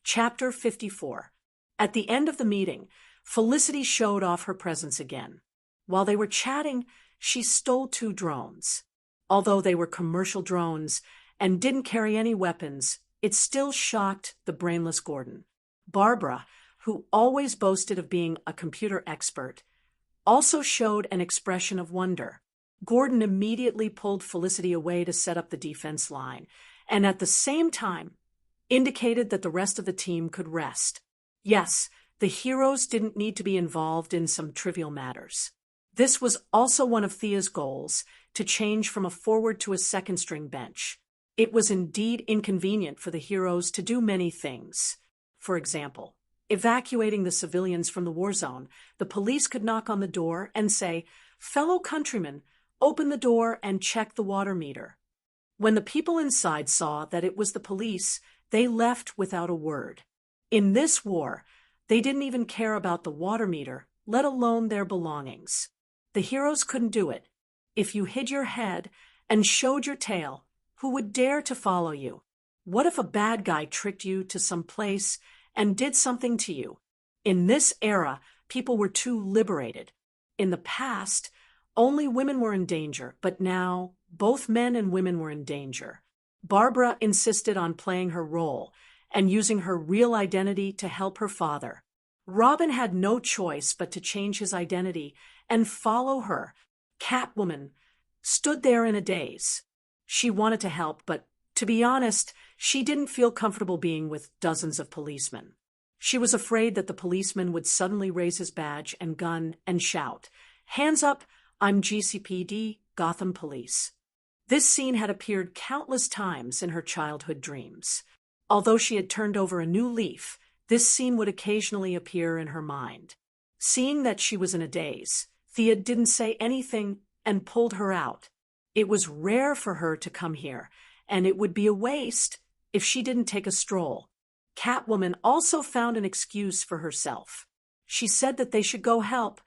Chapter 54. At the end of the meeting, Felicity showed off her presence again. While they were chatting, she stole 2 drones. Although they were commercial drones and didn't carry any weapons, it still shocked the brainless Gordon. Barbara, who always boasted of being a computer expert, also showed an expression of wonder. Gordon immediately pulled Felicity away to set up the defense line, and at the same time indicated that the rest of the team could rest. Yes, the heroes didn't need to be involved in some trivial matters. This was also one of Thea's goals, to change from a forward to a second-string bench. It was indeed inconvenient for the heroes to do many things. For example, evacuating the civilians from the war zone, the police could knock on the door and say, "Fellow countrymen, open the door and check the water meter." When the people inside saw that it was the police, they left without a word. In this war, they didn't even care about the water meter, let alone their belongings. The heroes couldn't do it. If you hid your head and showed your tail, who would dare to follow you? What if a bad guy tricked you to some place and did something to you? In this era, people were too liberated. In the past, only women were in danger, but now both men and women were in danger. Barbara insisted on playing her role and using her real identity to help her father. Robin had no choice but to change his identity and follow her. Catwoman stood there in a daze. She wanted to help, but to be honest, she didn't feel comfortable being with dozens of policemen. She was afraid that the policeman would suddenly raise his badge and gun and shout, "Hands up, I'm GCPD, Gotham Police." This scene had appeared countless times in her childhood dreams. Although she had turned over a new leaf, this scene would occasionally appear in her mind. Seeing that she was in a daze, Thea didn't say anything and pulled her out. It was rare for her to come here, and it would be a waste if she didn't take a stroll. Catwoman also found an excuse for herself. She said that they should go help,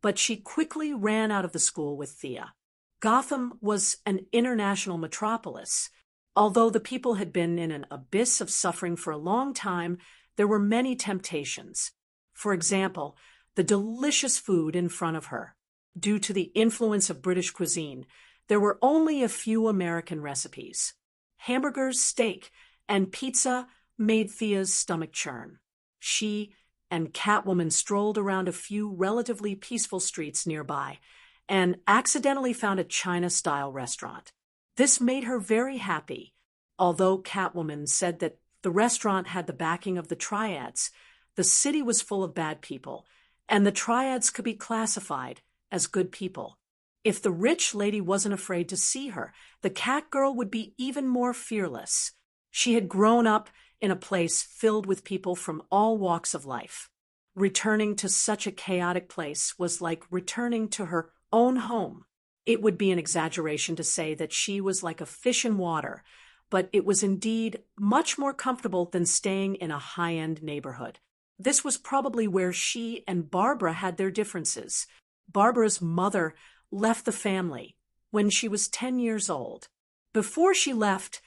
but she quickly ran out of the school with Thea. Gotham was an international metropolis. Although the people had been in an abyss of suffering for a long time, there were many temptations. For example, the delicious food in front of her. Due to the influence of British cuisine, there were only a few American recipes. Hamburgers, steak, and pizza made Thea's stomach churn. She and Catwoman strolled around a few relatively peaceful streets nearby and accidentally found a China-style restaurant. This made her very happy. Although Catwoman said that the restaurant had the backing of the Triads, the city was full of bad people, and the Triads could be classified as good people. If the rich lady wasn't afraid to see her, the cat girl would be even more fearless. She had grown up in a place filled with people from all walks of life. Returning to such a chaotic place was like returning to her own home. It would be an exaggeration to say that she was like a fish in water, but it was indeed much more comfortable than staying in a high-end neighborhood. This was probably where she and Barbara had their differences. Barbara's mother left the family when she was 10 years old. Before she left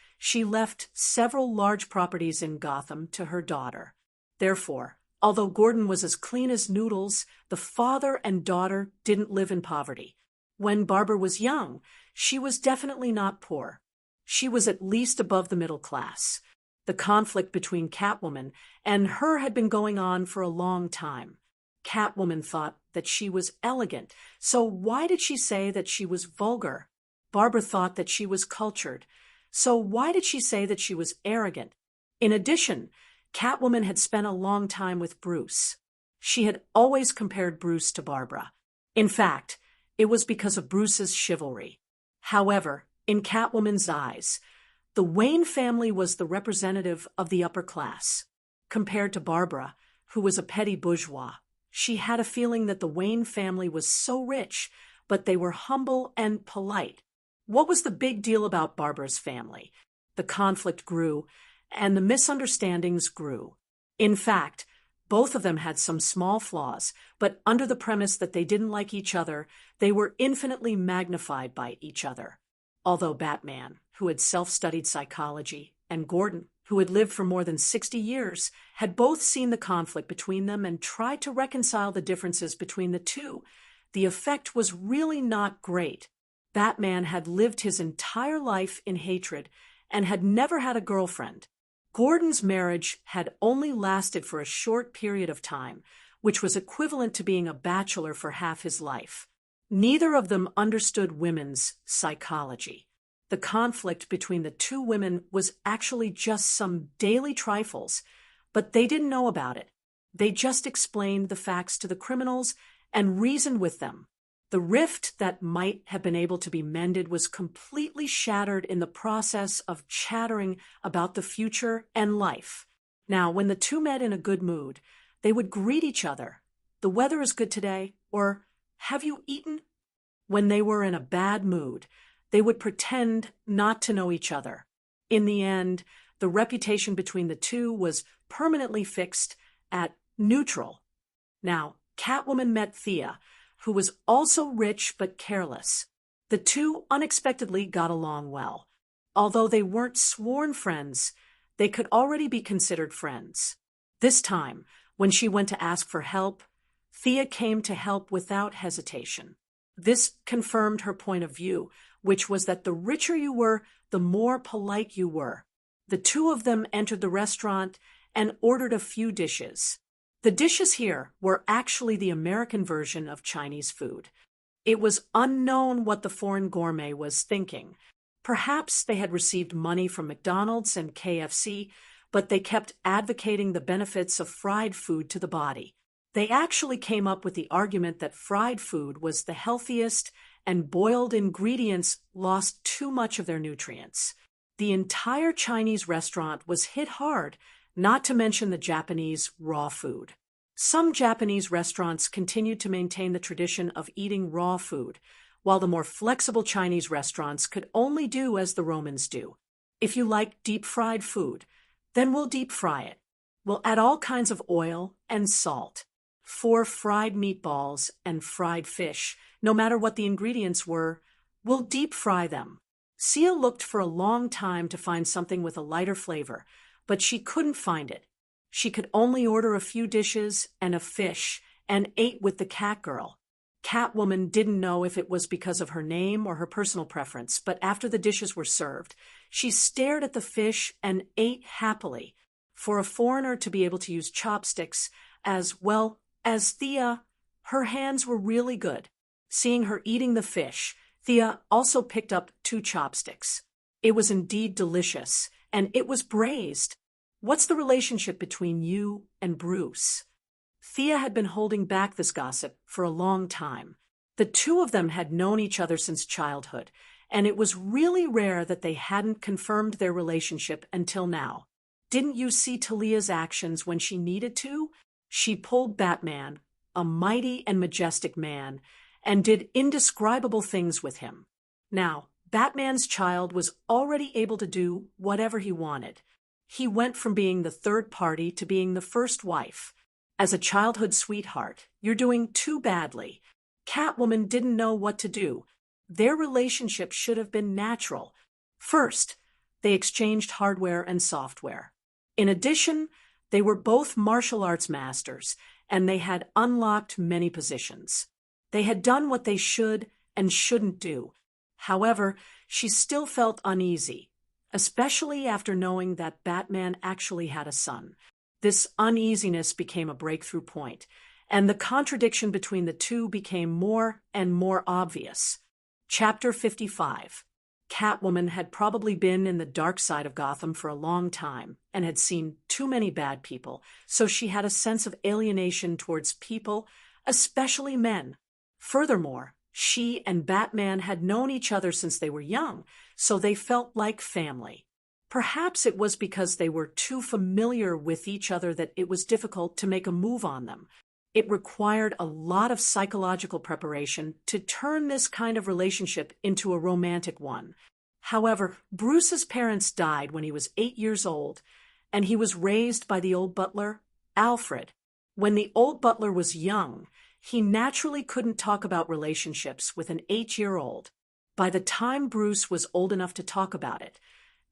several large properties in Gotham to her daughter. Therefore, although Gordon was as clean as noodles, the father and daughter didn't live in poverty. When Barbara was young, she was definitely not poor. She was at least above the middle class. The conflict between Catwoman and her had been going on for a long time. Catwoman thought that she was elegant, so why did she say that she was vulgar? Barbara thought that she was cultured, so why did she say that she was arrogant? In addition, Catwoman had spent a long time with Bruce. She had always compared Bruce to Barbara. In fact, it was because of Bruce's chivalry. However, in Catwoman's eyes, the Wayne family was the representative of the upper class. Compared to Barbara, who was a petty bourgeois, she had a feeling that the Wayne family was so rich, but they were humble and polite. What was the big deal about Barbara's family? The conflict grew, and the misunderstandings grew. In fact, both of them had some small flaws, but under the premise that they didn't like each other, they were infinitely magnified by each other. Although Batman, who had self-studied psychology, and Gordon, who had lived for more than 60 years, had both seen the conflict between them and tried to reconcile the differences between the two. The effect was really not great. Batman had lived his entire life in hatred and had never had a girlfriend. Gordon's marriage had only lasted for a short period of time, which was equivalent to being a bachelor for half his life. Neither of them understood women's psychology. The conflict between the two women was actually just some daily trifles, but they didn't know about it. They just explained the facts to the criminals and reasoned with them. The rift that might have been able to be mended was completely shattered in the process of chattering about the future and life. Now, when the two met in a good mood, they would greet each other. "The weather is good today," or "Have you eaten?" When they were in a bad mood, they would pretend not to know each other. In the end, the reputation between the two was permanently fixed at neutral. Now, Catwoman met Thea, who was also rich but careless. The two unexpectedly got along well. Although they weren't sworn friends, they could already be considered friends. This time, when she went to ask for help, Thea came to help without hesitation. This confirmed her point of view, which was that the richer you were, the more polite you were. The two of them entered the restaurant and ordered a few dishes. The dishes here were actually the American version of Chinese food. It was unknown what the foreign gourmet was thinking. Perhaps they had received money from McDonald's and KFC, but they kept advocating the benefits of fried food to the body. They actually came up with the argument that fried food was the healthiest and boiled ingredients lost too much of their nutrients. The entire Chinese restaurant was hit hard, not to mention the Japanese raw food. Some Japanese restaurants continued to maintain the tradition of eating raw food, while the more flexible Chinese restaurants could only do as the Romans do. If you like deep-fried food, then we'll deep-fry it. We'll add all kinds of oil and salt. 4 fried meatballs and fried fish, no matter what the ingredients were, we'll deep-fry them. Sia looked for a long time to find something with a lighter flavor, but she couldn't find it. She could only order a few dishes and a fish, and ate with the cat girl. Catwoman didn't know if it was because of her name or her personal preference, but after the dishes were served, she stared at the fish and ate happily. For a foreigner to be able to use chopsticks, as well as Thea, her hands were really good. Seeing her eating the fish, Thea also picked up 2 chopsticks. It was indeed delicious, and it was braised. "What's the relationship between you and Bruce?" Thea had been holding back this gossip for a long time. The two of them had known each other since childhood, and it was really rare that they hadn't confirmed their relationship until now. Didn't you see Talia's actions when she needed to? She pulled Batman, a mighty and majestic man, and did indescribable things with him. Now, Batman's child was already able to do whatever he wanted. He went from being the third party to being the first wife. As a childhood sweetheart, you're doing too badly. Catwoman didn't know what to do. Their relationship should have been natural. First, they exchanged hardware and software. In addition, they were both martial arts masters, and they had unlocked many positions. They had done what they should and shouldn't do. However, she still felt uneasy, especially after knowing that Batman actually had a son. This uneasiness became a breakthrough point, and the contradiction between the two became more and more obvious. Chapter 55. Catwoman had probably been in the dark side of Gotham for a long time and had seen too many bad people, so she had a sense of alienation towards people, especially men. Furthermore, she and Batman had known each other since they were young, so they felt like family. Perhaps it was because they were too familiar with each other that it was difficult to make a move on them. It required a lot of psychological preparation to turn this kind of relationship into a romantic one. However, Bruce's parents died when he was 8 years old, and he was raised by the old butler, Alfred. When the old butler was young, he naturally couldn't talk about relationships with an 8-year-old. By the time Bruce was old enough to talk about it,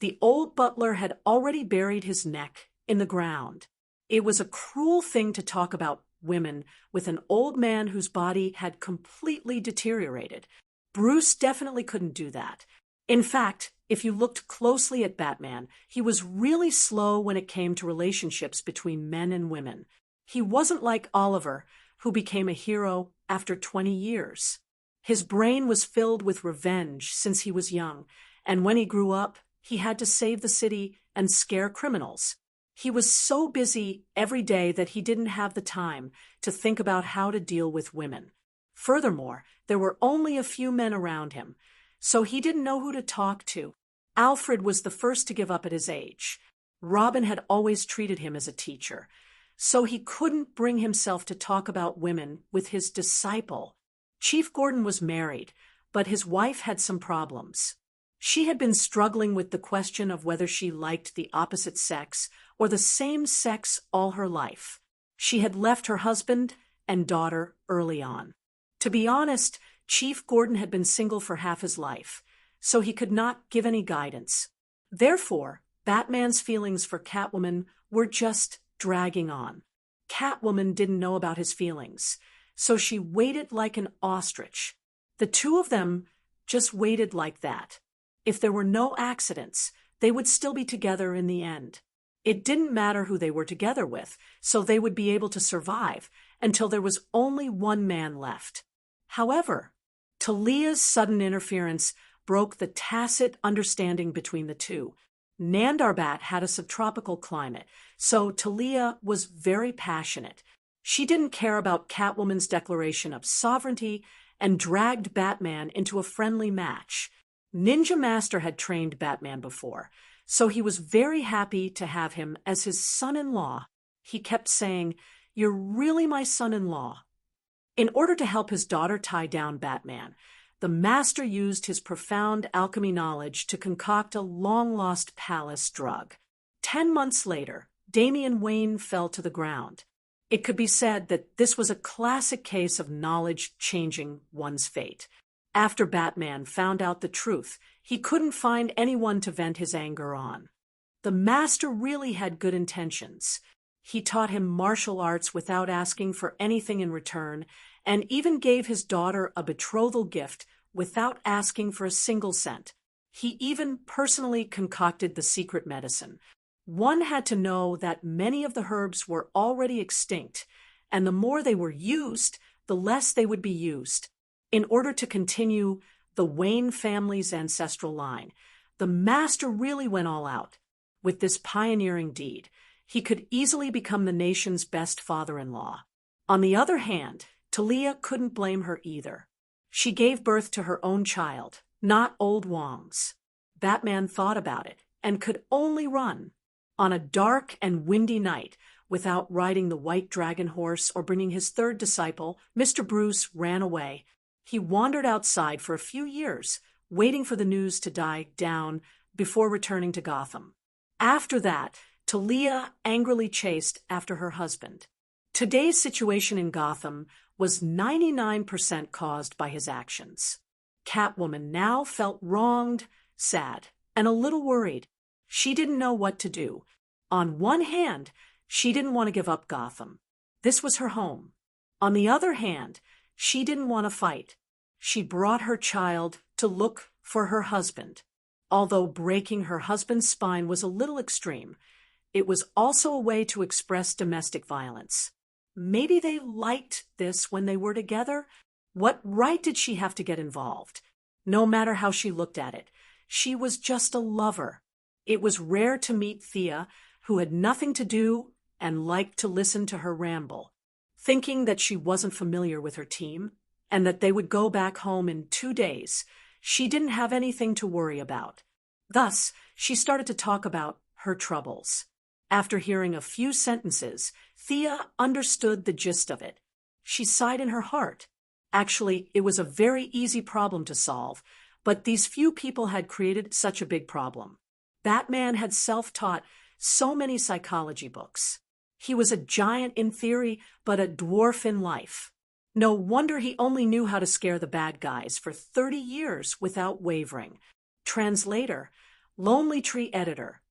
The old butler had already buried his neck in the ground. It was a cruel thing to talk about women with an old man whose body had completely deteriorated. Bruce definitely couldn't do that. In fact, if you looked closely at Batman, he was really slow when it came to relationships between men and women. He wasn't like Oliver, who became a hero after 20 years. His brain was filled with revenge since he was young, and when he grew up, he had to save the city and scare criminals. He was so busy every day that he didn't have the time to think about how to deal with women. Furthermore, there were only a few men around him, so he didn't know who to talk to. Alfred was the first to give up at his age. Robin had always treated him as a teacher, so he couldn't bring himself to talk about women with his disciple. Chief Gordon was married, but his wife had some problems. She had been struggling with the question of whether she liked the opposite sex or the same sex all her life. She had left her husband and daughter early on. To be honest, Chief Gordon had been single for half his life, so he could not give any guidance. Therefore, Batman's feelings for Catwoman were just dragging on. Catwoman didn't know about his feelings, so she waited like an ostrich. The two of them just waited like that. If there were no accidents, they would still be together in the end. It didn't matter who they were together with, so they would be able to survive until there was only one man left. However, Talia's sudden interference broke the tacit understanding between the two. Nandarbat had a subtropical climate, so Talia was very passionate. She didn't care about Catwoman's declaration of sovereignty and dragged Batman into a friendly match. Ninja Master had trained Batman before, so he was very happy to have him as his son-in-law. He kept saying, "You're really my son-in-law." In order to help his daughter tie down Batman, the Master used his profound alchemy knowledge to concoct a long-lost palace drug. 10 months later, Damian Wayne fell to the ground. It could be said that this was a classic case of knowledge changing one's fate. After Batman found out the truth, he couldn't find anyone to vent his anger on. The Master really had good intentions. He taught him martial arts without asking for anything in return, and even gave his daughter a betrothal gift without asking for a single cent. He even personally concocted the secret medicine. One had to know that many of the herbs were already extinct, and the more they were used, the less they would be used. In order to continue the Wayne family's ancestral line, the Master really went all out. With this pioneering deed, he could easily become the nation's best father-in-law. On the other hand, Talia couldn't blame her either. She gave birth to her own child, not old Wong's. Batman thought about it and could only run. On a dark and windy night, without riding the white dragon horse or bringing his third disciple, Mr. Bruce ran away. He wandered outside for a few years, waiting for the news to die down before returning to Gotham. After that, Talia angrily chased after her husband. Today's situation in Gotham was 99% caused by his actions. Catwoman now felt wronged, sad, and a little worried. She didn't know what to do. On one hand, she didn't want to give up Gotham. This was her home. On the other hand, she didn't want to fight. She brought her child to look for her husband. Although breaking her husband's spine was a little extreme, it was also a way to express domestic violence. Maybe they liked this when they were together. What right did she have to get involved? No matter how she looked at it, she was just a lover. It was rare to meet Thea, who had nothing to do and liked to listen to her ramble. Thinking that she wasn't familiar with her team and that they would go back home in 2 days, she didn't have anything to worry about. Thus, she started to talk about her troubles. After hearing a few sentences, Thea understood the gist of it. She sighed in her heart. Actually, it was a very easy problem to solve, but these few people had created such a big problem. Batman had self-taught so many psychology books. He was a giant in theory, but a dwarf in life. No wonder he only knew how to scare the bad guys for 30 years without wavering. Translator, Lonely Tree editor.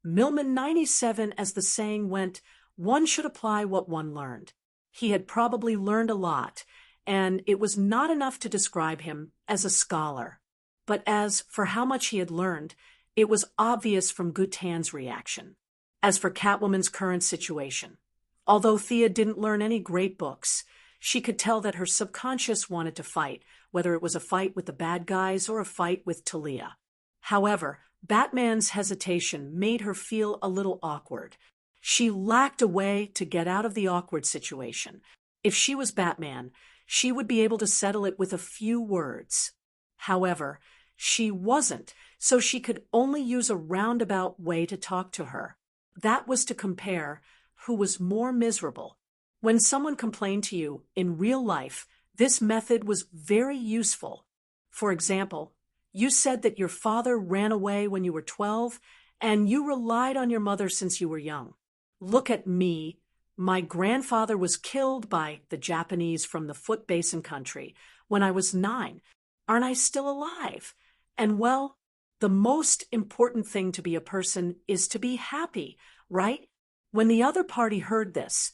Millman 97, as the saying went, one should apply what one learned. He had probably learned a lot, and it was not enough to describe him as a scholar. But as for how much he had learned, it was obvious from Gutan's reaction. As for Catwoman's current situation, although Thea didn't learn any great books, she could tell that her subconscious wanted to fight, whether it was a fight with the bad guys or a fight with Talia. However, Batman's hesitation made her feel a little awkward. She lacked a way to get out of the awkward situation. If she was Batman, she would be able to settle it with a few words. However, she wasn't, so she could only use a roundabout way to talk to her. That was to compare who was more miserable. When someone complained to you in real life, this method was very useful. For example, you said that your father ran away when you were 12, and you relied on your mother since you were young. Look at me. My grandfather was killed by the Japanese from the Foot Basin country when I was 9. Aren't I still alive? And well, the most important thing to be a person is to be happy, right? When the other party heard this,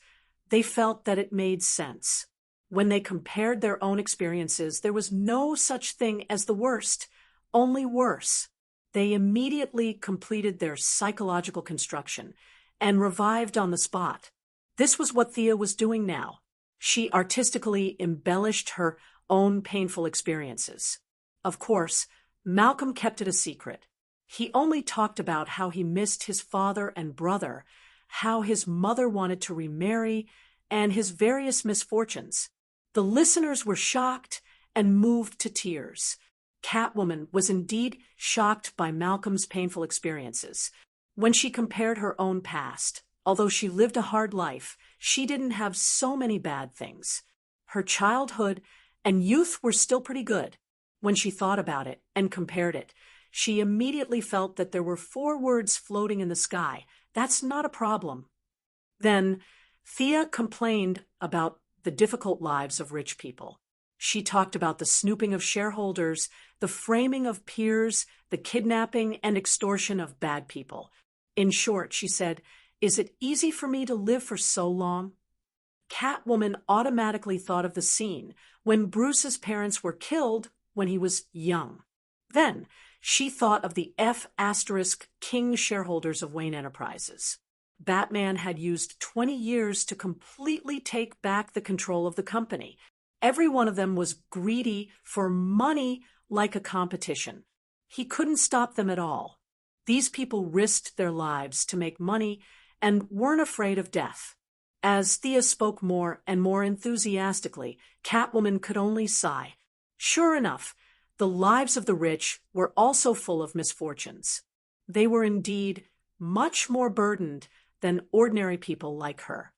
they felt that it made sense. When they compared their own experiences, there was no such thing as the worst, only worse. They immediately completed their psychological construction and revived on the spot. This was what Thea was doing now. She artistically embellished her own painful experiences. Of course, Malcolm kept it a secret. He only talked about how he missed his father and brother, how his mother wanted to remarry, and his various misfortunes. The listeners were shocked and moved to tears. Catwoman was indeed shocked by Malcolm's painful experiences. When she compared her own past, although she lived a hard life, she didn't have so many bad things. Her childhood and youth were still pretty good. When she thought about it and compared it, she immediately felt that there were 4 words floating in the sky. That's not a problem. Then Thea complained about the difficult lives of rich people. She talked about the snooping of shareholders, the framing of peers, the kidnapping and extortion of bad people. In short, she said, "Is it easy for me to live for so long?" Catwoman automatically thought of the scene when Bruce's parents were killed when he was young. Then she thought of the F*** King shareholders of Wayne Enterprises. Batman had used 20 years to completely take back the control of the company. Every one of them was greedy for money like a competition. He couldn't stop them at all. These people risked their lives to make money and weren't afraid of death. As Thea spoke more and more enthusiastically, Catwoman could only sigh. Sure enough, the lives of the rich were also full of misfortunes. They were indeed much more burdened than ordinary people like her.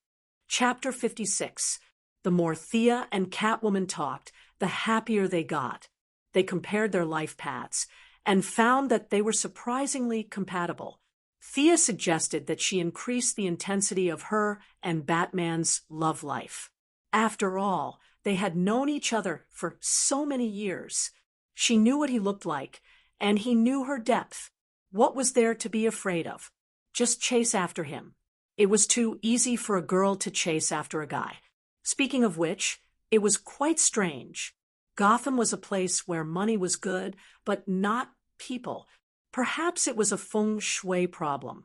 Chapter 56. The more Thea and Catwoman talked, the happier they got. They compared their life paths and found that they were surprisingly compatible. Thea suggested that she increase the intensity of her and Batman's love life. After all, they had known each other for so many years. She knew what he looked like, and he knew her depth. What was there to be afraid of? Just chase after him. It was too easy for a girl to chase after a guy. Speaking of which, it was quite strange. Gotham was a place where money was good, but not people. Perhaps it was a feng shui problem,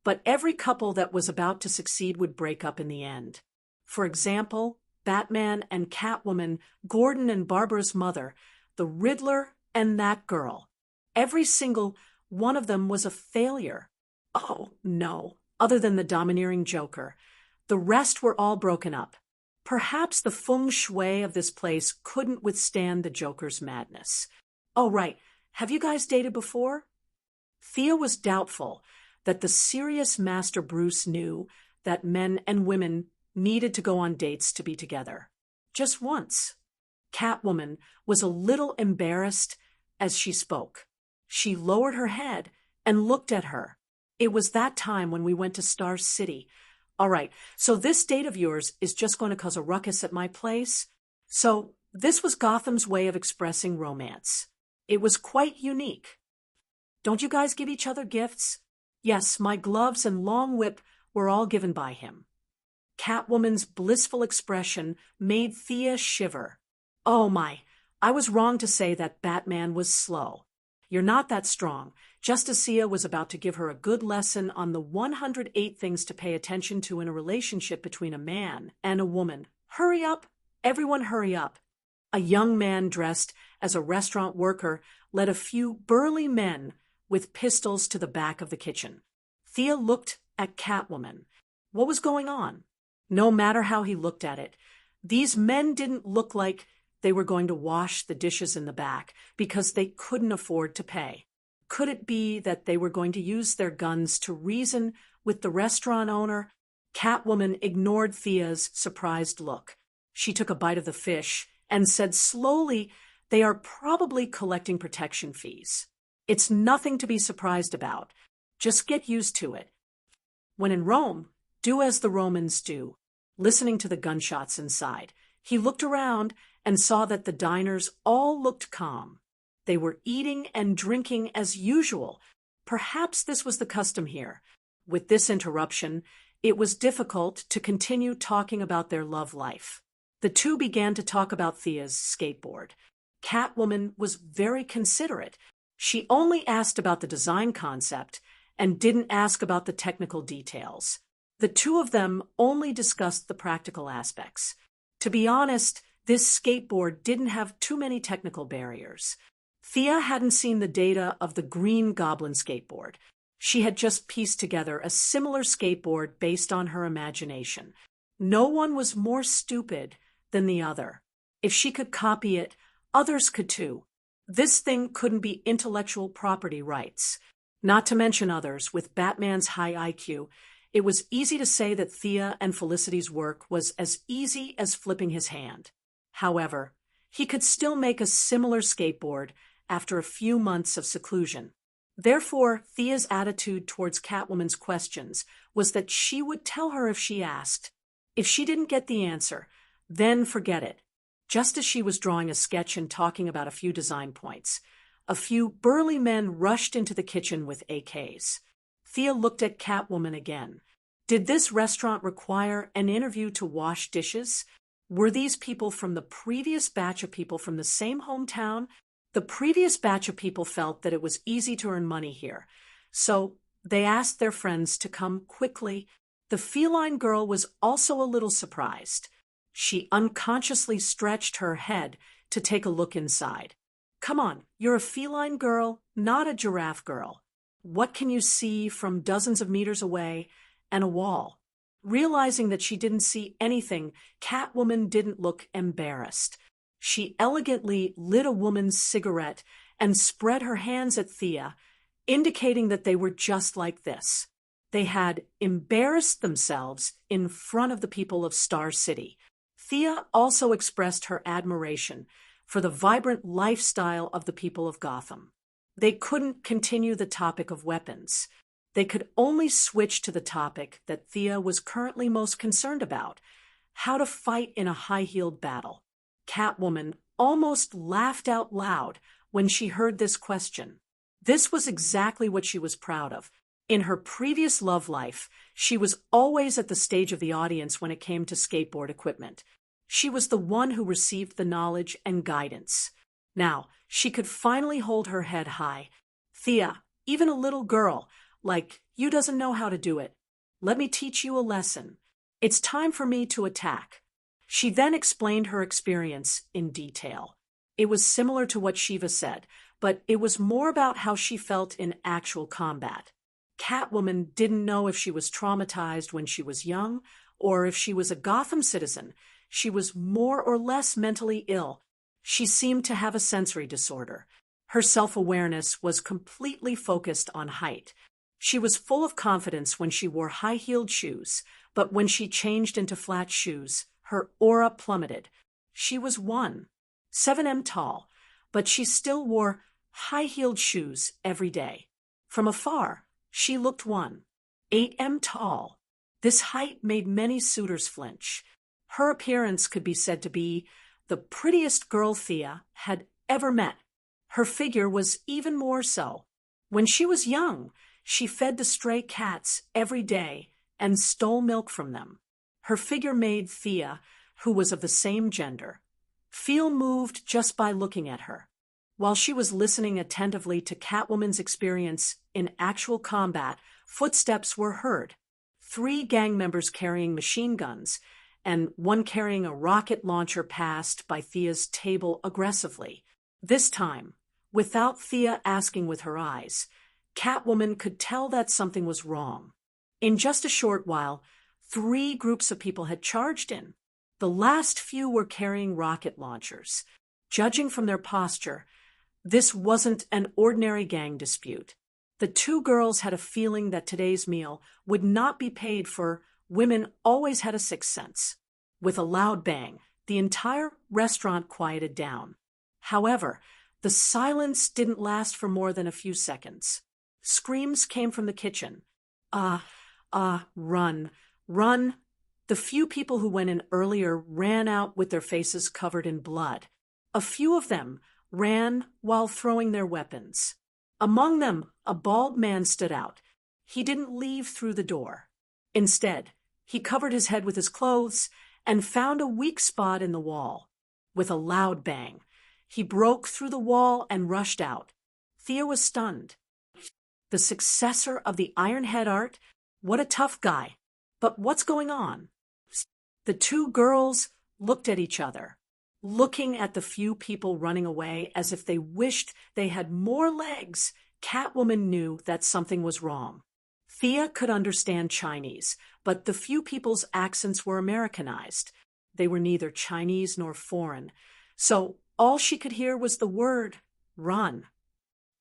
but every couple that was about to succeed would break up in the end. For example, Batman and Catwoman, Gordon and Barbara's mother, the Riddler and that girl. Every single one of them was a failure. Oh, no, other than the domineering Joker. The rest were all broken up. Perhaps the feng shui of this place couldn't withstand the Joker's madness. Oh, right. Have you guys dated before? Thea was doubtful that the serious Master Bruce knew that men and women needed to go on dates to be together. Just once. Catwoman was a little embarrassed as she spoke. She lowered her head and looked at her. It was that time when we went to Star City. All right, so this date of yours is just going to cause a ruckus at my place? So this was Gotham's way of expressing romance. It was quite unique. Don't you guys give each other gifts? Yes, my gloves and long whip were all given by him. Catwoman's blissful expression made Thea shiver. Oh my, I was wrong to say that Batman was slow. You're not that strong. Just as Sia was about to give her a good lesson on the 108 things to pay attention to in a relationship between a man and a woman. Hurry up! Everyone hurry up! A young man dressed as a restaurant worker led a few burly men with pistols to the back of the kitchen. Thea looked at Catwoman. What was going on? No matter how he looked at it, these men didn't look like they were going to wash the dishes in the back because they couldn't afford to pay. Could it be that they were going to use their guns to reason with the restaurant owner? Catwoman ignored Thea's surprised look. She took a bite of the fish and said slowly, "They are probably collecting protection fees. It's nothing to be surprised about. Just get used to it. When in Rome, do as the Romans do." Listening to the gunshots inside, he looked around and saw that the diners all looked calm. They were eating and drinking as usual. Perhaps this was the custom here. With this interruption, it was difficult to continue talking about their love life. The two began to talk about Thea's skateboard. Catwoman was very considerate. She only asked about the design concept and didn't ask about the technical details. The two of them only discussed the practical aspects. To be honest, this skateboard didn't have too many technical barriers. Thea hadn't seen the data of the Green Goblin skateboard. She had just pieced together a similar skateboard based on her imagination. No one was more stupid than the other. If she could copy it, others could too. This thing couldn't be intellectual property rights. Not to mention others, with Batman's high IQ, it was easy to say that Thea and Felicity's work was as easy as flipping his hand. However, he could still make a similar skateboard after a few months of seclusion. Therefore, Thea's attitude towards Catwoman's questions was that she would tell her if she asked. If she didn't get the answer, then forget it. Just as she was drawing a sketch and talking about a few design points, a few burly men rushed into the kitchen with AKs. Thea looked at Catwoman again. Did this restaurant require an interview to wash dishes? Were these people from the previous batch of people from the same hometown? The previous batch of people felt that it was easy to earn money here, so they asked their friends to come quickly. The feline girl was also a little surprised. She unconsciously stretched her head to take a look inside. Come on, you're a feline girl, not a giraffe girl. What can you see from dozens of meters away and a wall? Realizing that she didn't see anything, Catwoman didn't look embarrassed. She elegantly lit a woman's cigarette and spread her hands at Thea, indicating that they were just like this. They had embarrassed themselves in front of the people of Star City. Thea also expressed her admiration for the vibrant lifestyle of the people of Gotham. They couldn't continue the topic of weapons. They could only switch to the topic that Thea was currently most concerned about: how to fight in a high-heeled battle. Catwoman almost laughed out loud when she heard this question. This was exactly what she was proud of. In her previous love life, she was always at the stage of the audience when it came to skateboard equipment. She was the one who received the knowledge and guidance. Now, she could finally hold her head high. Thea, even a little girl, like you doesn't know how to do it. Let me teach you a lesson. It's time for me to attack. She then explained her experience in detail. It was similar to what Shiva said, but it was more about how she felt in actual combat. Catwoman didn't know if she was traumatized when she was young or if she was a Gotham citizen. She was more or less mentally ill. She seemed to have a sensory disorder. Her self-awareness was completely focused on height. She was full of confidence when she wore high-heeled shoes, but when she changed into flat shoes, her aura plummeted. She was 1.7 tall, but she still wore high-heeled shoes every day. From afar, she looked 1.8 tall. This height made many suitors flinch. Her appearance could be said to be the prettiest girl Thea had ever met. Her figure was even more so. When she was young, she fed the stray cats every day and stole milk from them. Her figure made Thea, who was of the same gender, feel moved just by looking at her. While she was listening attentively to Catwoman's experience in actual combat, footsteps were heard. 3 gang members carrying machine guns and one carrying a rocket launcher passed by Thea's table aggressively. This time, without Thea asking with her eyes, Catwoman could tell that something was wrong. In just a short while, 3 groups of people had charged in. The last few were carrying rocket launchers. Judging from their posture, this wasn't an ordinary gang dispute. The 2 girls had a feeling that today's meal would not be paid for. Women always had a sixth sense. With a loud bang, the entire restaurant quieted down. However, the silence didn't last for more than a few seconds. Screams came from the kitchen. Run, run. The few people who went in earlier ran out with their faces covered in blood. A few of them ran while throwing their weapons. Among them, a bald man stood out. He didn't leave through the door. Instead, he covered his head with his clothes and found a weak spot in the wall. With a loud bang, he broke through the wall and rushed out. Thea was stunned. The successor of the Iron Head art? What a tough guy. But what's going on? The 2 girls looked at each other, looking at the few people running away as if they wished they had more legs. Catwoman knew that something was wrong. Thea could understand Chinese, but the few people's accents were Americanized. They were neither Chinese nor foreign, so all she could hear was the word, run.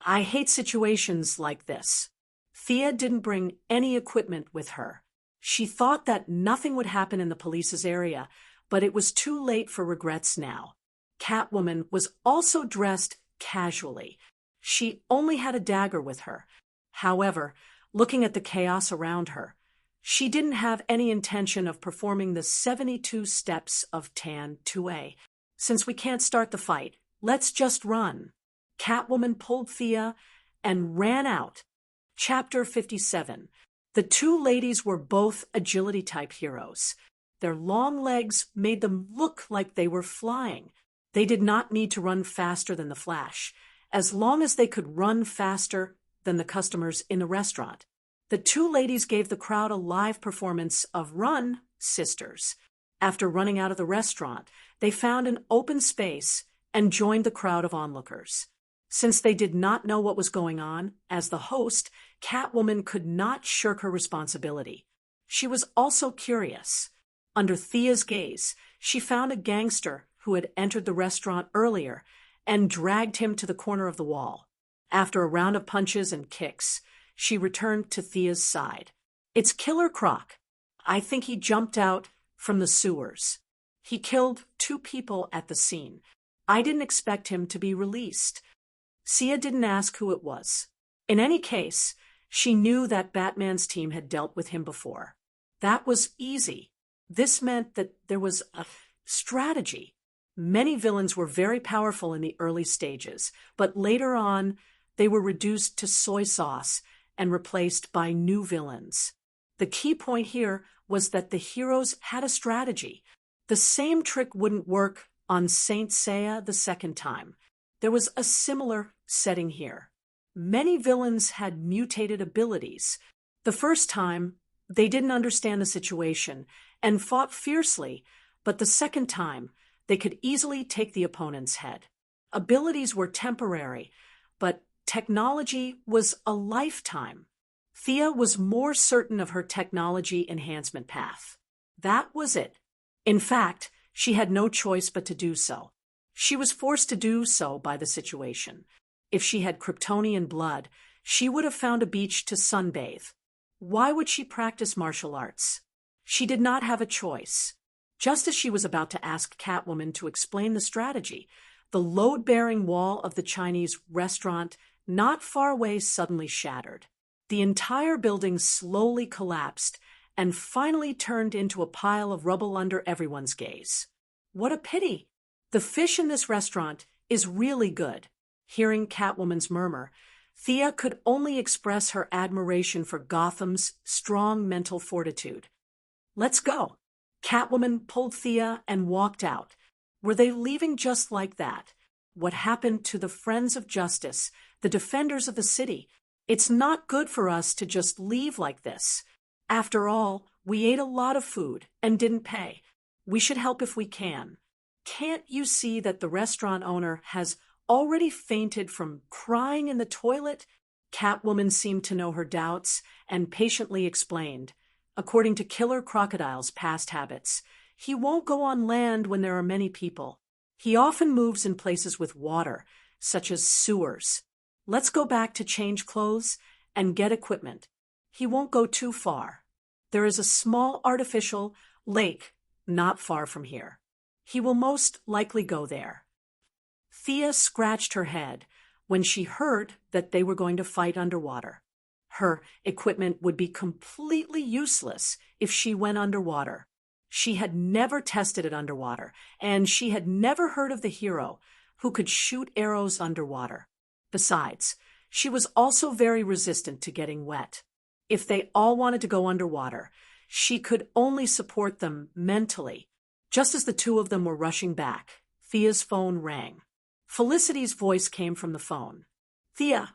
I hate situations like this. Thea didn't bring any equipment with her. She thought that nothing would happen in the police's area, but it was too late for regrets now. Catwoman was also dressed casually. She only had a dagger with her. However, looking at the chaos around her, she didn't have any intention of performing the 72 steps of Tan 2A. Since we can't start the fight, let's just run. Catwoman pulled Thea and ran out. Chapter 57. The 2 ladies were both agility-type heroes. Their long legs made them look like they were flying. They did not need to run faster than the Flash, as long as they could run faster than the customers in the restaurant. The 2 ladies gave the crowd a live performance of Run, Sisters. After running out of the restaurant, they found an open space and joined the crowd of onlookers. Since they did not know what was going on, as the host, Catwoman could not shirk her responsibility. She was also curious. Under Thea's gaze, she found a gangster who had entered the restaurant earlier and dragged him to the corner of the wall. After a round of punches and kicks, she returned to Thea's side. It's Killer Croc. I think he jumped out from the sewers. He killed 2 people at the scene. I didn't expect him to be released. Sia didn't ask who it was. In any case, she knew that Batman's team had dealt with him before. That was easy. This meant that there was a strategy. Many villains were very powerful in the early stages, but later on, they were reduced to soy sauce and replaced by new villains. The key point here was that the heroes had a strategy. The same trick wouldn't work on Saint Seiya the second time. There was a similar setting here. Many villains had mutated abilities. The first time, they didn't understand the situation and fought fiercely, but the second time, they could easily take the opponent's head. Abilities were temporary, but technology was a lifetime. Thea was more certain of her technology enhancement path. That was it. In fact, she had no choice but to do so. She was forced to do so by the situation. If she had Kryptonian blood, she would have found a beach to sunbathe. Why would she practice martial arts? She did not have a choice. Just as she was about to ask Catwoman to explain the strategy, the load-bearing wall of the Chinese restaurant not far away suddenly shattered. The entire building slowly collapsed and finally turned into a pile of rubble under everyone's gaze. What a pity! The fish in this restaurant is really good. Hearing Catwoman's murmur, Thea could only express her admiration for Gotham's strong mental fortitude. "Let's go." Catwoman pulled Thea and walked out. Were they leaving just like that? What happened to the friends of justice, the defenders of the city? It's not good for us to just leave like this. After all, we ate a lot of food and didn't pay. We should help if we can. Can't you see that the restaurant owner has already fainted from crying in the toilet? Catwoman seemed to know her doubts and patiently explained. According to Killer Crocodile's past habits, he won't go on land when there are many people. He often moves in places with water, such as sewers. Let's go back to change clothes and get equipment. He won't go too far. There is a small artificial lake not far from here. He will most likely go there. Thea scratched her head when she heard that they were going to fight underwater. Her equipment would be completely useless if she went underwater. She had never tested it underwater, and she had never heard of the hero who could shoot arrows underwater. Besides, she was also very resistant to getting wet. If they all wanted to go underwater, she could only support them mentally. Just as the two of them were rushing back, Thea's phone rang. Felicity's voice came from the phone. Thea,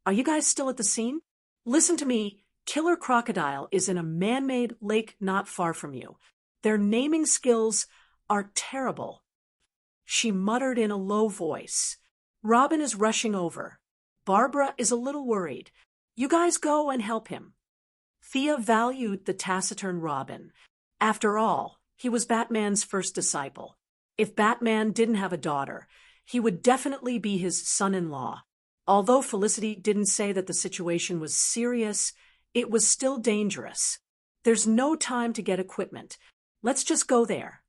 are you guys still at the scene? Listen to me. Killer Crocodile is in a man-made lake not far from you. Their naming skills are terrible. She muttered in a low voice. Robin is rushing over. Barbara is a little worried. You guys go and help him. Thea valued the taciturn Robin. After all, he was Batman's first disciple. If Batman didn't have a daughter, he would definitely be his son-in-law. Although Felicity didn't say that the situation was serious, it was still dangerous. There's no time to get equipment. Let's just go there.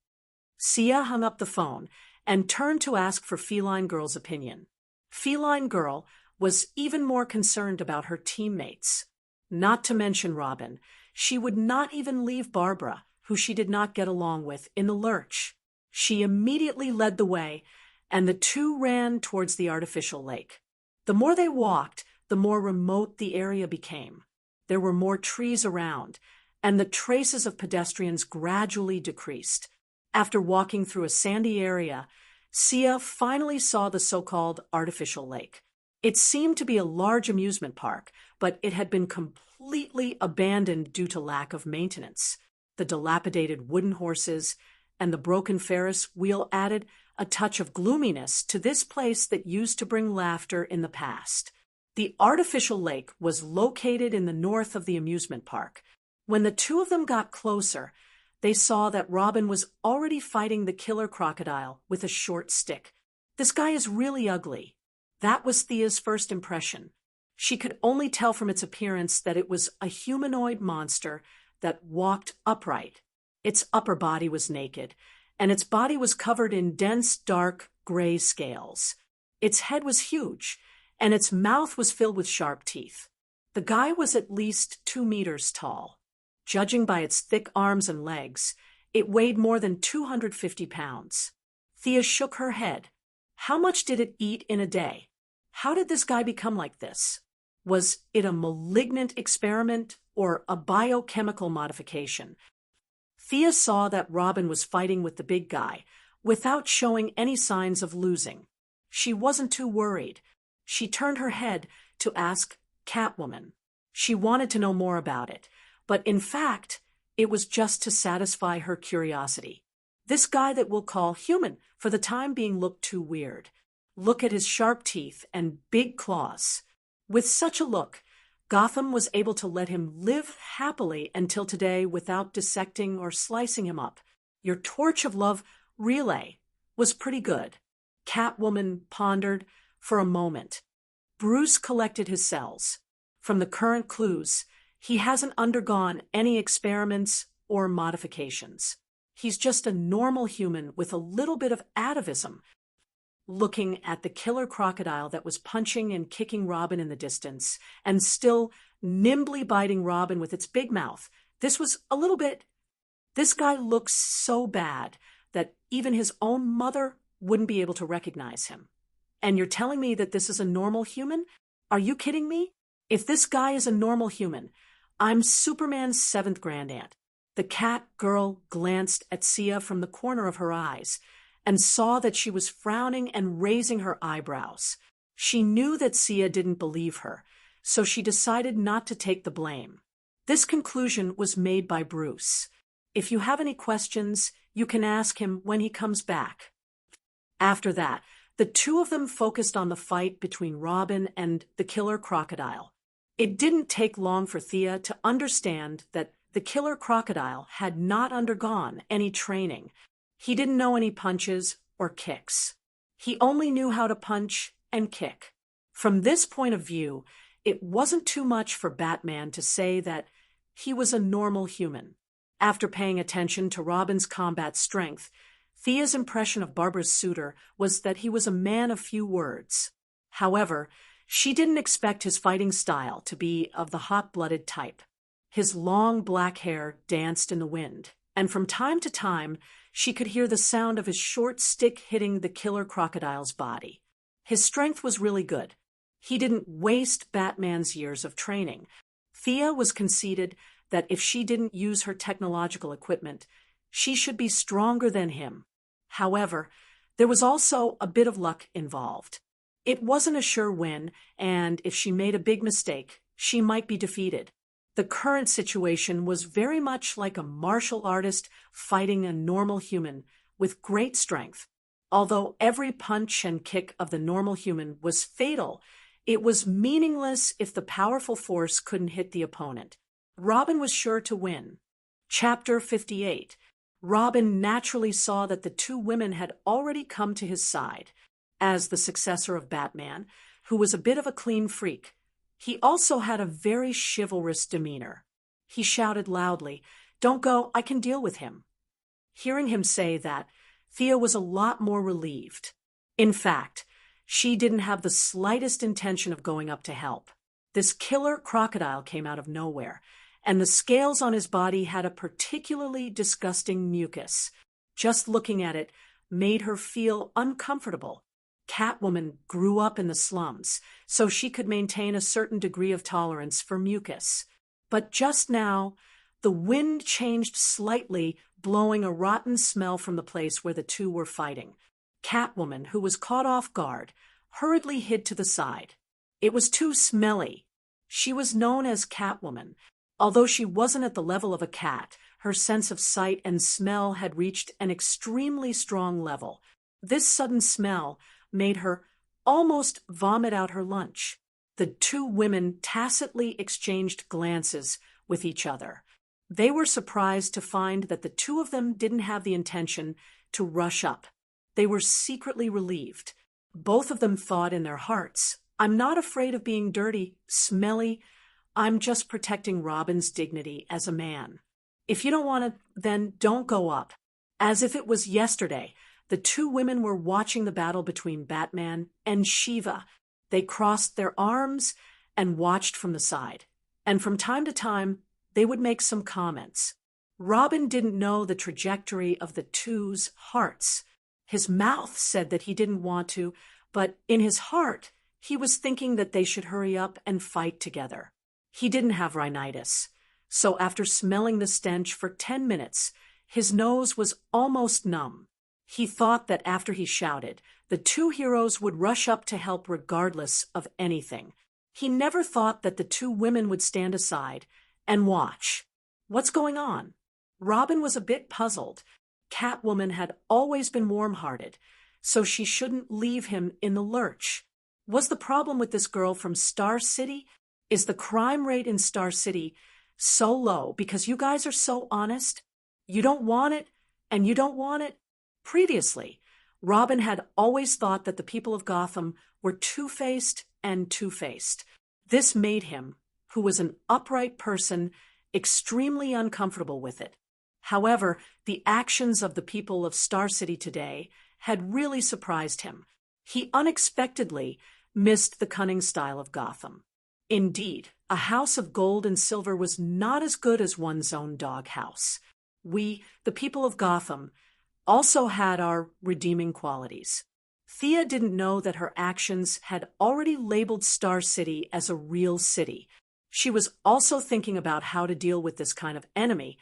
Sia hung up the phone and turned to ask for Feline Girl's opinion. Feline Girl was even more concerned about her teammates. Not to mention Robin, she would not even leave Barbara, who she did not get along with, in the lurch. She immediately led the way, and the two ran towards the artificial lake. The more they walked, the more remote the area became. There were more trees around, and the traces of pedestrians gradually decreased. After walking through a sandy area, Sia finally saw the so-called artificial lake. It seemed to be a large amusement park, but it had been completely abandoned due to lack of maintenance. The dilapidated wooden horses and the broken Ferris wheel added a touch of gloominess to this place that used to bring laughter in the past. The artificial lake was located in the north of the amusement park. When the two of them got closer, they saw that Robin was already fighting the killer crocodile with a short stick. This guy is really ugly. That was Thea's first impression. She could only tell from its appearance that it was a humanoid monster that walked upright. Its upper body was naked, and its body was covered in dense, dark, gray scales. Its head was huge, and its mouth was filled with sharp teeth. The guy was at least 2 meters tall. Judging by its thick arms and legs, it weighed more than 250 pounds. Thea shook her head. How much did it eat in a day? How did this guy become like this? Was it a malignant experiment or a biochemical modification? Thea saw that Robin was fighting with the big guy without showing any signs of losing. She wasn't too worried. She turned her head to ask Catwoman. She wanted to know more about it, but in fact, it was just to satisfy her curiosity. This guy that we'll call human for the time being looked too weird. Look at his sharp teeth and big claws. With such a look, Gotham was able to let him live happily until today without dissecting or slicing him up. Your torch of love relay was pretty good. Catwoman pondered for a moment. Bruce collected his cells. From the current clues, he hasn't undergone any experiments or modifications. He's just a normal human with a little bit of atavism. Looking at the killer crocodile that was punching and kicking Robin in the distance, and still nimbly biting Robin with its big mouth, this guy looks so bad that even his own mother wouldn't be able to recognize him. And you're telling me that this is a normal human? Are you kidding me? If this guy is a normal human, I'm Superman's seventh grandaunt. The cat girl glanced at Sia from the corner of her eyes and saw that she was frowning and raising her eyebrows. She knew that Sia didn't believe her, so she decided not to take the blame. This conclusion was made by Bruce. If you have any questions, you can ask him when he comes back. After that, the two of them focused on the fight between Robin and the killer crocodile. It didn't take long for Thea to understand that the killer crocodile had not undergone any training. He didn't know any punches or kicks. He only knew how to punch and kick. From this point of view, it wasn't too much for Batman to say that he was a normal human. After paying attention to Robin's combat strength, Thea's impression of Barbara's suitor was that he was a man of few words. However, she didn't expect his fighting style to be of the hot-blooded type. His long black hair danced in the wind, and from time to time, she could hear the sound of his short stick hitting the killer crocodile's body. His strength was really good. He didn't waste Batman's years of training. Thea was conceded that if she didn't use her technological equipment, she should be stronger than him. However, there was also a bit of luck involved. It wasn't a sure win, and if she made a big mistake, she might be defeated. The current situation was very much like a martial artist fighting a normal human with great strength. Although every punch and kick of the normal human was fatal, it was meaningless if the powerful force couldn't hit the opponent. Robin was sure to win. Chapter 58. Robin naturally saw that the two women had already come to his side. As the successor of Batman, who was a bit of a clean freak, he also had a very chivalrous demeanor. He shouted loudly, "Don't go, I can deal with him." Hearing him say that, Thea was a lot more relieved. In fact, she didn't have the slightest intention of going up to help. This killer crocodile came out of nowhere, and the scales on his body had a particularly disgusting mucus. Just looking at it made her feel uncomfortable. Catwoman grew up in the slums, so she could maintain a certain degree of tolerance for mucus. But just now, the wind changed slightly, blowing a rotten smell from the place where the two were fighting. Catwoman, who was caught off guard, hurriedly hid to the side. It was too smelly. She was known as Catwoman. Although she wasn't at the level of a cat, her sense of sight and smell had reached an extremely strong level. This sudden smell made her almost vomit out her lunch. The two women tacitly exchanged glances with each other. They were surprised to find that the two of them didn't have the intention to rush up. They were secretly relieved. Both of them thought in their hearts, "I'm not afraid of being dirty, smelly. I'm just protecting Robin's dignity as a man. If you don't want to, then don't go up." As if it was yesterday, the two women were watching the battle between Batman and Shiva. They crossed their arms and watched from the side. And from time to time, they would make some comments. Robin didn't know the trajectory of the two's hearts. His mouth said that he didn't want to, but in his heart, he was thinking that they should hurry up and fight together. He didn't have rhinitis, so after smelling the stench for 10 minutes, his nose was almost numb. He thought that after he shouted, the two heroes would rush up to help regardless of anything. He never thought that the two women would stand aside and watch. What's going on? Robin was a bit puzzled. Catwoman had always been warm-hearted, so she shouldn't leave him in the lurch. Was the problem with this girl from Star City? Is the crime rate in Star City so low because you guys are so honest? You don't want it, and you don't want it? Previously, Robin had always thought that the people of Gotham were two-faced and two-faced. This made him, who was an upright person, extremely uncomfortable with it. However, the actions of the people of Star City today had really surprised him. He unexpectedly missed the cunning style of Gotham. Indeed, a house of gold and silver was not as good as one's own doghouse. We, the people of Gotham, also had our redeeming qualities. Thea didn't know that her actions had already labeled Star City as a real city. She was also thinking about how to deal with this kind of enemy,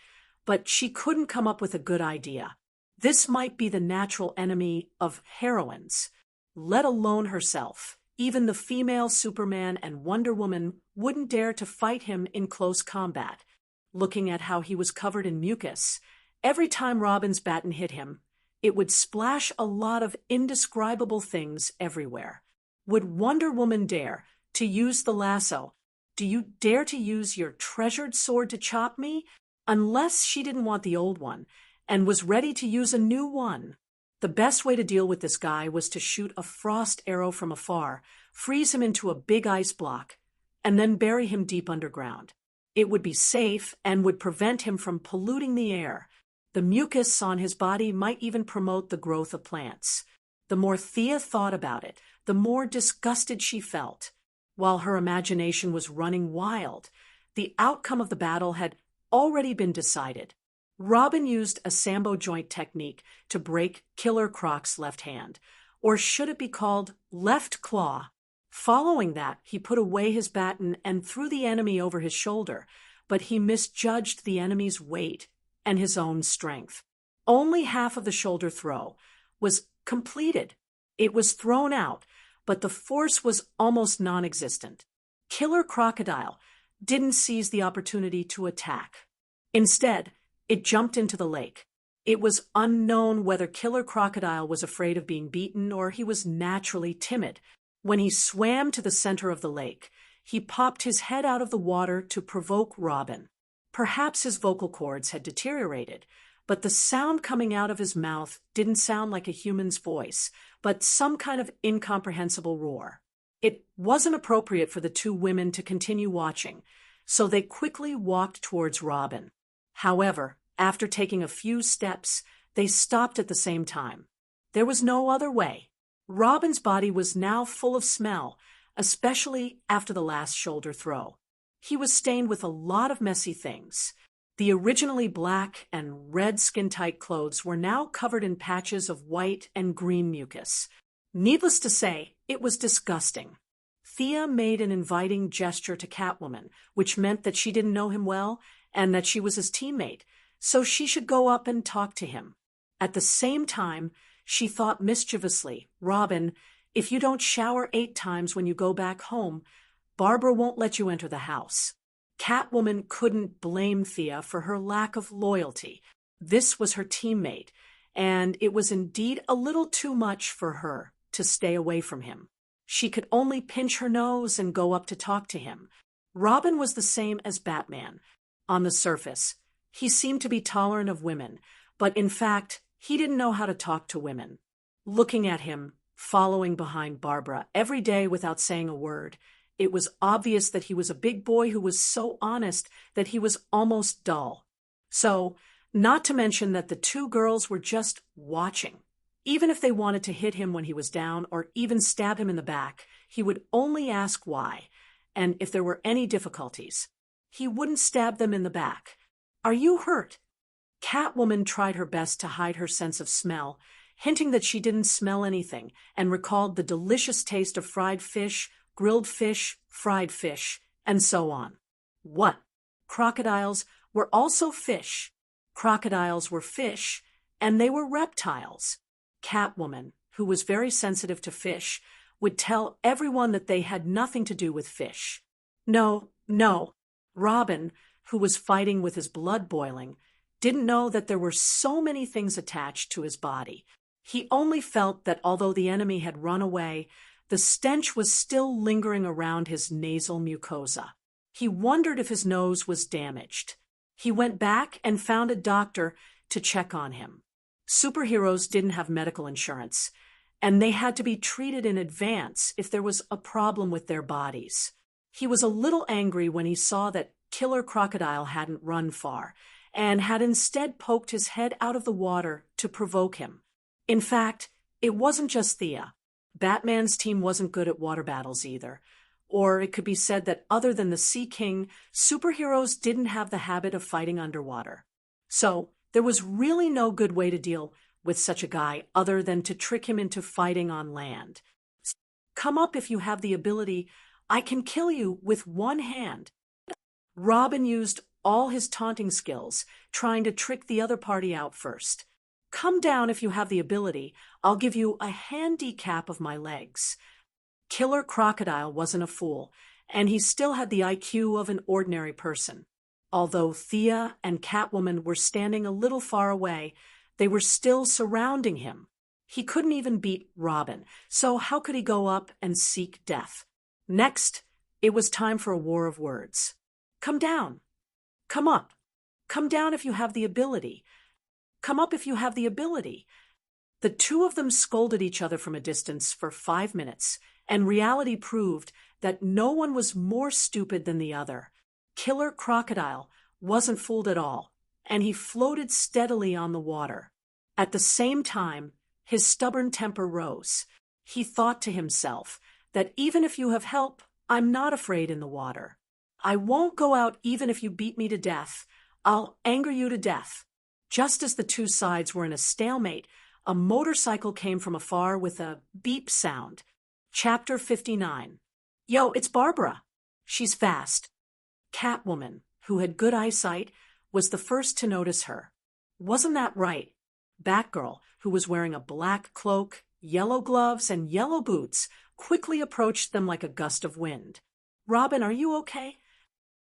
but she couldn't come up with a good idea. This might be the natural enemy of heroines, let alone herself. Even the female Superman and Wonder Woman wouldn't dare to fight him in close combat. Looking at how he was covered in mucus, every time Robin's baton hit him, it would splash a lot of indescribable things everywhere. Would Wonder Woman dare to use the lasso? Do you dare to use your treasured sword to chop me? Unless she didn't want the old one and was ready to use a new one. The best way to deal with this guy was to shoot a frost arrow from afar, freeze him into a big ice block, and then bury him deep underground. It would be safe and would prevent him from polluting the air. The mucus on his body might even promote the growth of plants. The more Thea thought about it, the more disgusted she felt. While her imagination was running wild, the outcome of the battle had already been decided. Robin used a Sambo joint technique to break Killer Croc's left hand, or should it be called left claw. Following that, he put away his baton and threw the enemy over his shoulder, but he misjudged the enemy's weight and his own strength. Only half of the shoulder throw was completed. It was thrown out, but the force was almost non-existent. Killer Crocodile didn't seize the opportunity to attack. Instead, it jumped into the lake. It was unknown whether Killer Crocodile was afraid of being beaten or he was naturally timid. When he swam to the center of the lake, he popped his head out of the water to provoke Robin. Perhaps his vocal cords had deteriorated, but the sound coming out of his mouth didn't sound like a human's voice, but some kind of incomprehensible roar. It wasn't appropriate for the two women to continue watching, so they quickly walked towards Robin. However, after taking a few steps, they stopped at the same time. There was no other way. Robin's body was now full of smell, especially after the last shoulder throw. He was stained with a lot of messy things. The originally black and red skin-tight clothes were now covered in patches of white and green mucus. Needless to say, it was disgusting. Thea made an inviting gesture to Catwoman, which meant that she didn't know him well and that she was his teammate, so she should go up and talk to him. At the same time, she thought mischievously, "Robin, if you don't shower 8 times when you go back home, Barbara won't let you enter the house." Catwoman couldn't blame Thea for her lack of loyalty. This was her teammate, and it was indeed a little too much for her to stay away from him. She could only pinch her nose and go up to talk to him. Robin was the same as Batman. On the surface, he seemed to be tolerant of women, but in fact, he didn't know how to talk to women. Looking at him, following behind Barbara every day without saying a word, it was obvious that he was a big boy who was so honest that he was almost dull. So, not to mention that the two girls were just watching. Even if they wanted to hit him when he was down or even stab him in the back, he would only ask why, and if there were any difficulties. He wouldn't stab them in the back. "Are you hurt?" Catwoman tried her best to hide her sense of smell, hinting that she didn't smell anything, and recalled the delicious taste of fried fish, grilled fish, fried fish, and so on. What? Crocodiles were also fish. Crocodiles were fish, and they were reptiles. Catwoman, who was very sensitive to fish, would tell everyone that they had nothing to do with fish. No. Robin, who was fighting with his blood boiling, didn't know that there were so many things attached to his body. He only felt that although the enemy had run away, the stench was still lingering around his nasal mucosa. He wondered if his nose was damaged. He went back and found a doctor to check on him. Superheroes didn't have medical insurance, and they had to be treated in advance if there was a problem with their bodies. He was a little angry when he saw that Killer Crocodile hadn't run far, and had instead poked his head out of the water to provoke him. In fact, it wasn't just Thea. Batman's team wasn't good at water battles either. Or it could be said that other than the Sea King, superheroes didn't have the habit of fighting underwater. So, there was really no good way to deal with such a guy other than to trick him into fighting on land. Come up if you have the ability. I can kill you with one hand. Robin used all his taunting skills, trying to trick the other party out first. Come down if you have the ability. I'll give you a handicap of my legs. Killer Crocodile wasn't a fool, and he still had the IQ of an ordinary person. Although Thea and Catwoman were standing a little far away, they were still surrounding him. He couldn't even beat Robin, so how could he go up and seek death? Next, it was time for a war of words. Come down. Come up. Come down if you have the ability. Come up if you have the ability. The two of them scolded each other from a distance for 5 minutes, and reality proved that no one was more stupid than the other. Killer Crocodile wasn't fooled at all, and he floated steadily on the water. At the same time, his stubborn temper rose. He thought to himself that even if you have help, I'm not afraid in the water. I won't go out even if you beat me to death. I'll anger you to death. Just as the two sides were in a stalemate, a motorcycle came from afar with a beep sound. Chapter 59. Yo, it's Barbara. She's fast. Catwoman, who had good eyesight, was the first to notice her. Wasn't that right? Batgirl, who was wearing a black cloak, yellow gloves, and yellow boots, quickly approached them like a gust of wind. Robin, are you okay?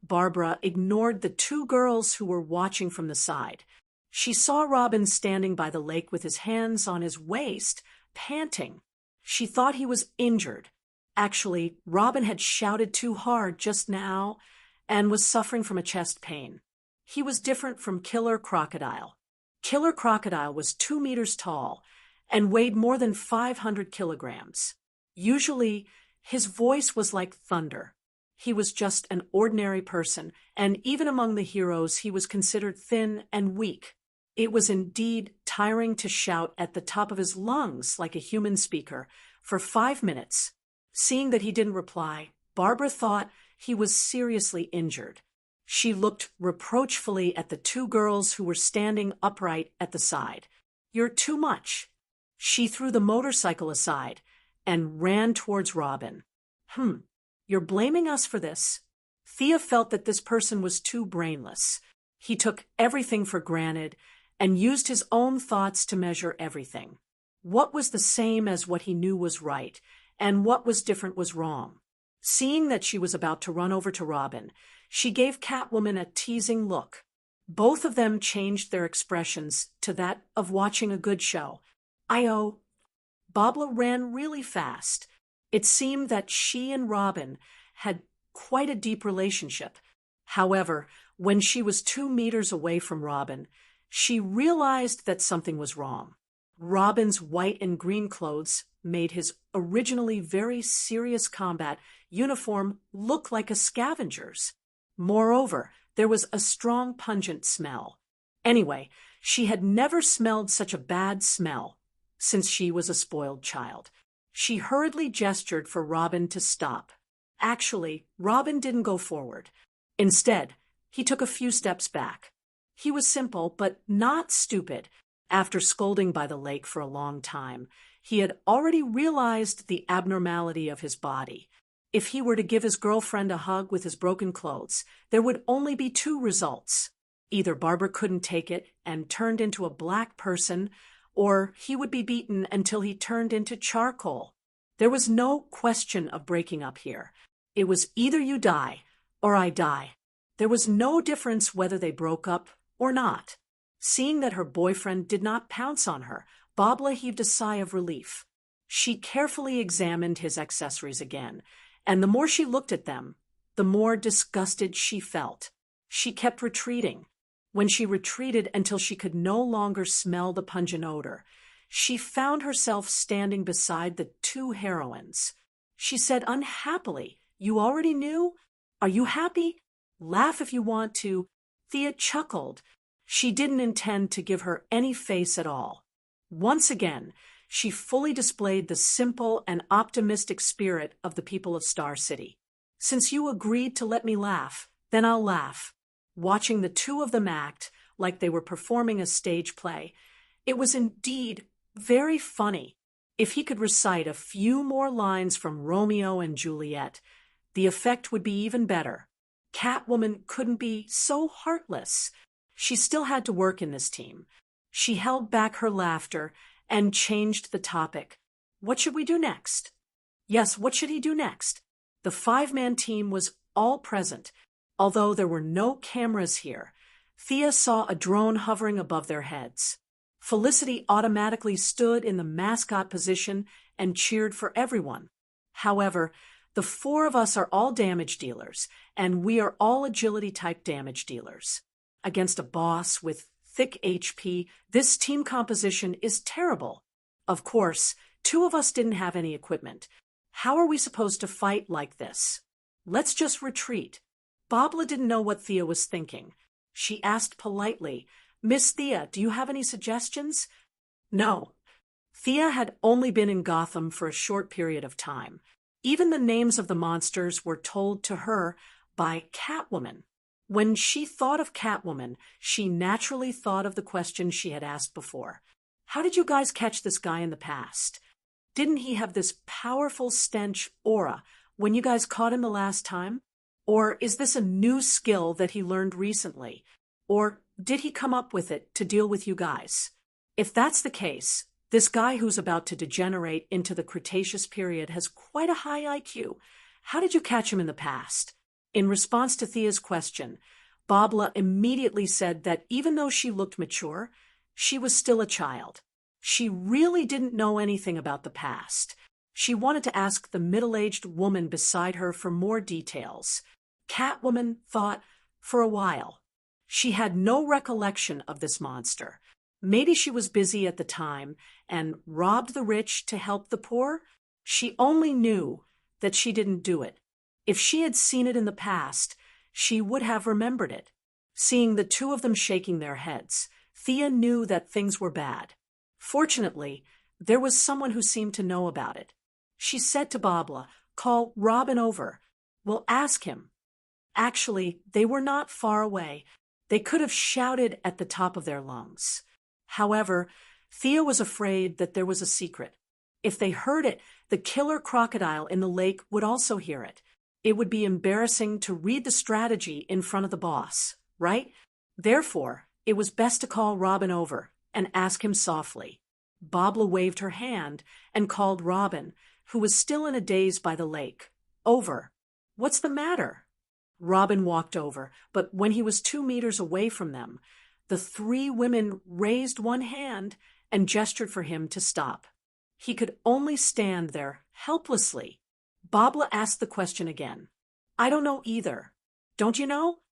Barbara ignored the two girls who were watching from the side. She saw Robin standing by the lake with his hands on his waist, panting. She thought he was injured. Actually, Robin had shouted too hard just now and was suffering from a chest pain. He was different from Killer Crocodile. Killer Crocodile was 2 meters tall and weighed more than 500 kilograms. Usually, his voice was like thunder. He was just an ordinary person, and even among the heroes, he was considered thin and weak. It was indeed tiring to shout at the top of his lungs like a human speaker for 5 minutes. Seeing that he didn't reply, Barbara thought he was seriously injured. She looked reproachfully at the two girls who were standing upright at the side. You're too much. She threw the motorcycle aside and ran towards Robin. You're blaming us for this? Thea felt that this person was too brainless. He took everything for granted and used his own thoughts to measure everything. What was the same as what he knew was right, and what was different was wrong. Seeing that she was about to run over to Robin, she gave Catwoman a teasing look. Both of them changed their expressions to that of watching a good show. Barbara ran really fast. It seemed that she and Robin had quite a deep relationship. However, when she was 2 meters away from Robin, she realized that something was wrong. Robin's white and green clothes made his originally very serious combat uniform look like a scavenger's. Moreover, there was a strong, pungent smell. Anyway, she had never smelled such a bad smell since she was a spoiled child. She hurriedly gestured for Robin to stop. Actually, Robin didn't go forward. Instead, he took a few steps back. He was simple, but not stupid. After scolding by the lake for a long time, he had already realized the abnormality of his body. If he were to give his girlfriend a hug with his broken clothes, there would only be 2 results. Either Barbara couldn't take it and turned into a black person, or he would be beaten until he turned into charcoal. There was no question of breaking up here. It was either you die or I die. There was no difference whether they broke up or not. Seeing that her boyfriend did not pounce on her, Barbara heaved a sigh of relief. She carefully examined his accessories again, and the more she looked at them, the more disgusted she felt. She kept retreating. When she retreated until she could no longer smell the pungent odor, she found herself standing beside the 2 heroines. She said unhappily, "You already knew? Are you happy? Laugh if you want to." Thea chuckled. She didn't intend to give her any face at all. Once again, she fully displayed the simple and optimistic spirit of the people of Star City. "Since you agreed to let me laugh, then I'll laugh." Watching the 2 of them act like they were performing a stage play, It was indeed very funny. If he could recite a few more lines from Romeo and Juliet, the effect would be even better. Catwoman couldn't be so heartless. She still had to work in this team. She held back her laughter and changed the topic. What should we do next? Yes, what should he do next? The five-man team was all present. Although there were no cameras here, Thea saw a drone hovering above their heads. Felicity automatically stood in the mascot position and cheered for everyone. However, the four of us are all damage dealers, and we are all agility-type damage dealers. Against a boss with thick HP, this team composition is terrible. Of course, two of us didn't have any equipment. How are we supposed to fight like this? Let's just retreat. Babla didn't know what Thea was thinking. She asked politely, Miss Thea, do you have any suggestions? No. Thea had only been in Gotham for a short period of time. Even the names of the monsters were told to her by Catwoman. When she thought of Catwoman, she naturally thought of the question she had asked before. How did you guys catch this guy in the past? Didn't he have this powerful stench aura when you guys caught him the last time? Or is this a new skill that he learned recently? Or did he come up with it to deal with you guys? If that's the case, this guy who's about to degenerate into the Cretaceous period has quite a high IQ. How did you catch him in the past? In response to Thea's question, Babla immediately said that even though she looked mature, she was still a child. She really didn't know anything about the past. She wanted to ask the middle-aged woman beside her for more details. Catwoman thought for a while. She had no recollection of this monster. Maybe she was busy at the time and robbed the rich to help the poor? She only knew that she didn't do it. If she had seen it in the past, she would have remembered it. Seeing the two of them shaking their heads, Thea knew that things were bad. Fortunately, there was someone who seemed to know about it. She said to Babla, "Call Robin over. We'll ask him." Actually, they were not far away. They could have shouted at the top of their lungs. However, Thea was afraid that there was a secret. If they heard it, the killer crocodile in the lake would also hear it. It would be embarrassing to read the strategy in front of the boss, right? Therefore, it was best to call Robin over and ask him softly. Babla waved her hand and called Robin, who was still in a daze by the lake. Over. "What's the matter?" Robin walked over, but when he was 2 meters away from them, the three women raised one hand and gestured for him to stop. He could only stand there helplessly. Babla asked the question again. "I don't know either. Don't you know?"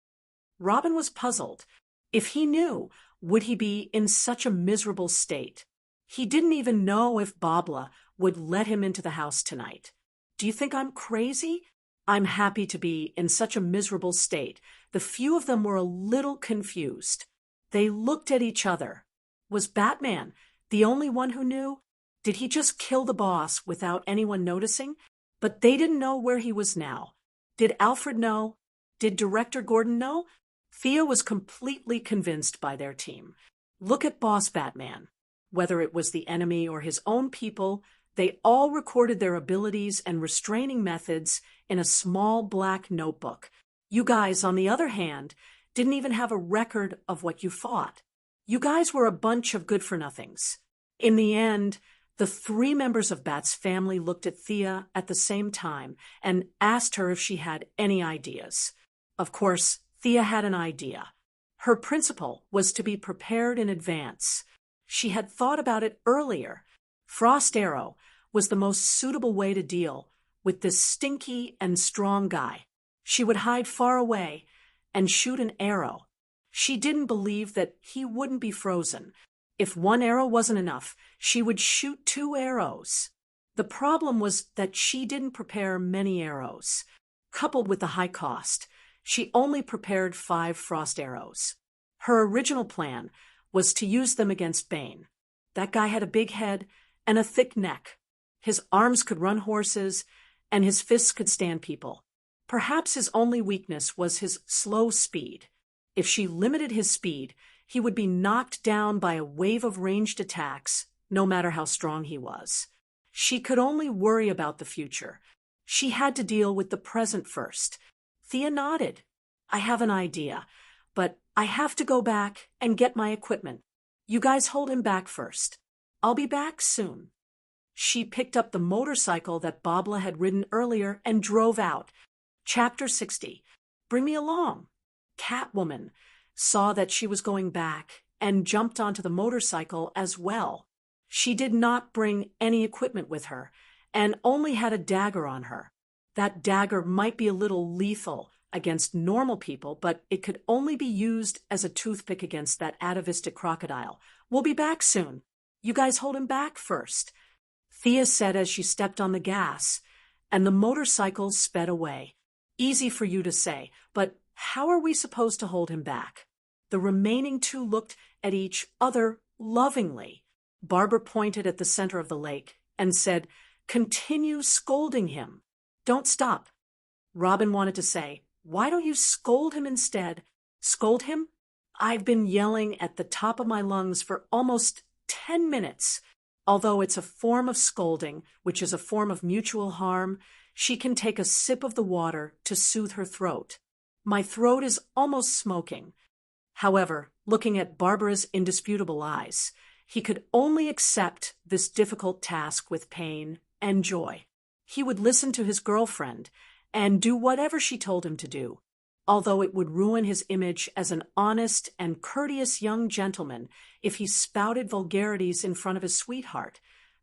Robin was puzzled. If he knew, would he be in such a miserable state? He didn't even know if Babla would let him into the house tonight. "Do you think I'm crazy? I'm happy to be in such a miserable state." The few of them were a little confused. They looked at each other. Was Batman the only one who knew? Did he just kill the boss without anyone noticing? But they didn't know where he was now. Did Alfred know? Did Director Gordon know? Thea was completely convinced by their team. Look at Boss Batman. Whether it was the enemy or his own people, they all recorded their abilities and restraining methods in a small black notebook. You guys, on the other hand, didn't even have a record of what you fought. You guys were a bunch of good-for-nothings. In the end, the three members of Bat's family looked at Thea at the same time and asked her if she had any ideas. Of course, Thea had an idea. Her principle was to be prepared in advance. She had thought about it earlier. Frost Arrow was the most suitable way to deal with this stinky and strong guy. She would hide far away and shoot an arrow. She didn't believe that he wouldn't be frozen. If one arrow wasn't enough, she would shoot 2 arrows. The problem was that she didn't prepare many arrows. Coupled with the high cost, she only prepared 5 frost arrows. Her original plan was to use them against Bane. That guy had a big head and a thick neck. His arms could run horses, and his fists could stand people. Perhaps his only weakness was his slow speed. If she limited his speed, he would be knocked down by a wave of ranged attacks, no matter how strong he was. She could only worry about the future. She had to deal with the present first. Thea nodded. I have an idea, but I have to go back and get my equipment. You guys hold him back first. I'll be back soon. She picked up the motorcycle that Babla had ridden earlier and drove out. Chapter 60. Bring me along. Catwoman saw that she was going back and jumped onto the motorcycle as well. She did not bring any equipment with her and only had a dagger on her. That dagger might be a little lethal against normal people, but it could only be used as a toothpick against that atavistic crocodile. We'll be back soon. You guys hold him back first, Thea said as she stepped on the gas, and the motorcycle sped away. Easy for you to say, but how are we supposed to hold him back? The remaining two looked at each other lovingly. Barbara pointed at the center of the lake and said, "Continue scolding him. Don't stop." Robin wanted to say, "Why don't you scold him instead?" Scold him? I've been yelling at the top of my lungs for almost 10 minutes. Although it's a form of scolding, which is a form of mutual harm, she can take a sip of the water to soothe her throat. My throat is almost smoking. However, looking at Barbara's indisputable eyes, he could only accept this difficult task with pain and joy. He would listen to his girlfriend and do whatever she told him to do, although it would ruin his image as an honest and courteous young gentleman if he spouted vulgarities in front of his sweetheart.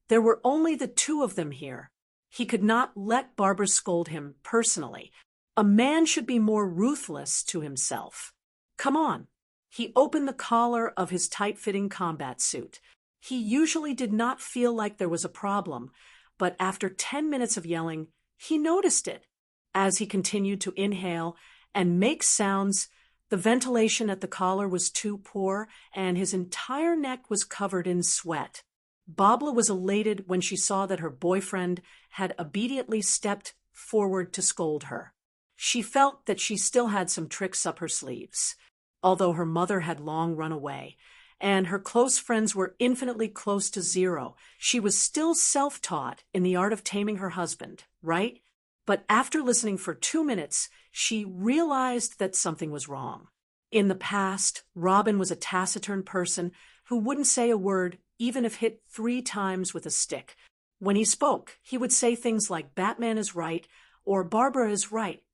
There were only the two of them here. He could not let Barbara scold him personally. A man should be more ruthless to himself. Come on. He opened the collar of his tight-fitting combat suit. He usually did not feel like there was a problem, but after 10 minutes of yelling, he noticed it. As he continued to inhale and make sounds, the ventilation at the collar was too poor, and his entire neck was covered in sweat. Babla was elated when she saw that her boyfriend had obediently stepped forward to scold her. She felt that she still had some tricks up her sleeves. Although her mother had long run away, and her close friends were infinitely close to zero, she was still self-taught in the art of taming her husband, right? But after listening for 2 minutes, she realized that something was wrong. In the past, Robin was a taciturn person who wouldn't say a word even if hit 3 times with a stick. When he spoke, he would say things like "Batman is right" or "Barbara is right."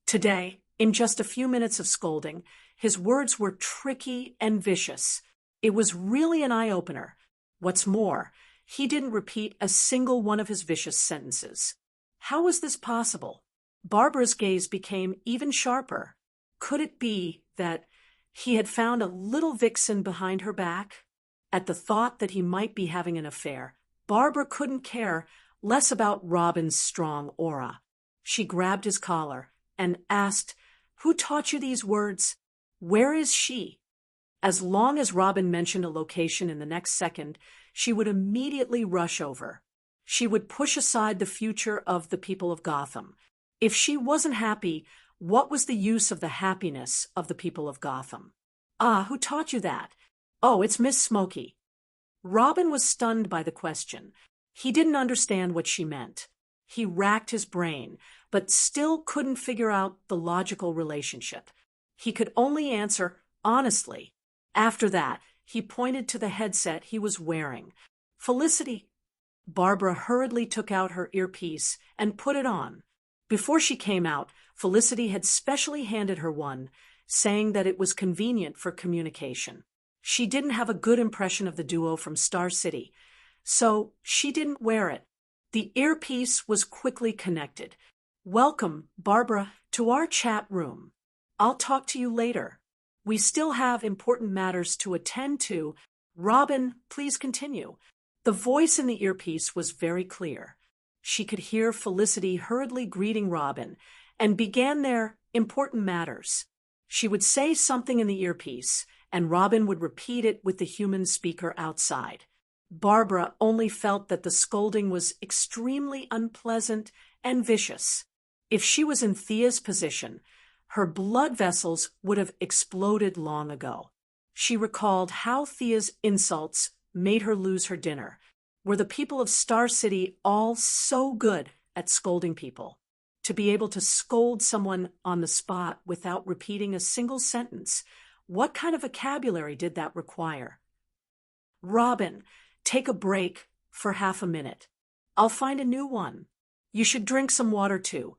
Today, in just a few minutes of scolding, his words were tricky and vicious. It was really an eye-opener. What's more, he didn't repeat a single one of his vicious sentences. How was this possible? Barbara's gaze became even sharper. Could it be that he had found a little vixen behind her back? At the thought that he might be having an affair, Barbara couldn't care less about Robin's strong aura. She grabbed his collar and asked, "Who taught you these words? Where is she?" As long as Robin mentioned a location in the next second, she would immediately rush over. She would push aside the future of the people of Gotham. If she wasn't happy, what was the use of the happiness of the people of Gotham? "Ah, who taught you that?" "Oh, it's Miss Smokey." Robin was stunned by the question. He didn't understand what she meant. He racked his brain, but still couldn't figure out the logical relationship. He could only answer honestly. After that, he pointed to the headset he was wearing. "Felicity." Barbara hurriedly took out her earpiece and put it on. Before she came out, Felicity had specially handed her one, saying that it was convenient for communication. She didn't have a good impression of the duo from Star City, so she didn't wear it. The earpiece was quickly connected. "Welcome, Barbara, to our chat room. I'll talk to you later. We still have important matters to attend to. Robin, please continue." The voice in the earpiece was very clear. She could hear Felicity hurriedly greeting Robin and began their important matters. She would say something in the earpiece, and Robin would repeat it with the human speaker outside. Barbara only felt that the scolding was extremely unpleasant and vicious. If she was in Thea's position, her blood vessels would have exploded long ago. She recalled how Thea's insults made her lose her dinner. Were the people of Star City all so good at scolding people? To be able to scold someone on the spot without repeating a single sentence, what kind of vocabulary did that require? Robin, take a break for half a minute. I'll find a new one. You should drink some water too.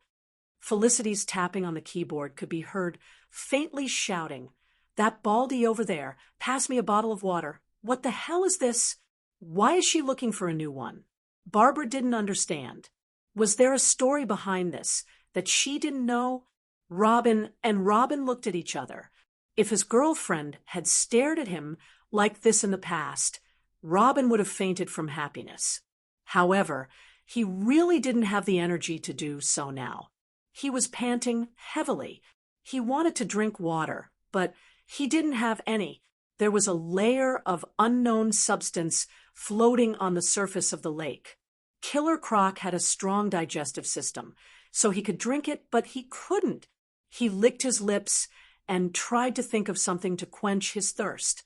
Felicity's tapping on the keyboard could be heard faintly shouting, "That Baldy over there, pass me a bottle of water. What the hell is this? Why is she looking for a new one?" Barbara didn't understand. Was there a story behind this that she didn't know? Robin looked at each other. If his girlfriend had stared at him like this in the past, Robin would have fainted from happiness. However, he really didn't have the energy to do so now. He was panting heavily. He wanted to drink water, but he didn't have any. There was a layer of unknown substance floating on the surface of the lake. Killer Croc had a strong digestive system, so he could drink it, but he couldn't. He licked his lips and tried to think of something to quench his thirst.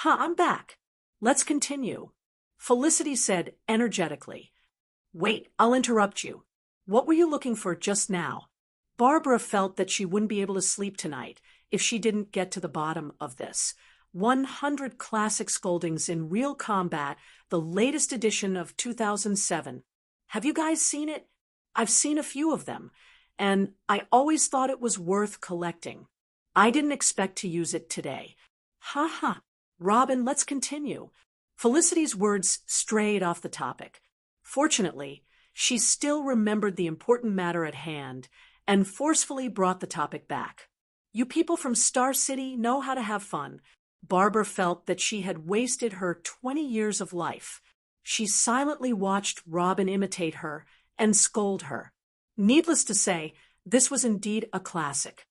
I'm back. Let's continue," Felicity said energetically. "Wait, I'll interrupt you. What were you looking for just now?" Barbara felt that she wouldn't be able to sleep tonight if she didn't get to the bottom of this. 100 classic scoldings in real combat, the latest edition of 2007. Have you guys seen it? I've seen a few of them, and I always thought it was worth collecting. I didn't expect to use it today. Robin, let's continue. Felicity's words strayed off the topic. Fortunately, she still remembered the important matter at hand and forcefully brought the topic back. "You people from Star City know how to have fun." Barbara felt that she had wasted her 20 years of life. She silently watched Robin imitate her and scold her. Needless to say, this was indeed a classic.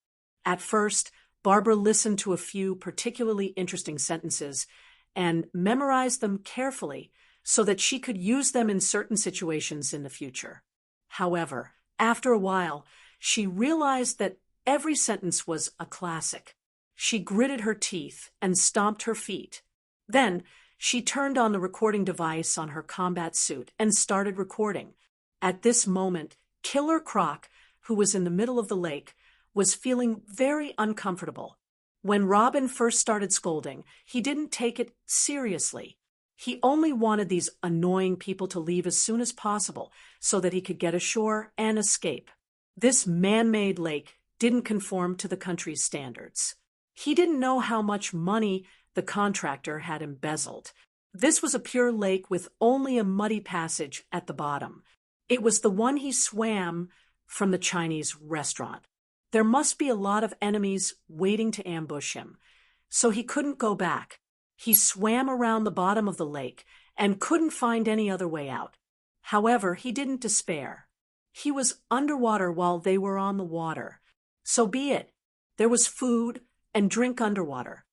At first, Barbara listened to a few particularly interesting sentences and memorized them carefully so that she could use them in certain situations in the future. However, after a while, she realized that every sentence was a classic. She gritted her teeth and stomped her feet. Then, she turned on the recording device on her combat suit and started recording. At this moment, Killer Croc, who was in the middle of the lake, was feeling very uncomfortable. When Robin first started scolding, he didn't take it seriously. He only wanted these annoying people to leave as soon as possible so that he could get ashore and escape. This man-made lake didn't conform to the country's standards. He didn't know how much money the contractor had embezzled. This was a pure lake with only a muddy passage at the bottom. It was the one he swam from the Chinese restaurant. There must be a lot of enemies waiting to ambush him, so he couldn't go back. He swam around the bottom of the lake and couldn't find any other way out. However, he didn't despair. He was underwater while they were on the water. So be it. There was food and drink underwater.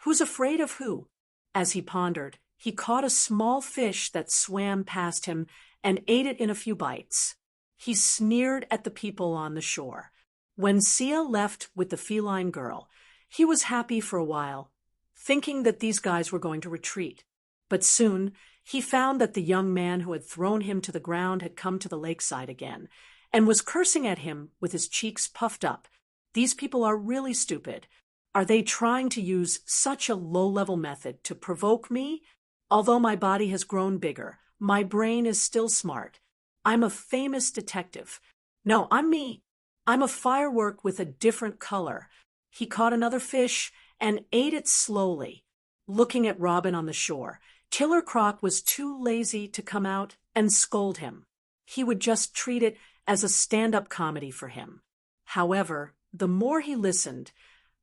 Who's afraid of who? As he pondered, he caught a small fish that swam past him and ate it in a few bites. He sneered at the people on the shore. When Sia left with the feline girl, he was happy for a while, thinking that these guys were going to retreat. But soon, he found that the young man who had thrown him to the ground had come to the lakeside again, and was cursing at him with his cheeks puffed up. These people are really stupid. Are they trying to use such a low-level method to provoke me? Although my body has grown bigger, my brain is still smart. I'm a famous detective. No, I'm me. I'm a firework with a different color. He caught another fish and ate it slowly. Looking at Robin on the shore, Killer Croc was too lazy to come out and scold him. He would just treat it as a stand-up comedy for him. However, the more he listened,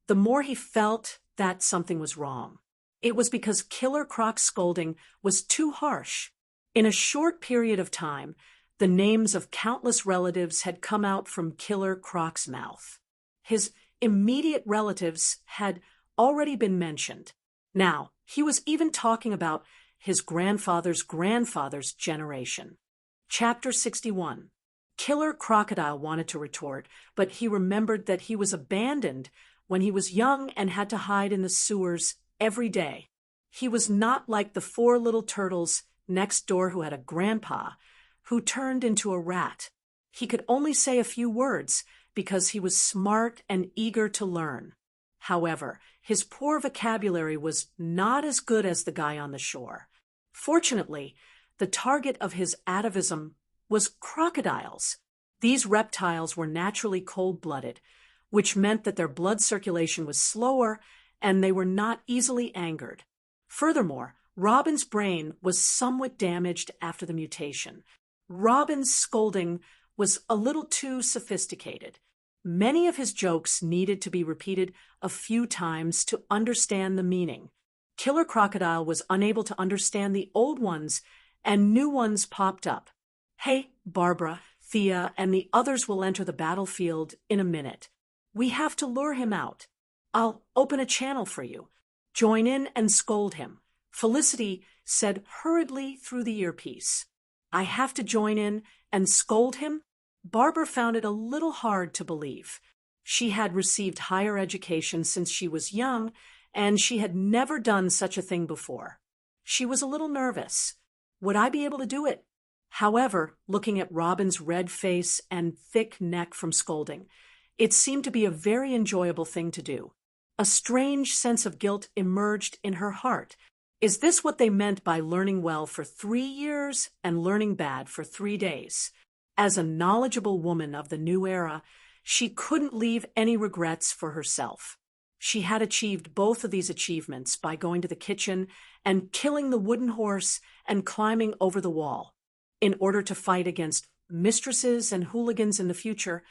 the more he felt that something was wrong. It was because Killer Croc's scolding was too harsh. In a short period of time, the names of countless relatives had come out from Killer Croc's mouth. His immediate relatives had already been mentioned. Now, he was even talking about his grandfather's grandfather's generation. Chapter 61. Killer Crocodile wanted to retort, but he remembered that he was abandoned when he was young and had to hide in the sewers every day. He was not like the four little turtles next door who had a grandpa who turned into a rat. He could only say a few words because he was smart and eager to learn. However, his poor vocabulary was not as good as the guy on the shore. Fortunately, the target of his atavism was crocodiles. These reptiles were naturally cold-blooded, which meant that their blood circulation was slower and they were not easily angered. Furthermore, Robin's brain was somewhat damaged after the mutation. Robin's scolding was a little too sophisticated. Many of his jokes needed to be repeated a few times to understand the meaning. Killer Crocodile was unable to understand the old ones, and new ones popped up. Hey, Barbara, Thea, and the others will enter the battlefield in a minute. We have to lure him out. I'll open a channel for you. Join in and scold him. Felicity said hurriedly through the earpiece. I have to join in and scold him? Barbara found it a little hard to believe. She had received higher education since she was young, and she had never done such a thing before. She was a little nervous. Would I be able to do it? However, looking at Robin's red face and thick neck from scolding, it seemed to be a very enjoyable thing to do. A strange sense of guilt emerged in her heart. Is this what they meant by learning well for 3 years and learning bad for 3 days? As a knowledgeable woman of the new era, she couldn't leave any regrets for herself. She had achieved both of these achievements by going to the kitchen and killing the wooden horse and climbing over the wall. In order to fight against mistresses and hooligans in the future,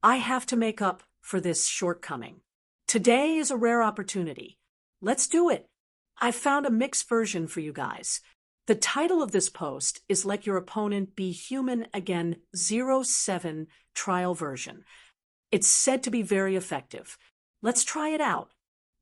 I have to make up for this shortcoming. Today is a rare opportunity. Let's do it. I found a mixed version for you guys. The title of this post is Let Your Opponent Be Human Again 07 trial version. It's said to be very effective. Let's try it out.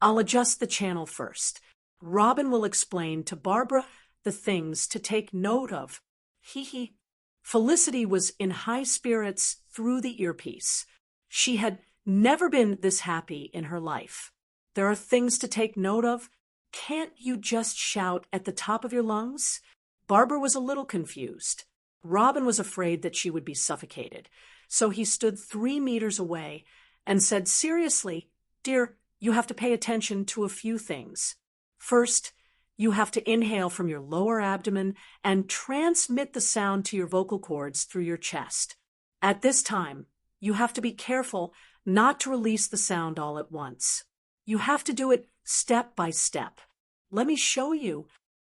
I'll adjust the channel first. Robin will explain to Barbara the things to take note of. Hee. Felicity was in high spirits through the earpiece. She had never been this happy in her life. There are things to take note of. Can't you just shout at the top of your lungs? Barbara was a little confused. Robin was afraid that she would be suffocated, so he stood 3 meters away and said seriously, Dear, you have to pay attention to a few things. First, you have to inhale from your lower abdomen and transmit the sound to your vocal cords through your chest. At this time, you have to be careful not to release the sound all at once. You have to do it step by step. Let me show you.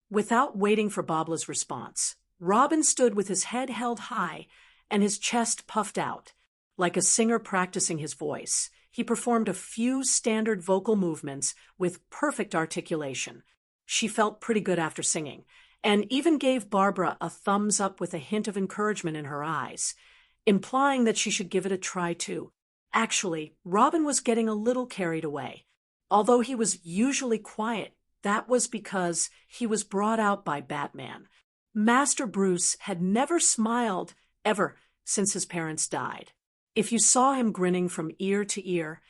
Without waiting for Babla's response, Robin stood with his head held high and his chest puffed out. Like a singer practicing his voice, he performed a few standard vocal movements with perfect articulation. She felt pretty good after singing, and even gave Barbara a thumbs up with a hint of encouragement in her eyes, implying that she should give it a try too. Actually, Robin was getting a little carried away. Although he was usually quiet, that was because he was brought out by Batman. Master Bruce had never smiled ever since his parents died. If you saw him grinning from ear to ear,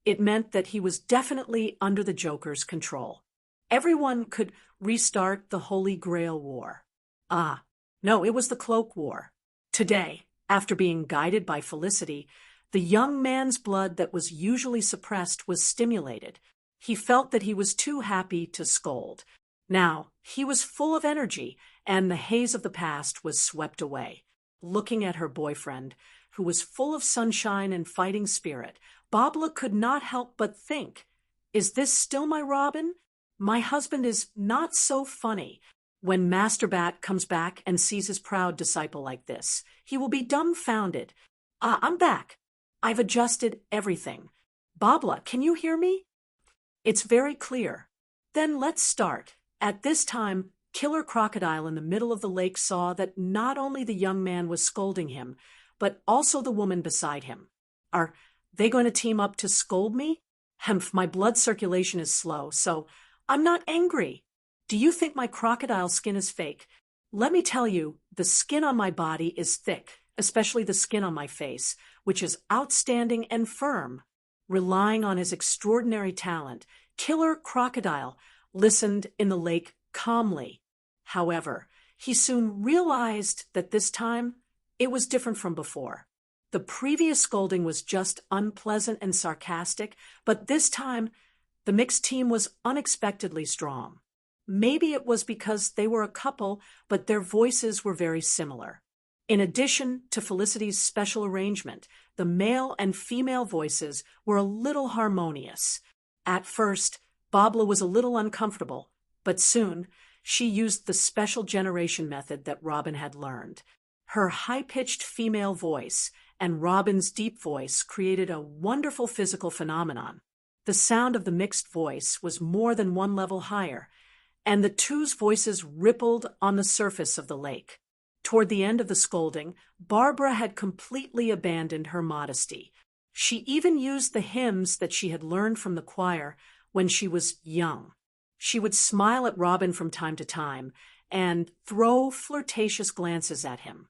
it meant that he was definitely under the Joker's control. Everyone could restart the Holy Grail War. No, it was the Cloak War. Today, after being guided by Felicity, the young man's blood that was usually suppressed was stimulated. He felt that he was too happy to scold. Now, he was full of energy, and the haze of the past was swept away. Looking at her boyfriend, who was full of sunshine and fighting spirit, Babla could not help but think, is this still my Robin? My husband is not so funny. When Master Bat comes back and sees his proud disciple like this, he will be dumbfounded. I'm back. I've adjusted everything. Babla, can you hear me? It's very clear. Then let's start. At this time, Killer Crocodile in the middle of the lake saw that not only the young man was scolding him, but also the woman beside him. Are they going to team up to scold me? My blood circulation is slow, so I'm not angry. Do you think my crocodile skin is fake? Let me tell you, the skin on my body is thick, especially the skin on my face, which is outstanding and firm. Relying on his extraordinary talent, Killer Crocodile listened in the lake calmly. However, he soon realized that this time it was different from before. The previous scolding was just unpleasant and sarcastic, but this time the mixed team was unexpectedly strong. Maybe it was because they were a couple, but their voices were very similar. In addition to Felicity's special arrangement, the male and female voices were a little harmonious. At first, Babla was a little uncomfortable, but soon she used the special generation method that Robin had learned. Her high-pitched female voice and Robin's deep voice created a wonderful physical phenomenon. The sound of the mixed voice was more than one level higher, and the two's voices rippled on the surface of the lake. Toward the end of the scolding, Barbara had completely abandoned her modesty. She even used the hymns that she had learned from the choir when she was young. She would smile at Robin from time to time and throw flirtatious glances at him.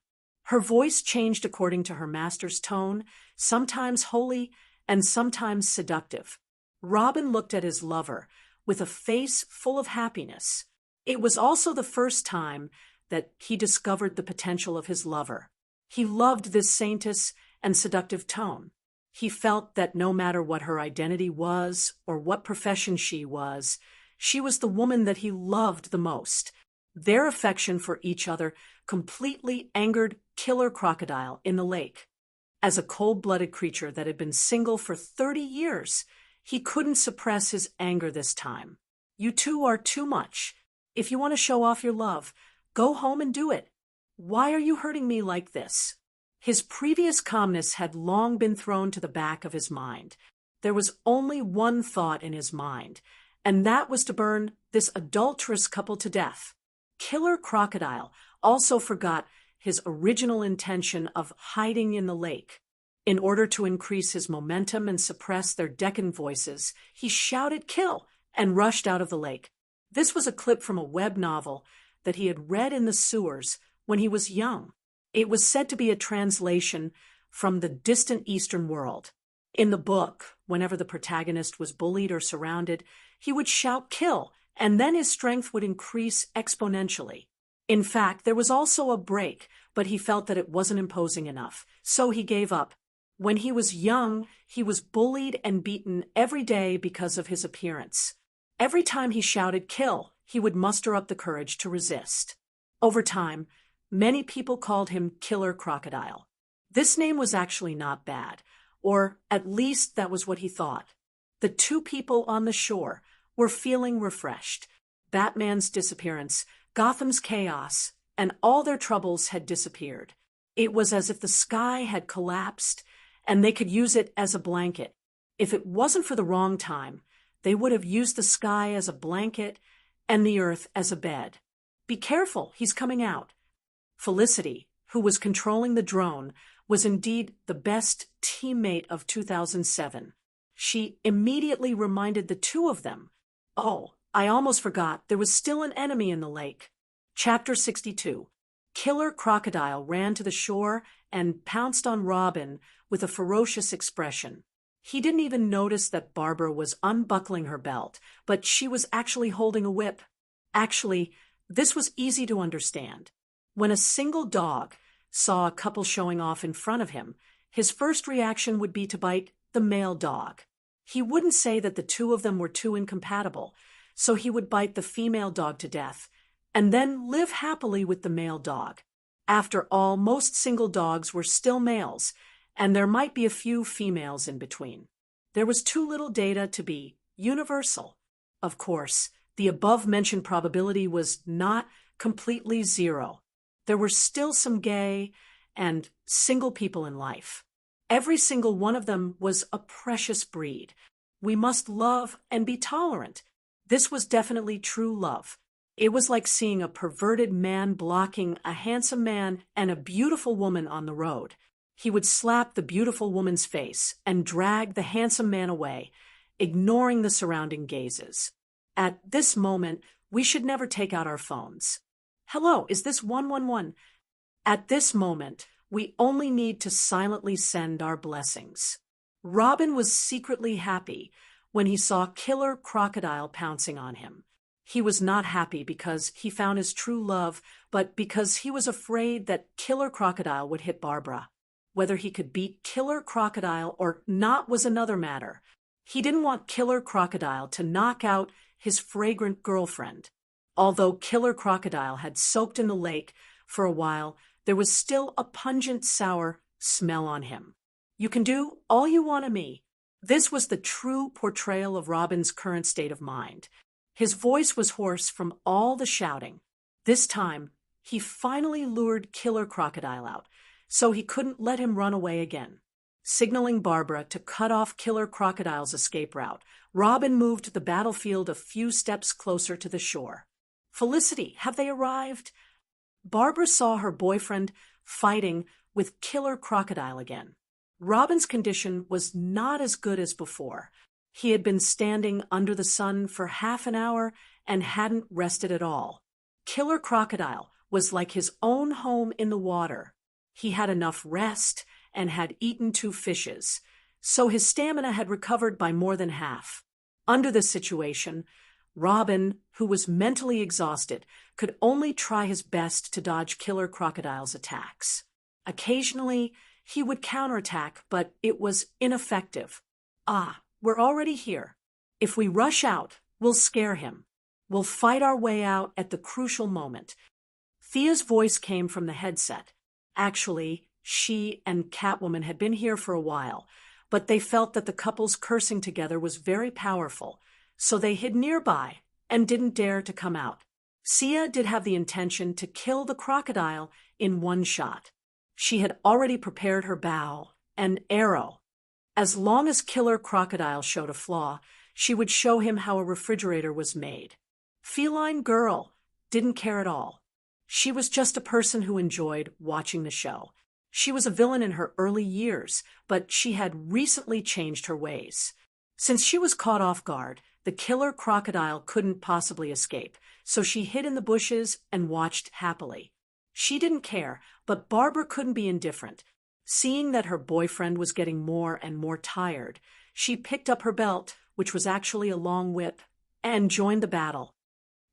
Her voice changed according to her master's tone, sometimes holy and sometimes seductive. Robin looked at his lover with a face full of happiness. It was also the first time that he discovered the potential of his lover. He loved this saintess and seductive tone. He felt that no matter what her identity was or what profession she was the woman that he loved the most. Their affection for each other completely angered Killer Crocodile in the lake. As a cold-blooded creature that had been single for 30 years, he couldn't suppress his anger this time. "You two are too much. If you want to show off your love, go home and do it. Why are you hurting me like this?" His previous calmness had long been thrown to the back of his mind. There was only one thought in his mind, and that was to burn this adulterous couple to death. Killer Crocodile also forgot his original intention of hiding in the lake. In order to increase his momentum and suppress their decadent voices, he shouted "Kill!" and rushed out of the lake. This was a clip from a web novel that he had read in the sewers when he was young. It was said to be a translation from the distant Eastern world. In the book, whenever the protagonist was bullied or surrounded, he would shout "Kill!" and then his strength would increase exponentially. In fact, there was also a break, but he felt that it wasn't imposing enough, so he gave up. When he was young, he was bullied and beaten every day because of his appearance. Every time he shouted "Kill!" he would muster up the courage to resist. Over time, many people called him Killer Crocodile. This name was actually not bad, or at least that was what he thought. The two people on the shore were feeling refreshed. Batman's disappearance, Gotham's chaos, and all their troubles had disappeared. It was as if the sky had collapsed, and they could use it as a blanket. If it wasn't for the wrong time, they would have used the sky as a blanket and the earth as a bed. "Be careful, he's coming out." Felicity, who was controlling the drone, was indeed the best teammate of 2007. She immediately reminded the two of them, "Oh, I almost forgot, there was still an enemy in the lake." Chapter 62. Killer Crocodile ran to the shore and pounced on Robin with a ferocious expression. He didn't even notice that Barbara was unbuckling her belt, but she was actually holding a whip. Actually, this was easy to understand. When a single dog saw a couple showing off in front of him, his first reaction would be to bite the male dog. He wouldn't say that the two of them were too incompatible, so he would bite the female dog to death, and then live happily with the male dog. After all, most single dogs were still males, and there might be a few females in between. There was too little data to be universal. Of course, the above-mentioned probability was not completely zero. There were still some gay and single people in life. Every single one of them was a precious breed. We must love and be tolerant. This was definitely true love. It was like seeing a perverted man blocking a handsome man and a beautiful woman on the road. He would slap the beautiful woman's face and drag the handsome man away, ignoring the surrounding gazes. At this moment, we should never take out our phones. "Hello, is this 111? At this moment, we only need to silently send our blessings. Robin was secretly happy when he saw Killer Crocodile pouncing on him. He was not happy because he found his true love, but because he was afraid that Killer Crocodile would hit Barbara. Whether he could beat Killer Crocodile or not was another matter. He didn't want Killer Crocodile to knock out his fragrant girlfriend. Although Killer Crocodile had soaked in the lake for a while, there was still a pungent, sour smell on him. "You can do all you want of me." This was the true portrayal of Robin's current state of mind. His voice was hoarse from all the shouting. This time, he finally lured Killer Crocodile out, so he couldn't let him run away again. Signaling Barbara to cut off Killer Crocodile's escape route, Robin moved the battlefield a few steps closer to the shore. "Felicity, have they arrived?" Barbara saw her boyfriend fighting with Killer Crocodile again. Robin's condition was not as good as before. He had been standing under the sun for half an hour and hadn't rested at all. Killer Crocodile was like his own home in the water. He had enough rest and had eaten 2 fishes, so his stamina had recovered by more than half. Under this situation, Robin, who was mentally exhausted, could only try his best to dodge Killer Crocodile's attacks. Occasionally, he would counterattack, but it was ineffective. "Ah, we're already here. If we rush out, we'll scare him. We'll fight our way out at the crucial moment." Thea's voice came from the headset. Actually, she and Catwoman had been here for a while, but they felt that the couple's cursing together was very powerful, so they hid nearby and didn't dare to come out. Sia did have the intention to kill the crocodile in one shot. She had already prepared her bow and arrow. As long as Killer Crocodile showed a flaw, she would show him how a refrigerator was made. Feline Girl didn't care at all. She was just a person who enjoyed watching the show. She was a villain in her early years, but she had recently changed her ways. Since she was caught off guard, the Killer Crocodile couldn't possibly escape, so she hid in the bushes and watched happily. She didn't care, but Barbara couldn't be indifferent. Seeing that her boyfriend was getting more and more tired, she picked up her belt, which was actually a long whip, and joined the battle.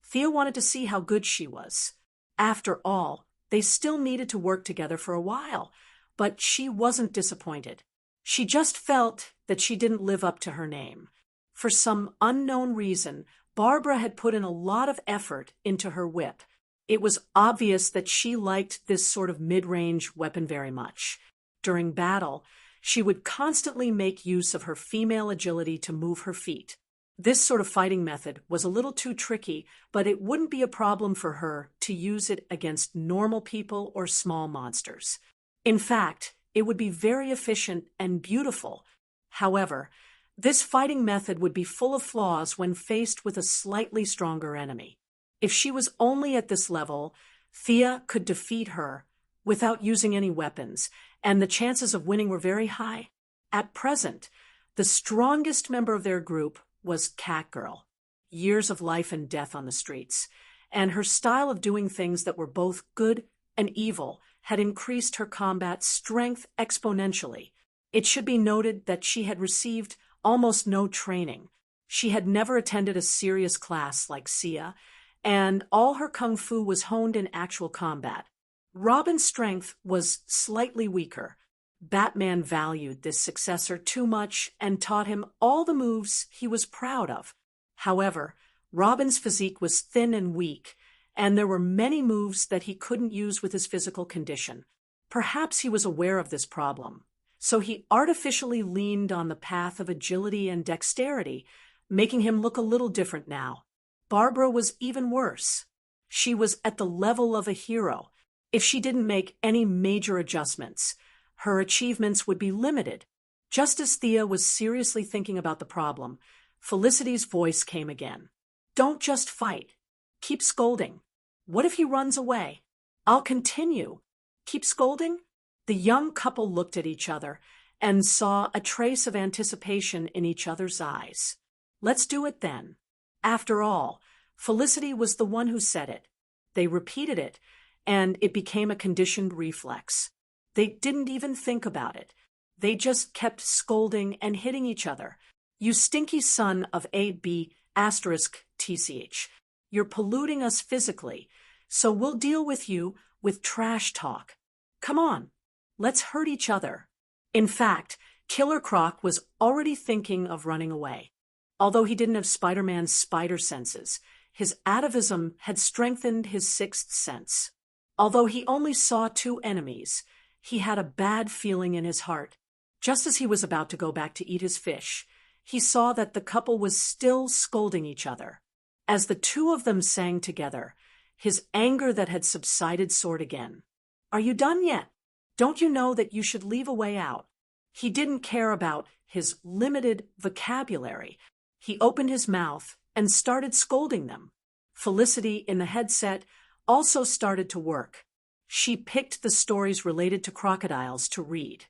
Thea wanted to see how good she was. After all, they still needed to work together for a while, but she wasn't disappointed. She just felt that she didn't live up to her name. For some unknown reason, Barbara had put in a lot of effort into her whip. It was obvious that she liked this sort of mid-range weapon very much. During battle, she would constantly make use of her female agility to move her feet. This sort of fighting method was a little too tricky, but it wouldn't be a problem for her to use it against normal people or small monsters. In fact, it would be very efficient and beautiful. However, this fighting method would be full of flaws when faced with a slightly stronger enemy. If she was only at this level, Thea could defeat her without using any weapons, and the chances of winning were very high. At present, the strongest member of their group was Catgirl. Years of life and death on the streets, and her style of doing things that were both good and evil had increased her combat strength exponentially. It should be noted that she had received almost no training. She had never attended a serious class like Sia, and all her kung fu was honed in actual combat. Robin's strength was slightly weaker. Batman valued this successor too much and taught him all the moves he was proud of. However, Robin's physique was thin and weak, and there were many moves that he couldn't use with his physical condition. Perhaps he was aware of this problem, so he artificially leaned on the path of agility and dexterity, making him look a little different now. Barbara was even worse. She was at the level of a hero. If she didn't make any major adjustments, her achievements would be limited. Just as Thea was seriously thinking about the problem, Felicity's voice came again. "Don't just fight. Keep scolding. What if he runs away? I'll continue. Keep scolding?" The young couple looked at each other and saw a trace of anticipation in each other's eyes. "Let's do it then." After all, Felicity was the one who said it. They repeated it, and it became a conditioned reflex. They didn't even think about it. They just kept scolding and hitting each other. "You stinky son of A.B. *TCH. You're polluting us physically, so we'll deal with you with trash talk. Come on, let's hurt each other." In fact, Killer Croc was already thinking of running away. Although he didn't have Spider-Man's spider senses, his atavism had strengthened his sixth sense. Although he only saw two enemies, he had a bad feeling in his heart. Just as he was about to go back to eat his fish, he saw that the couple was still scolding each other. As the two of them sang together, his anger that had subsided soared again. "Are you done yet? Don't you know that you should leave a way out?" He didn't care about his limited vocabulary. He opened his mouth and started scolding them. Felicity in the headset also started to work. She picked the stories related to crocodiles to read.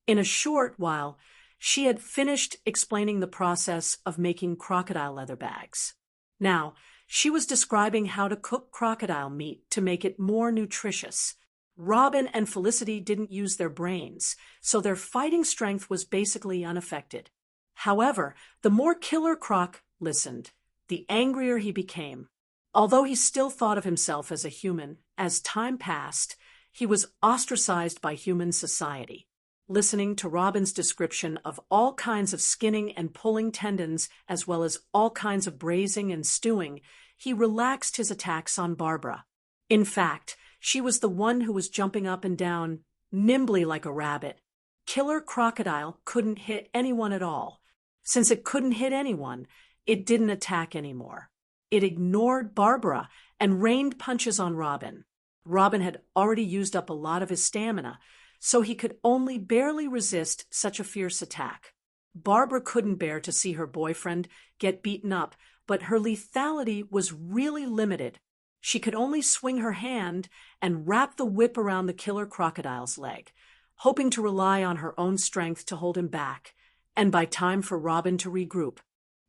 In a short while, she had finished explaining the process of making crocodile leather bags. Now, she was describing how to cook crocodile meat to make it more nutritious. Robin and Felicity didn't use their brains, so their fighting strength was basically unaffected. However, the more Killer Croc listened, the angrier he became. Although he still thought of himself as a human, as time passed, he was ostracized by human society. Listening to Robin's description of all kinds of skinning and pulling tendons, as well as all kinds of braising and stewing, he relaxed his attacks on Barbara. In fact, she was the one who was jumping up and down, nimbly like a rabbit. Killer Crocodile couldn't hit anyone at all. Since it couldn't hit anyone, it didn't attack anymore. It ignored Barbara and rained punches on Robin. Robin had already used up a lot of his stamina, so he could only barely resist such a fierce attack. Barbara couldn't bear to see her boyfriend get beaten up, but her lethality was really limited. She could only swing her hand and wrap the whip around the Killer Crocodile's leg, hoping to rely on her own strength to hold him back, and buy time for Robin to regroup.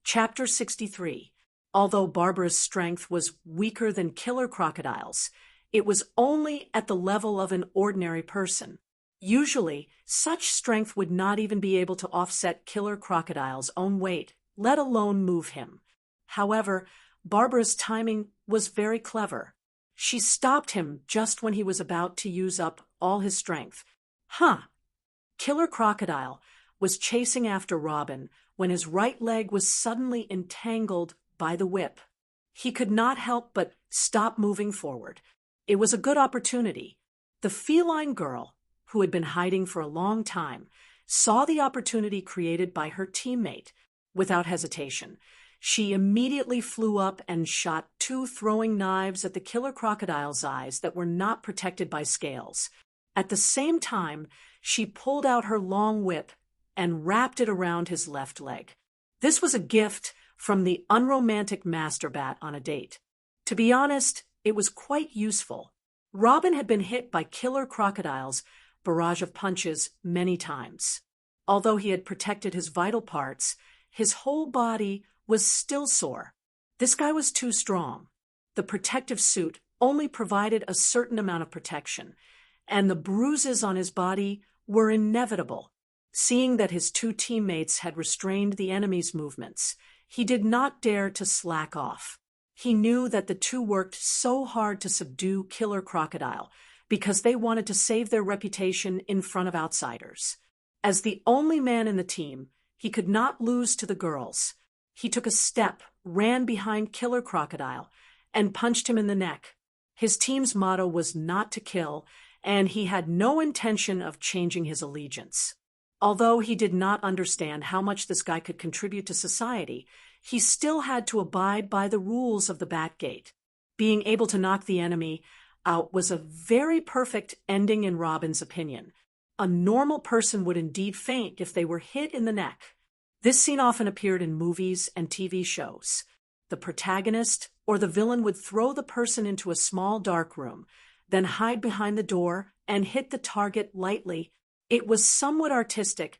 Chapter 63. Although Barbara's strength was weaker than Killer Crocodile's, it was only at the level of an ordinary person. Usually, such strength would not even be able to offset Killer Crocodile's own weight, let alone move him. However, Barbara's timing was very clever. She stopped him just when he was about to use up all his strength. Killer Crocodile was chasing after Robin when his right leg was suddenly entangled by the whip. He could not help but stop moving forward. It was a good opportunity. The feline girl, who had been hiding for a long time, saw the opportunity created by her teammate. Without hesitation, she immediately flew up and shot two throwing knives at the Killer Crocodile's eyes that were not protected by scales. At the same time, she pulled out her long whip and wrapped it around his left leg. This was a gift from the unromantic masturbat on a date. To be honest, it was quite useful. Robin had been hit by Killer Crocodile's barrage of punches many times. Although he had protected his vital parts, his whole body was still sore. This guy was too strong. The protective suit only provided a certain amount of protection, and the bruises on his body were inevitable. Seeing that his two teammates had restrained the enemy's movements, he did not dare to slack off. He knew that the two worked so hard to subdue Killer Crocodile because they wanted to save their reputation in front of outsiders. As the only man in the team, he could not lose to the girls. He took a step, ran behind Killer Crocodile, and punched him in the neck. His team's motto was not to kill, and he had no intention of changing his allegiance. Although he did not understand how much this guy could contribute to society, he still had to abide by the rules of the Batgate. Being able to knock the enemy out was a very perfect ending in Robin's opinion. A normal person would indeed faint if they were hit in the neck. This scene often appeared in movies and TV shows. The protagonist or the villain would throw the person into a small dark room, then hide behind the door and hit the target lightly. It was somewhat artistic,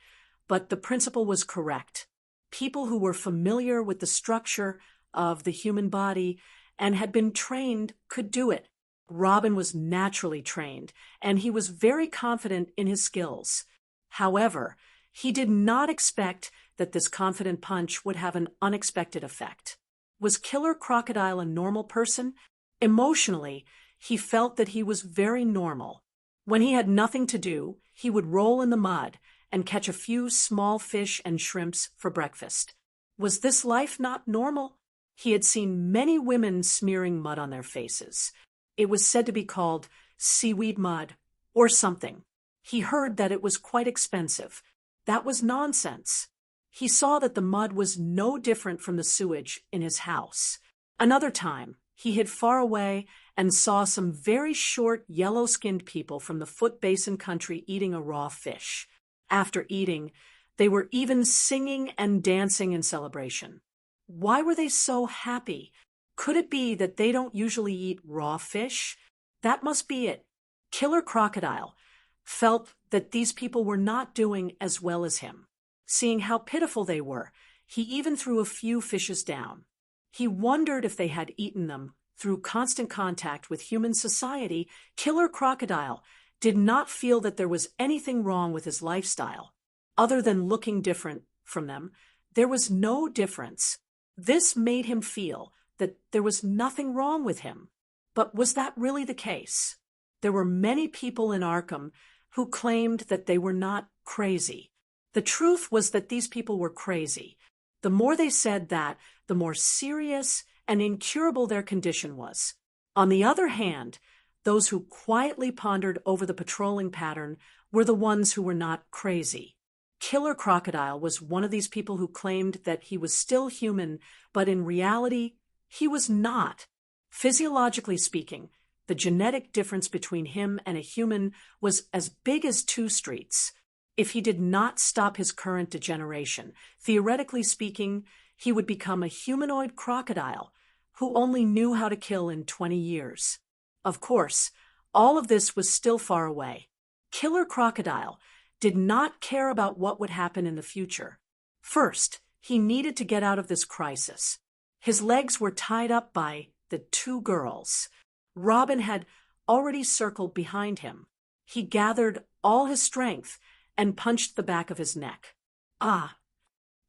but the principle was correct. People who were familiar with the structure of the human body and had been trained could do it. Robin was naturally trained, and he was very confident in his skills. However, he did not expect that this confident punch would have an unexpected effect. Was Killer Crocodile a normal person? Emotionally, he felt that he was very normal. When he had nothing to do, he would roll in the mud and catch a few small fish and shrimps for breakfast. Was this life not normal? He had seen many women smearing mud on their faces. It was said to be called seaweed mud or something. He heard that it was quite expensive. That was nonsense. He saw that the mud was no different from the sewage in his house. Another time, he hid far away and saw some very short, yellow-skinned people from the Foot Basin country eating a raw fish. After eating, they were even singing and dancing in celebration. Why were they so happy? Could it be that they don't usually eat raw fish? That must be it. Killer Crocodile felt that these people were not doing as well as him. Seeing how pitiful they were, he even threw a few fishes down. He wondered if they had eaten them. Through constant contact with human society, Killer Crocodile did not feel that there was anything wrong with his lifestyle. Other than looking different from them, there was no difference. This made him feel that there was nothing wrong with him. But was that really the case? There were many people in Arkham who claimed that they were not crazy. The truth was that these people were crazy. The more they said that, the more serious and incurable their condition was. On the other hand, those who quietly pondered over the patrolling pattern were the ones who were not crazy. Killer Crocodile was one of these people who claimed that he was still human, but in reality, he was not. Physiologically speaking, the genetic difference between him and a human was as big as 2 streets. If he did not stop his current degeneration, theoretically speaking, he would become a humanoid crocodile who only knew how to kill in 20 years. Of course, all of this was still far away. Killer Crocodile did not care about what would happen in the future. First, he needed to get out of this crisis. His legs were tied up by the 2 girls. Robin had already circled behind him. He gathered all his strength and punched the back of his neck. Ah!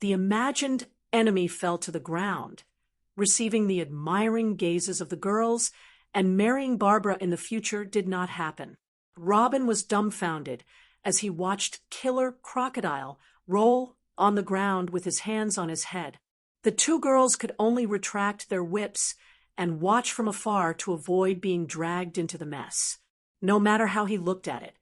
The imagined enemy fell to the ground, receiving the admiring gazes of the girls, and marrying Barbara in the future did not happen. Robin was dumbfounded as he watched Killer Crocodile roll on the ground with his hands on his head. The 2 girls could only retract their whips and watch from afar to avoid being dragged into the mess. No matter how he looked at it,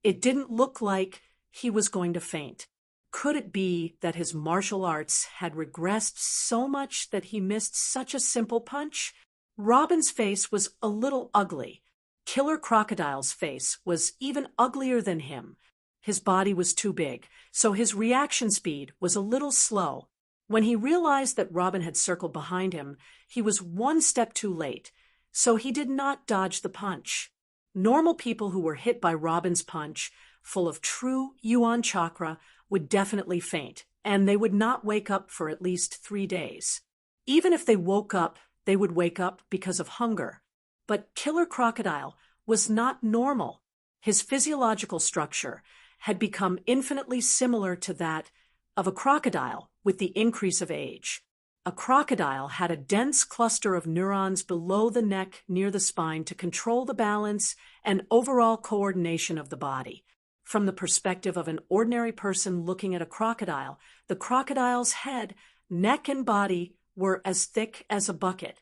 it didn't look like he was going to faint. Could it be that his martial arts had regressed so much that he missed such a simple punch? Robin's face was a little ugly. Killer Crocodile's face was even uglier than him. His body was too big, so his reaction speed was a little slow. When he realized that Robin had circled behind him, he was 1 step too late, so he did not dodge the punch. Normal people who were hit by Robin's punch, full of true Yuan chakra, would definitely faint, and they would not wake up for at least 3 days. Even if they woke up, they would wake up because of hunger. But Killer Crocodile was not normal. His physiological structure had become infinitely similar to that of a crocodile with the increase of age. A crocodile had a dense cluster of neurons below the neck near the spine to control the balance and overall coordination of the body. From the perspective of an ordinary person looking at a crocodile, the crocodile's head, neck, and body were as thick as a bucket.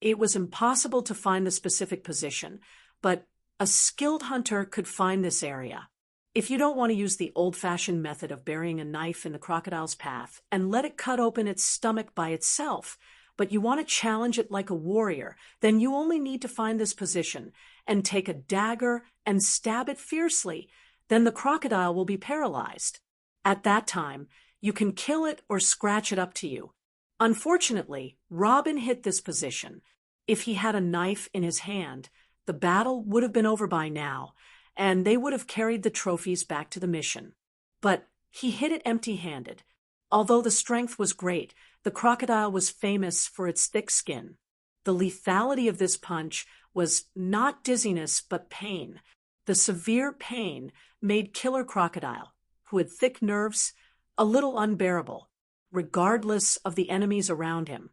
It was impossible to find the specific position, but a skilled hunter could find this area. If you don't want to use the old-fashioned method of burying a knife in the crocodile's path and let it cut open its stomach by itself, but you want to challenge it like a warrior, then you only need to find this position and take a dagger and stab it fiercely. Then the crocodile will be paralyzed. At that time, you can kill it or scratch it up to you. Unfortunately, Robin hit this position. If he had a knife in his hand, the battle would have been over by now, and they would have carried the trophies back to the mission. But he hit it empty-handed. Although the strength was great, the crocodile was famous for its thick skin. The lethality of this punch was not dizziness but pain. The severe pain made Killer Crocodile, who had thick nerves, a little unbearable. Regardless of the enemies around him,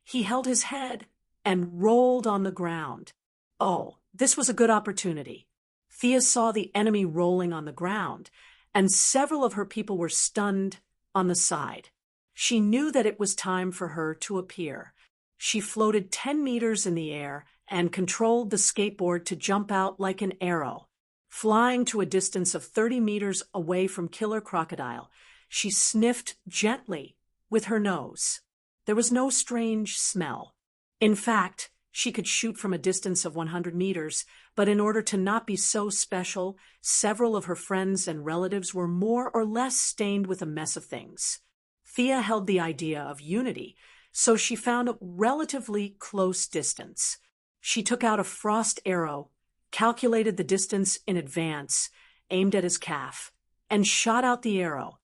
He held his head and rolled on the ground. Oh, this was a good opportunity. Thea saw the enemy rolling on the ground, and several of her people were stunned on the side. She knew that it was time for her to appear. She floated 10 meters in the air and controlled the skateboard to jump out like an arrow. Flying to a distance of 30 meters away from Killer Crocodile, she sniffed gently with her nose. There was no strange smell. In fact, she could shoot from a distance of 100 meters, but in order to not be so special, several of her friends and relatives were more or less stained with a mess of things. Thea held the idea of unity, so she found a relatively close distance. She took out a frost arrow, calculated the distance in advance, aimed at his calf, and shot out the arrow.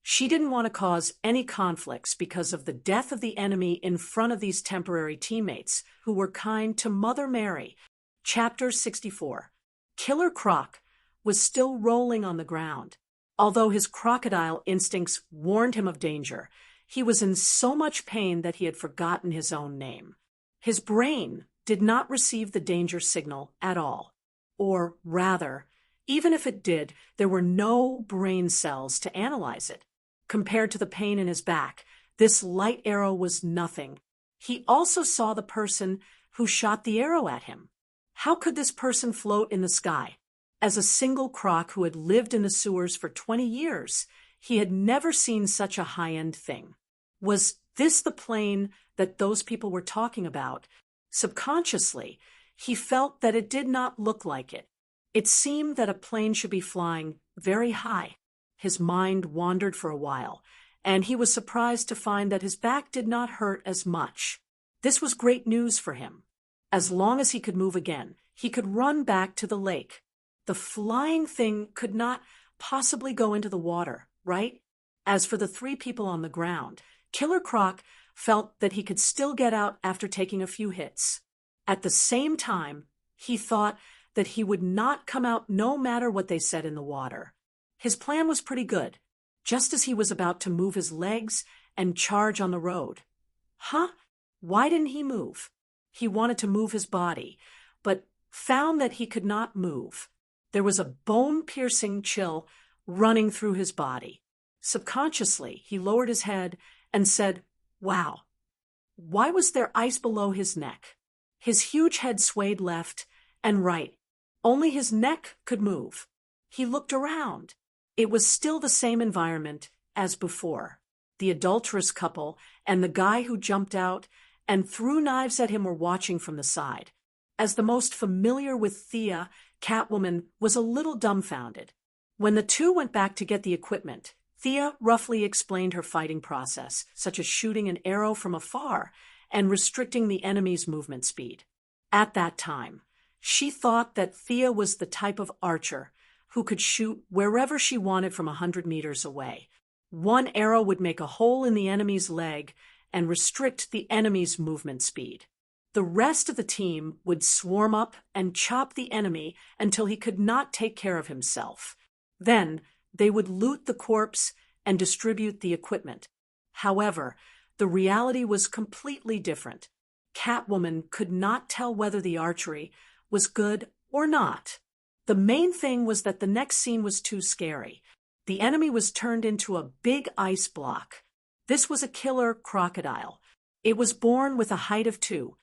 She didn't want to cause any conflicts because of the death of the enemy in front of these temporary teammates who were kind to Mother Mary. Chapter 64. Killer Croc was still rolling on the ground. Although his crocodile instincts warned him of danger, he was in so much pain that he had forgotten his own name. His brain did not receive the danger signal at all. Or rather, even if it did, there were no brain cells to analyze it. Compared to the pain in his back, this light arrow was nothing. He also saw the person who shot the arrow at him. How could this person float in the sky? As a single croc who had lived in the sewers for 20 years, he had never seen such a high-end thing. Was this the plane that those people were talking about? Subconsciously, he felt that it did not look like it. It seemed that a plane should be flying very high. His mind wandered for a while, and he was surprised to find that his back did not hurt as much. This was great news for him. As long as he could move again, he could run back to the lake. The flying thing could not possibly go into the water, right? As for the 3 people on the ground, Killer Croc felt that he could still get out after taking a few hits. At the same time, he thought that he would not come out no matter what they said in the water. His plan was pretty good, just as he was about to move his legs and charge on the road. Why didn't he move? He wanted to move his body, but found that he could not move. There was a bone-piercing chill running through his body. Subconsciously, he lowered his head and said, "Wow." Why was there ice below his neck? His huge head swayed left and right. Only his neck could move. He looked around. It was still the same environment as before. The adulterous couple and the guy who jumped out and threw knives at him were watching from the side. As the most familiar with Thea, Catwoman was a little dumbfounded. When the two went back to get the equipment, Thea roughly explained her fighting process, such as shooting an arrow from afar and restricting the enemy's movement speed. At that time, she thought that Thea was the type of archer who could shoot wherever she wanted from 100 meters away. One arrow would make a hole in the enemy's leg and restrict the enemy's movement speed. The rest of the team would swarm up and chop the enemy until he could not take care of himself. Then they would loot the corpse and distribute the equipment. However, the reality was completely different. Catwoman could not tell whether the archery was good or not. The main thing was that the next scene was too scary. The enemy was turned into a big ice block. This was a killer crocodile. It was born with a height of 2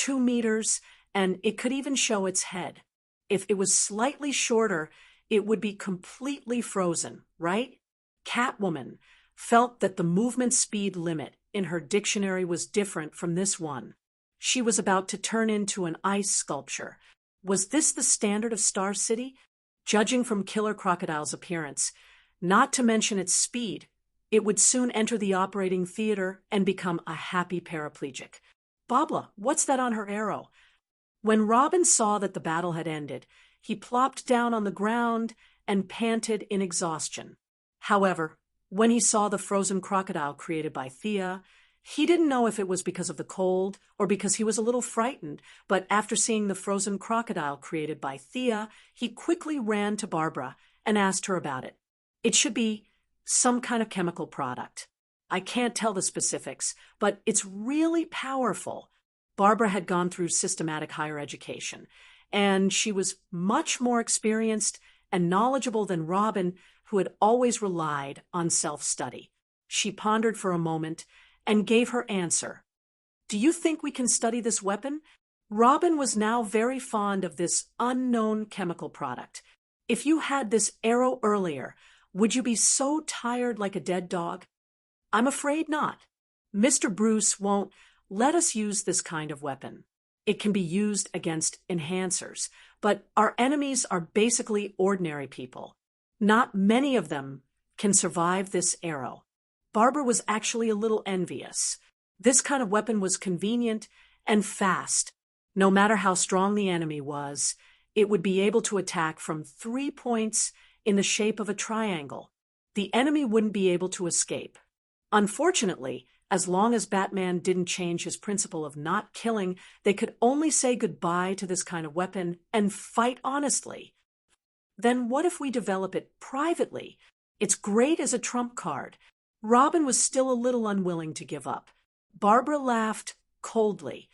meters, and it could even show its head. If it was slightly shorter, it would be completely frozen, right? Catwoman felt that the movement speed limit in her dictionary was different from this one. She was about to turn into an ice sculpture. Was this the standard of Star City? Judging from Killer Crocodile's appearance, not to mention its speed, it would soon enter the operating theater and become a happy paraplegic. Babla, what's that on her arrow? When Robin saw that the battle had ended, he plopped down on the ground and panted in exhaustion. However, when he saw the frozen crocodile created by Thea, he didn't know if it was because of the cold or because he was a little frightened, but after seeing the frozen crocodile created by Thea, he quickly ran to Barbara and asked her about it. It should be some kind of chemical product. I can't tell the specifics, but it's really powerful. Barbara had gone through systematic higher education, and she was much more experienced and knowledgeable than Robin, who had always relied on self-study. She pondered for a moment and gave her answer. Do you think we can study this weapon? Robin was now very fond of this unknown chemical product. If you had this arrow earlier, would you be so tired like a dead dog? I'm afraid not. Mr. Bruce won't let us use this kind of weapon. It can be used against enhancers, but our enemies are basically ordinary people. Not many of them can survive this arrow. Barbara was actually a little envious. This kind of weapon was convenient and fast. No matter how strong the enemy was, it would be able to attack from 3 points in the shape of a triangle. The enemy wouldn't be able to escape. Unfortunately, as long as Batman didn't change his principle of not killing, they could only say goodbye to this kind of weapon and fight honestly. Then what if we develop it privately? It's great as a trump card. Robin was still a little unwilling to give up. Barbara laughed coldly.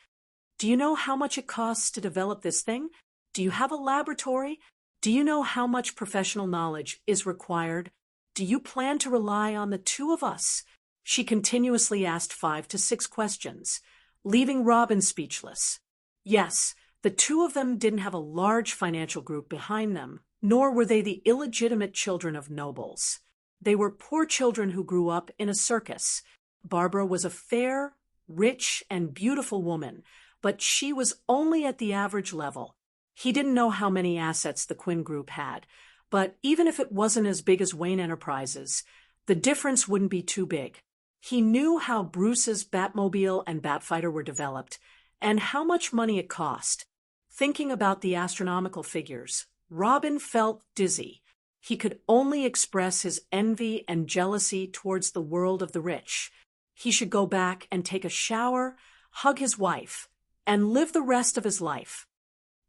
Do you know how much it costs to develop this thing? Do you have a laboratory? Do you know how much professional knowledge is required? Do you plan to rely on the two of us? She continuously asked 5 to 6 questions, leaving Robin speechless. Yes, the two of them didn't have a large financial group behind them, nor were they the illegitimate children of nobles. They were poor children who grew up in a circus. Barbara was a fair, rich, and beautiful woman, but she was only at the average level. He didn't know how many assets the Quinn Group had, but even if it wasn't as big as Wayne Enterprises, the difference wouldn't be too big. He knew how Bruce's Batmobile and Batfighter were developed, and how much money it cost. Thinking about the astronomical figures, Robin felt dizzy. He could only express his envy and jealousy towards the world of the rich. He should go back and take a shower, hug his wife, and live the rest of his life.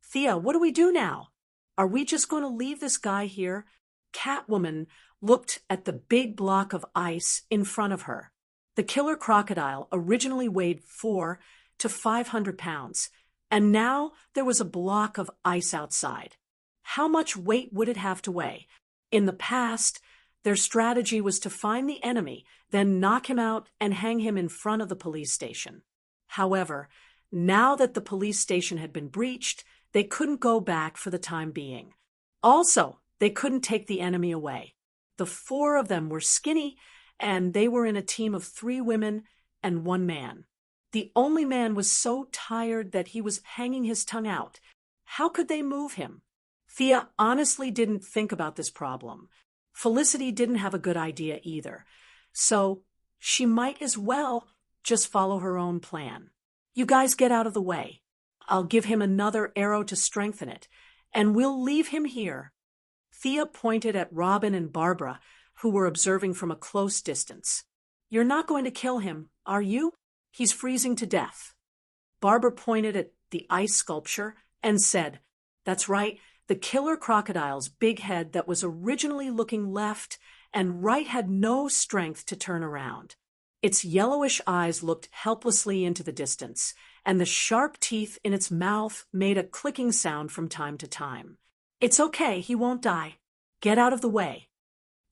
Thea, what do we do now? Are we just going to leave this guy here? Catwoman looked at the big block of ice in front of her. The killer crocodile originally weighed 400 to 500 pounds, and now there was a block of ice outside. How much weight would it have to weigh? In the past, their strategy was to find the enemy, then knock him out and hang him in front of the police station. However, now that the police station had been breached, they couldn't go back for the time being. Also, they couldn't take the enemy away. The 4 of them were skinny, and they were in a team of 3 women and 1 man. The only man was so tired that he was hanging his tongue out. How could they move him? Thea honestly didn't think about this problem. Felicity didn't have a good idea either, so she might as well just follow her own plan. You guys get out of the way. I'll give him another arrow to strengthen it, and we'll leave him here. Thea pointed at Robin and Barbara, who were observing from a close distance. You're not going to kill him, are you? He's freezing to death. Barbara pointed at the ice sculpture and said, That's right, the killer crocodile's big head that was originally looking left and right had no strength to turn around. Its yellowish eyes looked helplessly into the distance, and the sharp teeth in its mouth made a clicking sound from time to time. It's okay, he won't die. Get out of the way.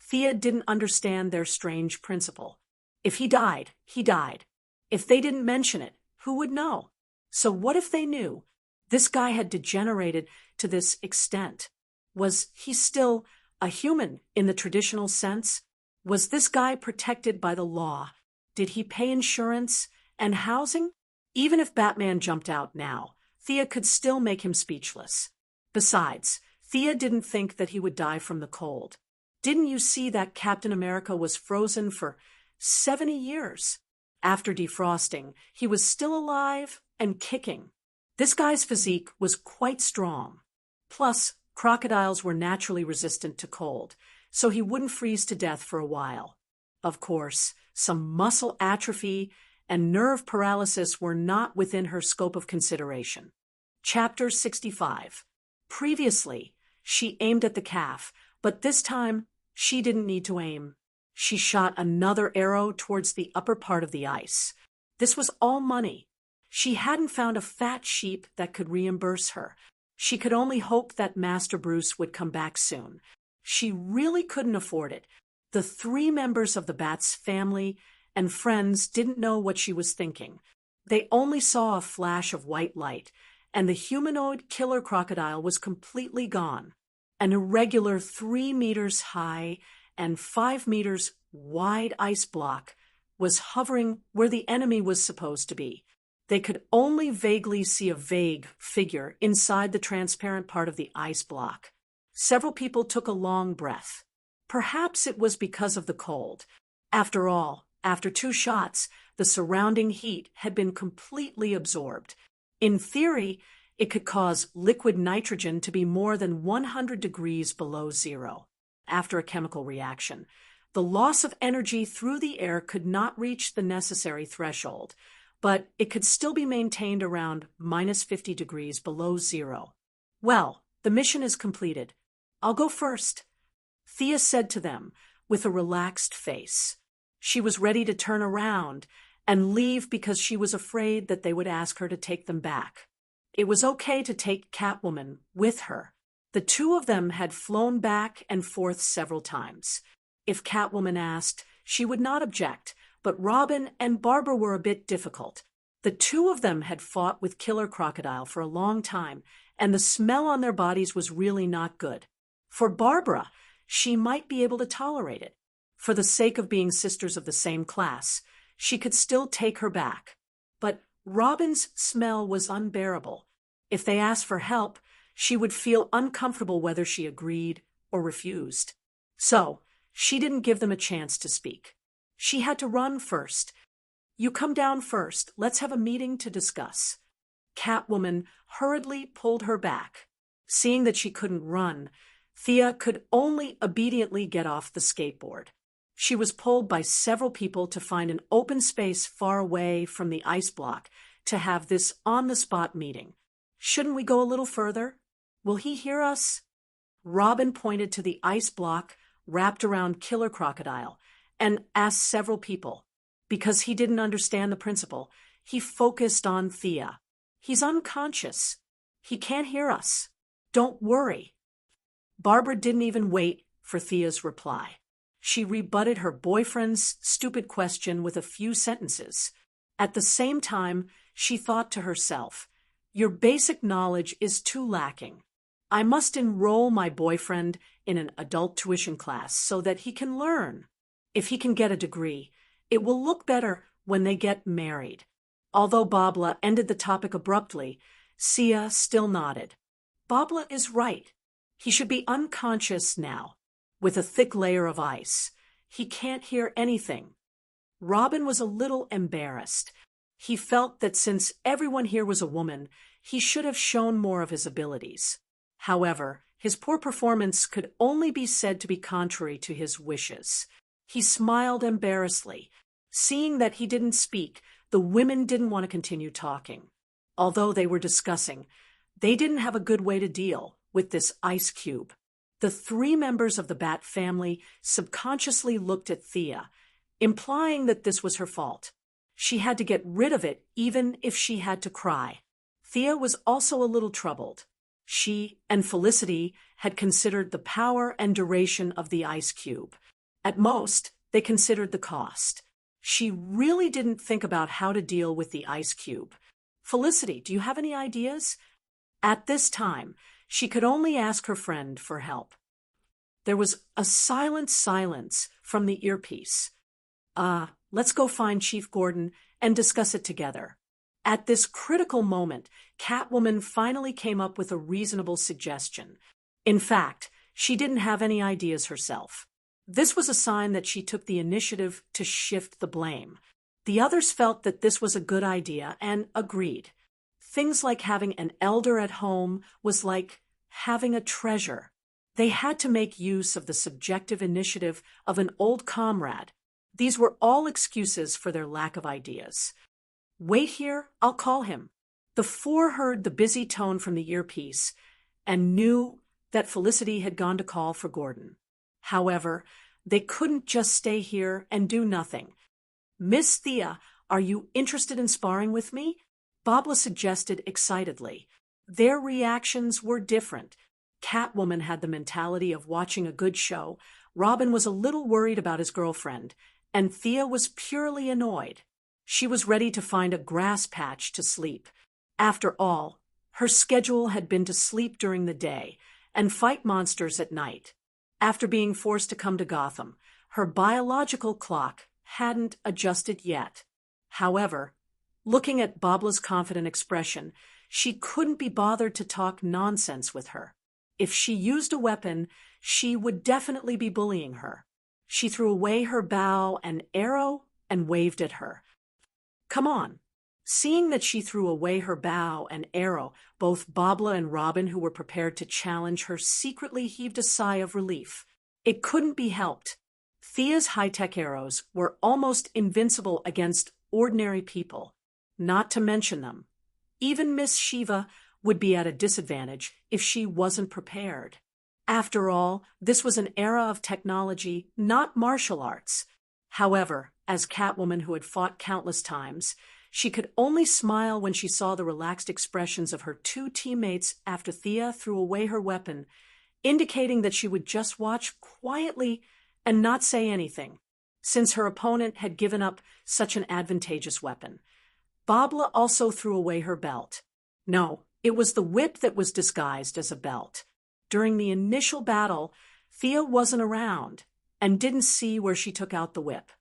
Thea didn't understand their strange principle. If he died, he died. If they didn't mention it, who would know? So what if they knew? This guy had degenerated to this extent. Was he still a human in the traditional sense? Was this guy protected by the law? Did he pay insurance and housing? Even if Batman jumped out now, Thea could still make him speechless. Besides, Thea didn't think that he would die from the cold. Didn't you see that Captain America was frozen for 70 years? After defrosting, he was still alive and kicking. This guy's physique was quite strong. Plus, crocodiles were naturally resistant to cold, so he wouldn't freeze to death for a while. Of course, some muscle atrophy and nerve paralysis were not within her scope of consideration. Chapter 65. Previously, she aimed at the calf, but this time she didn't need to aim. She shot another arrow towards the upper part of the ice. This was all money. She hadn't found a fat sheep that could reimburse her. She could only hope that Master Bruce would come back soon. She really couldn't afford it. The 3 members of the bat's family and friends didn't know what she was thinking. They only saw a flash of white light, and the humanoid killer crocodile was completely gone. An irregular 3 meters high and 5 meters wide ice block was hovering where the enemy was supposed to be. They could only vaguely see a vague figure inside the transparent part of the ice block. Several people took a long breath. Perhaps it was because of the cold. After all, after 2 shots, the surrounding heat had been completely absorbed. In theory, it could cause liquid nitrogen to be more than 100 degrees below zero. After a chemical reaction, the loss of energy through the air could not reach the necessary threshold, but it could still be maintained around minus 50 degrees below zero. Well, the mission is completed. I'll go first, Thea said to them with a relaxed face. She was ready to turn around and leave because she was afraid that they would ask her to take them back. It was okay to take Catwoman with her. The 2 of them had flown back and forth several times. If Catwoman asked, she would not object, but Robin and Barbara were a bit difficult. The 2 of them had fought with Killer Crocodile for a long time, and the smell on their bodies was really not good. For Barbara, she might be able to tolerate it. For the sake of being sisters of the same class, she could still take her back. But Robin's smell was unbearable. If they asked for help, she would feel uncomfortable whether she agreed or refused. So, she didn't give them a chance to speak. She had to run first. You come down first. Let's have a meeting to discuss. Catwoman hurriedly pulled her back. Seeing that she couldn't run, Thea could only obediently get off the skateboard. She was pulled by several people to find an open space far away from the ice block to have this on-the-spot meeting. Shouldn't we go a little further? Will he hear us? Robin pointed to the ice block wrapped around Killer Crocodile and asked several people. Because he didn't understand the principle, he focused on Thea. He's unconscious. He can't hear us. Don't worry. Barbara didn't even wait for Thea's reply. She rebutted her boyfriend's stupid question with a few sentences. At the same time, she thought to herself, your basic knowledge is too lacking. I must enroll my boyfriend in an adult tuition class so that he can learn. If he can get a degree, it will look better when they get married. Although Babla ended the topic abruptly, Sia still nodded. Babla is right. He should be unconscious now, with a thick layer of ice. He can't hear anything. Robin was a little embarrassed. He felt that since everyone here was a woman, he should have shown more of his abilities. However, his poor performance could only be said to be contrary to his wishes. He smiled embarrassedly. Seeing that he didn't speak, the women didn't want to continue talking. Although they were discussing, they didn't have a good way to deal with this ice cube. The 3 members of the Bat family subconsciously looked at Thea, implying that this was her fault. She had to get rid of it even if she had to cry. Thea was also a little troubled. She and Felicity had considered the power and duration of the ice cube. At most, they considered the cost. She really didn't think about how to deal with the ice cube. Felicity, do you have any ideas? At this time, she could only ask her friend for help. There was a silent silence from the earpiece. Let's go find Chief Gordon and discuss it together. At this critical moment, Catwoman finally came up with a reasonable suggestion. In fact, she didn't have any ideas herself. This was a sign that she took the initiative to shift the blame. The others felt that this was a good idea and agreed. Things like having an elder at home was like having a treasure. They had to make use of the subjective initiative of an old comrade. These were all excuses for their lack of ideas. Wait here, I'll call him. The 4 heard the busy tone from the earpiece and knew that Felicity had gone to call for Gordon. However, They couldn't just stay here and do nothing. Miss Thea, are you interested in sparring with me? Bobla suggested excitedly. Their reactions were different. Catwoman had the mentality of watching a good show, Robin was a little worried about his girlfriend, and Thea was purely annoyed. She was ready to find a grass patch to sleep. After all, her schedule had been to sleep during the day and fight monsters at night. After being forced to come to Gotham, her biological clock hadn't adjusted yet. However, looking at Bobla's confident expression, she couldn't be bothered to talk nonsense with her. If she used a weapon, she would definitely be bullying her. She threw away her bow and arrow and waved at her. Come on. Seeing that she threw away her bow and arrow, both Bobla and Robin, who were prepared to challenge her, secretly heaved a sigh of relief. It couldn't be helped. Thea's high-tech arrows were almost invincible against ordinary people, not to mention them. Even Miss Shiva would be at a disadvantage if she wasn't prepared. After all, this was an era of technology, not martial arts. However, as Catwoman who had fought countless times, she could only smile when she saw the relaxed expressions of her two teammates after Thea threw away her weapon, indicating that she would just watch quietly and not say anything, since her opponent had given up such an advantageous weapon. Bobla also threw away her belt. No, it was the whip that was disguised as a belt. During the initial battle, Thea wasn't around and didn't see where she took out the whip.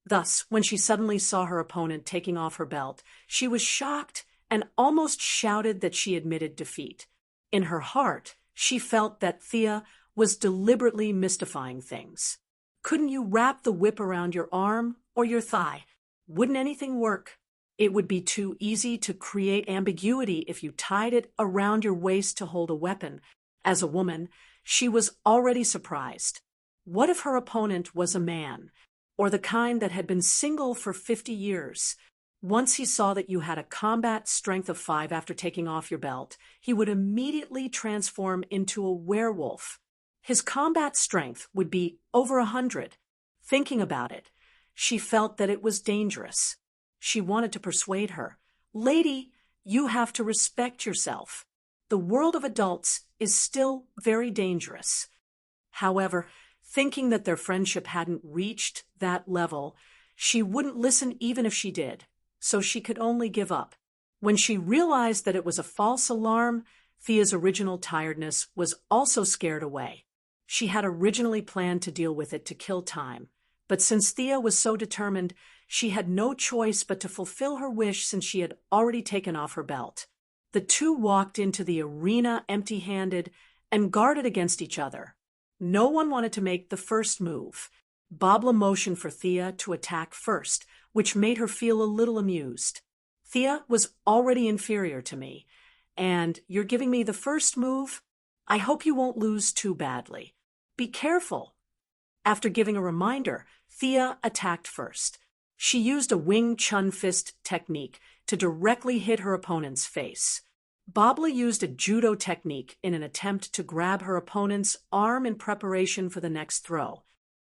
Thus, when she suddenly saw her opponent taking off her belt, she was shocked and almost shouted that she admitted defeat. In her heart, she felt that Thea was deliberately mystifying things. Couldn't you wrap the whip around your arm or your thigh? Wouldn't anything work? It would be too easy to create ambiguity if you tied it around your waist to hold a weapon. As a woman, she was already surprised. What if her opponent was a man, or the kind that had been single for 50 years? Once he saw that you had a combat strength of 5 after taking off your belt, he would immediately transform into a werewolf. His combat strength would be over 100. Thinking about it, she felt that it was dangerous. She wanted to persuade her, "Lady, you have to respect yourself. The world of adults is still very dangerous." However, thinking that their friendship hadn't reached that level, she wouldn't listen even if she did, so she could only give up. When she realized that it was a false alarm, Thea's original tiredness was also scared away. She had originally planned to deal with it to kill time, but since Thea was so determined, she had no choice but to fulfill her wish since she had already taken off her belt. The two walked into the arena empty-handed and guarded against each other. No one wanted to make the first move. Bobla motioned for Thea to attack first, which made her feel a little amused. "Thea was already inferior to me, and you're giving me the first move? I hope you won't lose too badly. Be careful." After giving a reminder, Thea attacked first. She used a Wing Chun fist technique to directly hit her opponent's face. Bobla used a judo technique in an attempt to grab her opponent's arm in preparation for the next throw.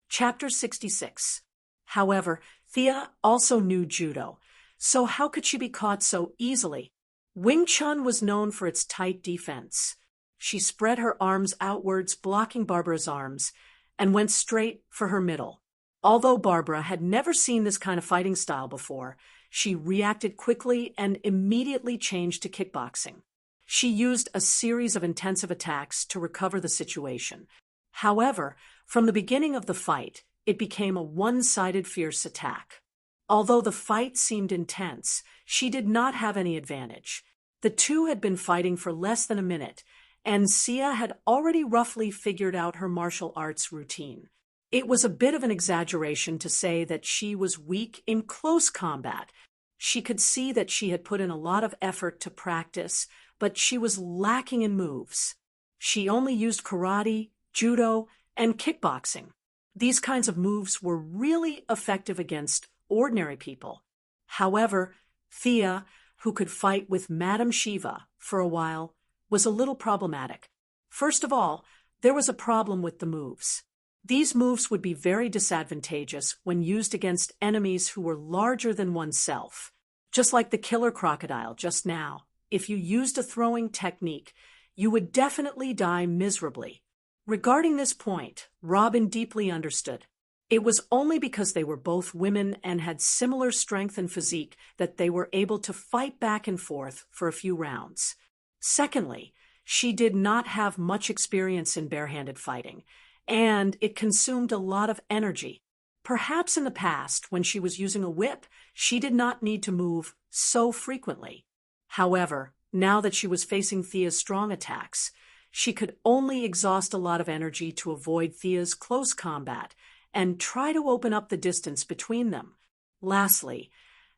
Chapter 66. However, Thea also knew judo, so how could she be caught so easily? Wing Chun was known for its tight defense. She spread her arms outwards, blocking Barbara's arms, and went straight for her middle. Although Barbara had never seen this kind of fighting style before, she reacted quickly and immediately changed to kickboxing. She used a series of intensive attacks to recover the situation. However, from the beginning of the fight, it became a one-sided fierce attack. Although the fight seemed intense, she did not have any advantage. The two had been fighting for less than a minute, and Sia had already roughly figured out her martial arts routine. It was a bit of an exaggeration to say that she was weak in close combat. She could see that she had put in a lot of effort to practice, but she was lacking in moves. She only used karate, judo, and kickboxing. These kinds of moves were really effective against ordinary people. However, Thea, who could fight with Madame Shiva for a while, was a little problematic. First of all, there was a problem with the moves. These moves would be very disadvantageous when used against enemies who were larger than oneself. Just like the killer crocodile just now, if you used a throwing technique, you would definitely die miserably. Regarding this point, Robin deeply understood. It was only because they were both women and had similar strength and physique that they were able to fight back and forth for a few rounds. Secondly, she did not have much experience in barehanded fighting, and it consumed a lot of energy. Perhaps in the past, when she was using a whip, she did not need to move so frequently. However, now that she was facing Thea's strong attacks, she could only exhaust a lot of energy to avoid Thea's close combat and try to open up the distance between them. Lastly,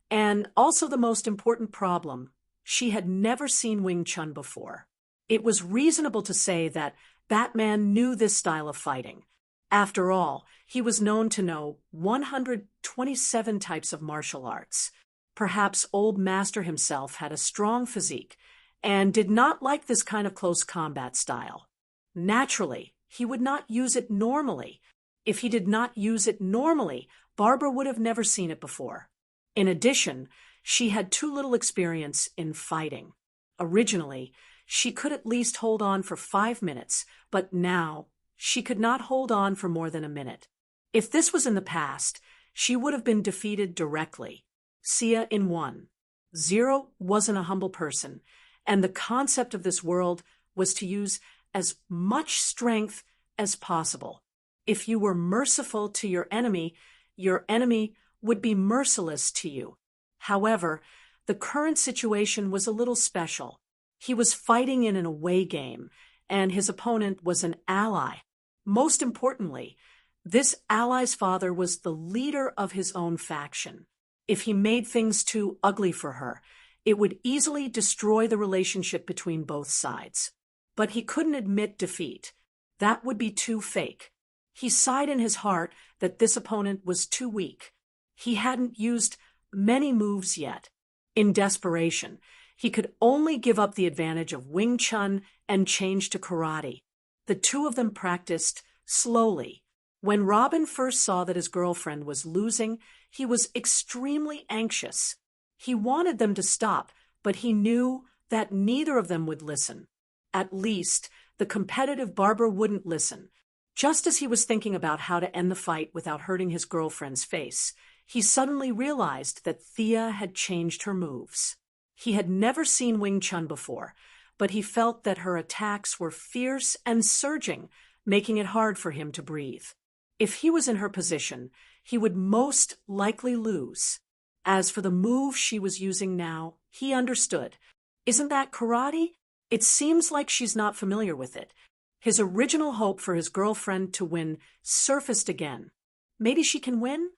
and also the most important problem, she had never seen Wing Chun before. It was reasonable to say that Batman knew this style of fighting. After all, he was known to know 127 types of martial arts. Perhaps Old Master himself had a strong physique and did not like this kind of close combat style. Naturally, he would not use it normally. If he did not use it normally, Barbara would have never seen it before. In addition, she had too little experience in fighting. Originally, she could at least hold on for 5 minutes, but now she could not hold on for more than a minute. If this was in the past, she would have been defeated directly. Sia in 1. Zero wasn't a humble person, and the concept of this world was to use as much strength as possible. If you were merciful to your enemy would be merciless to you. However, the current situation was a little special. He was fighting in an away game, and his opponent was an ally. Most importantly, this ally's father was the leader of his own faction. If he made things too ugly for her, it would easily destroy the relationship between both sides. But he couldn't admit defeat. That would be too fake. He sighed in his heart that this opponent was too weak. He hadn't used many moves yet. In desperation, he could only give up the advantage of Wing Chun and change to karate. The two of them practiced slowly. When Robin first saw that his girlfriend was losing, he was extremely anxious. He wanted them to stop, but he knew that neither of them would listen. At least, the competitive Barbara wouldn't listen. Just as he was thinking about how to end the fight without hurting his girlfriend's face, he suddenly realized that Thea had changed her moves. He had never seen Wing Chun before, but he felt that her attacks were fierce and surging, making it hard for him to breathe. If he was in her position, he would most likely lose. As for the move she was using now, he understood. Isn't that karate? It seems like she's not familiar with it. His original hope for his girlfriend to win surfaced again. Maybe she can win?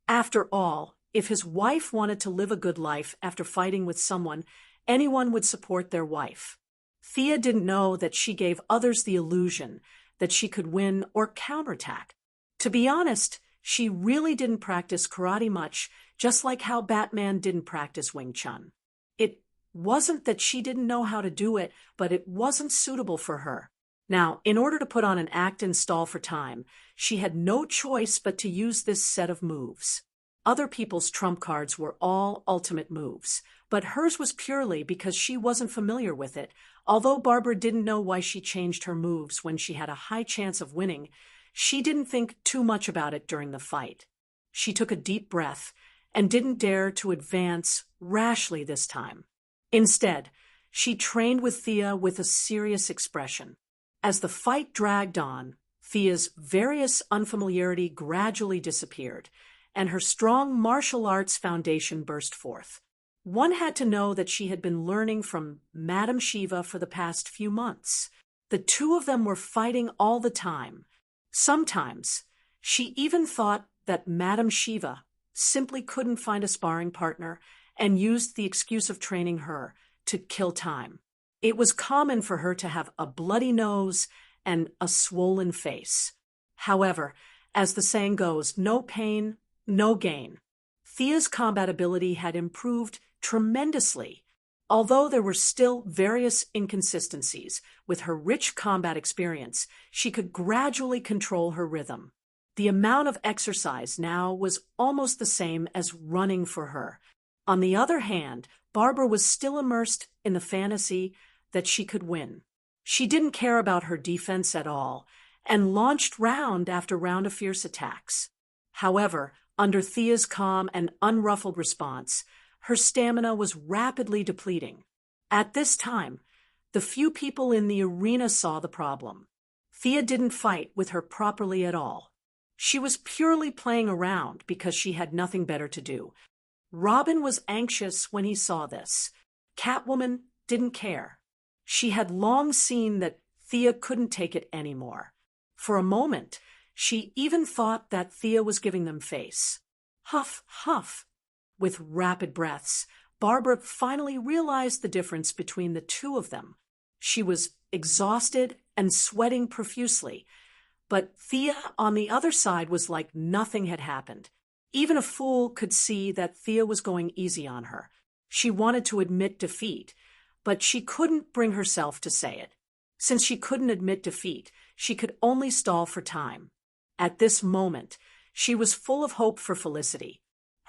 After all, if his wife wanted to live a good life after fighting with someone, anyone would support their wife. Thea didn't know that she gave others the illusion that she could win or counterattack. To be honest, she really didn't practice karate much, just like how Batman didn't practice Wing Chun. It wasn't that she didn't know how to do it, but it wasn't suitable for her. Now, in order to put on an act and stall for time, she had no choice but to use this set of moves. Other people's trump cards were all ultimate moves, but hers was purely because she wasn't familiar with it. Although Barbara didn't know why she changed her moves when she had a high chance of winning, she didn't think too much about it during the fight. She took a deep breath and didn't dare to advance rashly this time. Instead, she trained with Thea with a serious expression. As the fight dragged on, Thea's various unfamiliarity gradually disappeared, and her strong martial arts foundation burst forth. One had to know that she had been learning from Madame Shiva for the past few months. The two of them were fighting all the time. Sometimes, she even thought that Madame Shiva simply couldn't find a sparring partner and used the excuse of training her to kill time. It was common for her to have a bloody nose and a swollen face. However, as the saying goes, no pain, no gain. Thea's combat ability had improved tremendously. Although there were still various inconsistencies, with her rich combat experience, she could gradually control her rhythm. The amount of exercise now was almost the same as running for her. On the other hand, Barbara was still immersed in the fantasy that she could win. She didn't care about her defense at all, and launched round after round of fierce attacks. However, under Thea's calm and unruffled response, her stamina was rapidly depleting. At this time, the few people in the arena saw the problem. Thea didn't fight with her properly at all. She was purely playing around because she had nothing better to do. Robin was anxious when he saw this. Catwoman didn't care. She had long seen that Thea couldn't take it anymore. For a moment, she even thought that Thea was giving them face. Huff, huff. With rapid breaths, Barbara finally realized the difference between the two of them. She was exhausted and sweating profusely, but Thea on the other side was like nothing had happened. Even a fool could see that Thea was going easy on her. She wanted to admit defeat, but she couldn't bring herself to say it. Since she couldn't admit defeat, she could only stall for time. At this moment, she was full of hope for Felicity.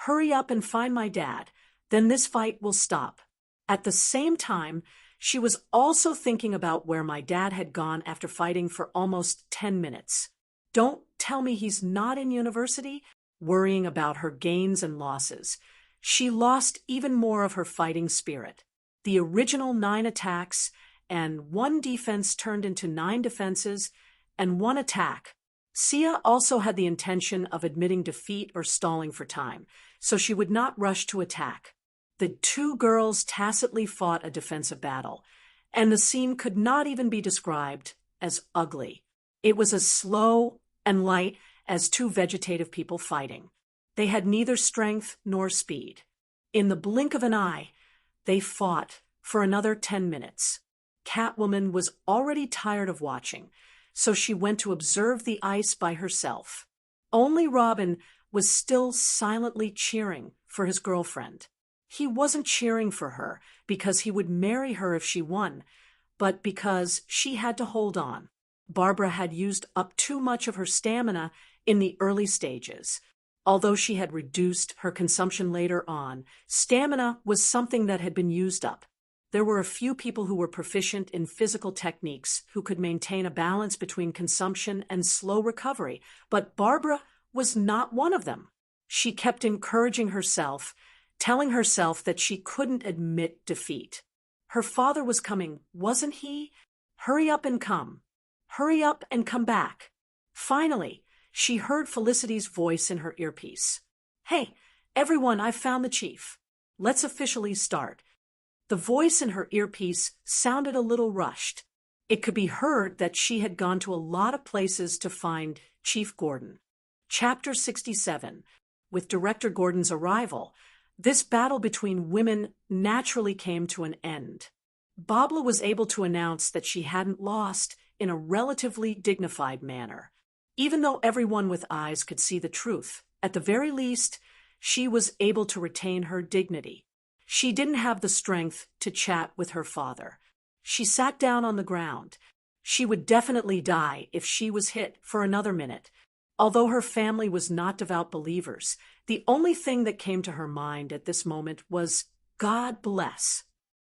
Hurry up and find my dad, then this fight will stop. At the same time, she was also thinking about where my dad had gone after fighting for almost 10 minutes. Don't tell me he's not in university? Worrying about her gains and losses. She lost even more of her fighting spirit. The original 9 attacks and 1 defense turned into 9 defenses and 1 attack. Sia also had the intention of admitting defeat or stalling for time, so she would not rush to attack. The 2 girls tacitly fought a defensive battle, and the scene could not even be described as ugly. It was as slow and light as 2 vegetative people fighting. They had neither strength nor speed. In the blink of an eye, they fought for another 10 minutes. Catwoman was already tired of watching, so she went to observe the ice by herself. Only Robin was still silently cheering for his girlfriend. He wasn't cheering for her because he would marry her if she won, but because she had to hold on. Barbara had used up too much of her stamina in the early stages. Although she had reduced her consumption later on, stamina was something that had been used up. There were a few people who were proficient in physical techniques who could maintain a balance between consumption and slow recovery, but Barbara was not one of them. She kept encouraging herself, telling herself that she couldn't admit defeat. Her father was coming, wasn't he? Hurry up and come. Hurry up and come back. Finally, she heard Felicity's voice in her earpiece. Hey, everyone, I've found the chief. Let's officially start. The voice in her earpiece sounded a little rushed. It could be heard that she had gone to a lot of places to find Chief Gordon. Chapter 67. With Director Gordon's arrival, this battle between women naturally came to an end. Babla was able to announce that she hadn't lost in a relatively dignified manner. Even though everyone with eyes could see the truth, at the very least, she was able to retain her dignity. She didn't have the strength to chat with her father. She sat down on the ground. She would definitely die if she was hit for another minute. Although her family was not devout believers, the only thing that came to her mind at this moment was, God bless.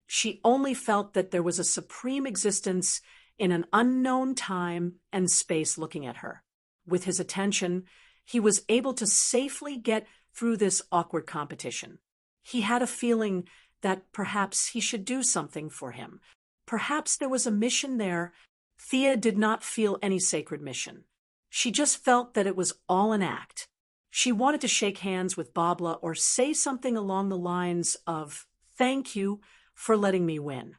She only felt that there was a supreme existence in an unknown time and space looking at her. With his attention, he was able to safely get through this awkward competition. He had a feeling that perhaps he should do something for him. Perhaps there was a mission there. Thea did not feel any sacred mission. She just felt that it was all an act. She wanted to shake hands with Babla or say something along the lines of, "Thank you for letting me win."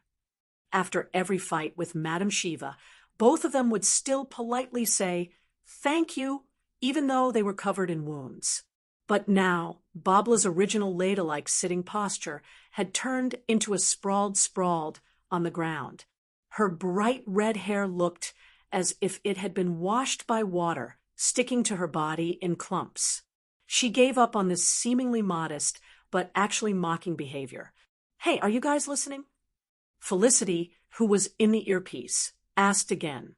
After every fight with Madame Shiva, both of them would still politely say, "Thank you," even though they were covered in wounds. But now, Babla's original ladle-like sitting posture had turned into a sprawled on the ground. Her bright red hair looked as if it had been washed by water, sticking to her body in clumps. She gave up on this seemingly modest, but actually mocking behavior. "Hey, are you guys listening?" Felicity, who was in the earpiece, asked again.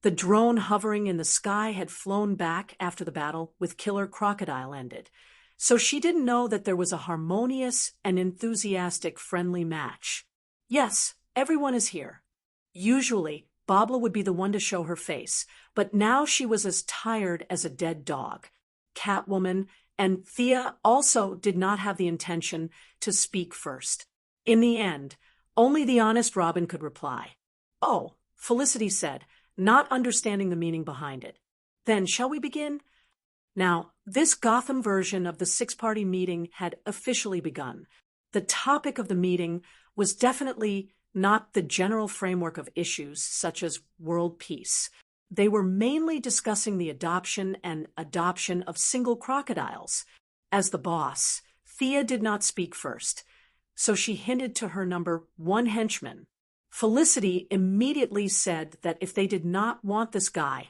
The drone hovering in the sky had flown back after the battle with Killer Crocodile ended, so she didn't know that there was a harmonious and enthusiastic friendly match. Yes, everyone is here. Usually, Babla would be the one to show her face, but now she was as tired as a dead dog. Catwoman and Thea also did not have the intention to speak first. In the end, only the honest Robin could reply. "Oh," Felicity said, not understanding the meaning behind it. "Then shall we begin?" Now, this Gotham version of the six-party meeting had officially begun. The topic of the meeting was definitely not the general framework of issues such as world peace. They were mainly discussing the adoption of single crocodiles. As the boss, Thea did not speak first, so she hinted to her number one henchman. Felicity immediately said that if they did not want this guy,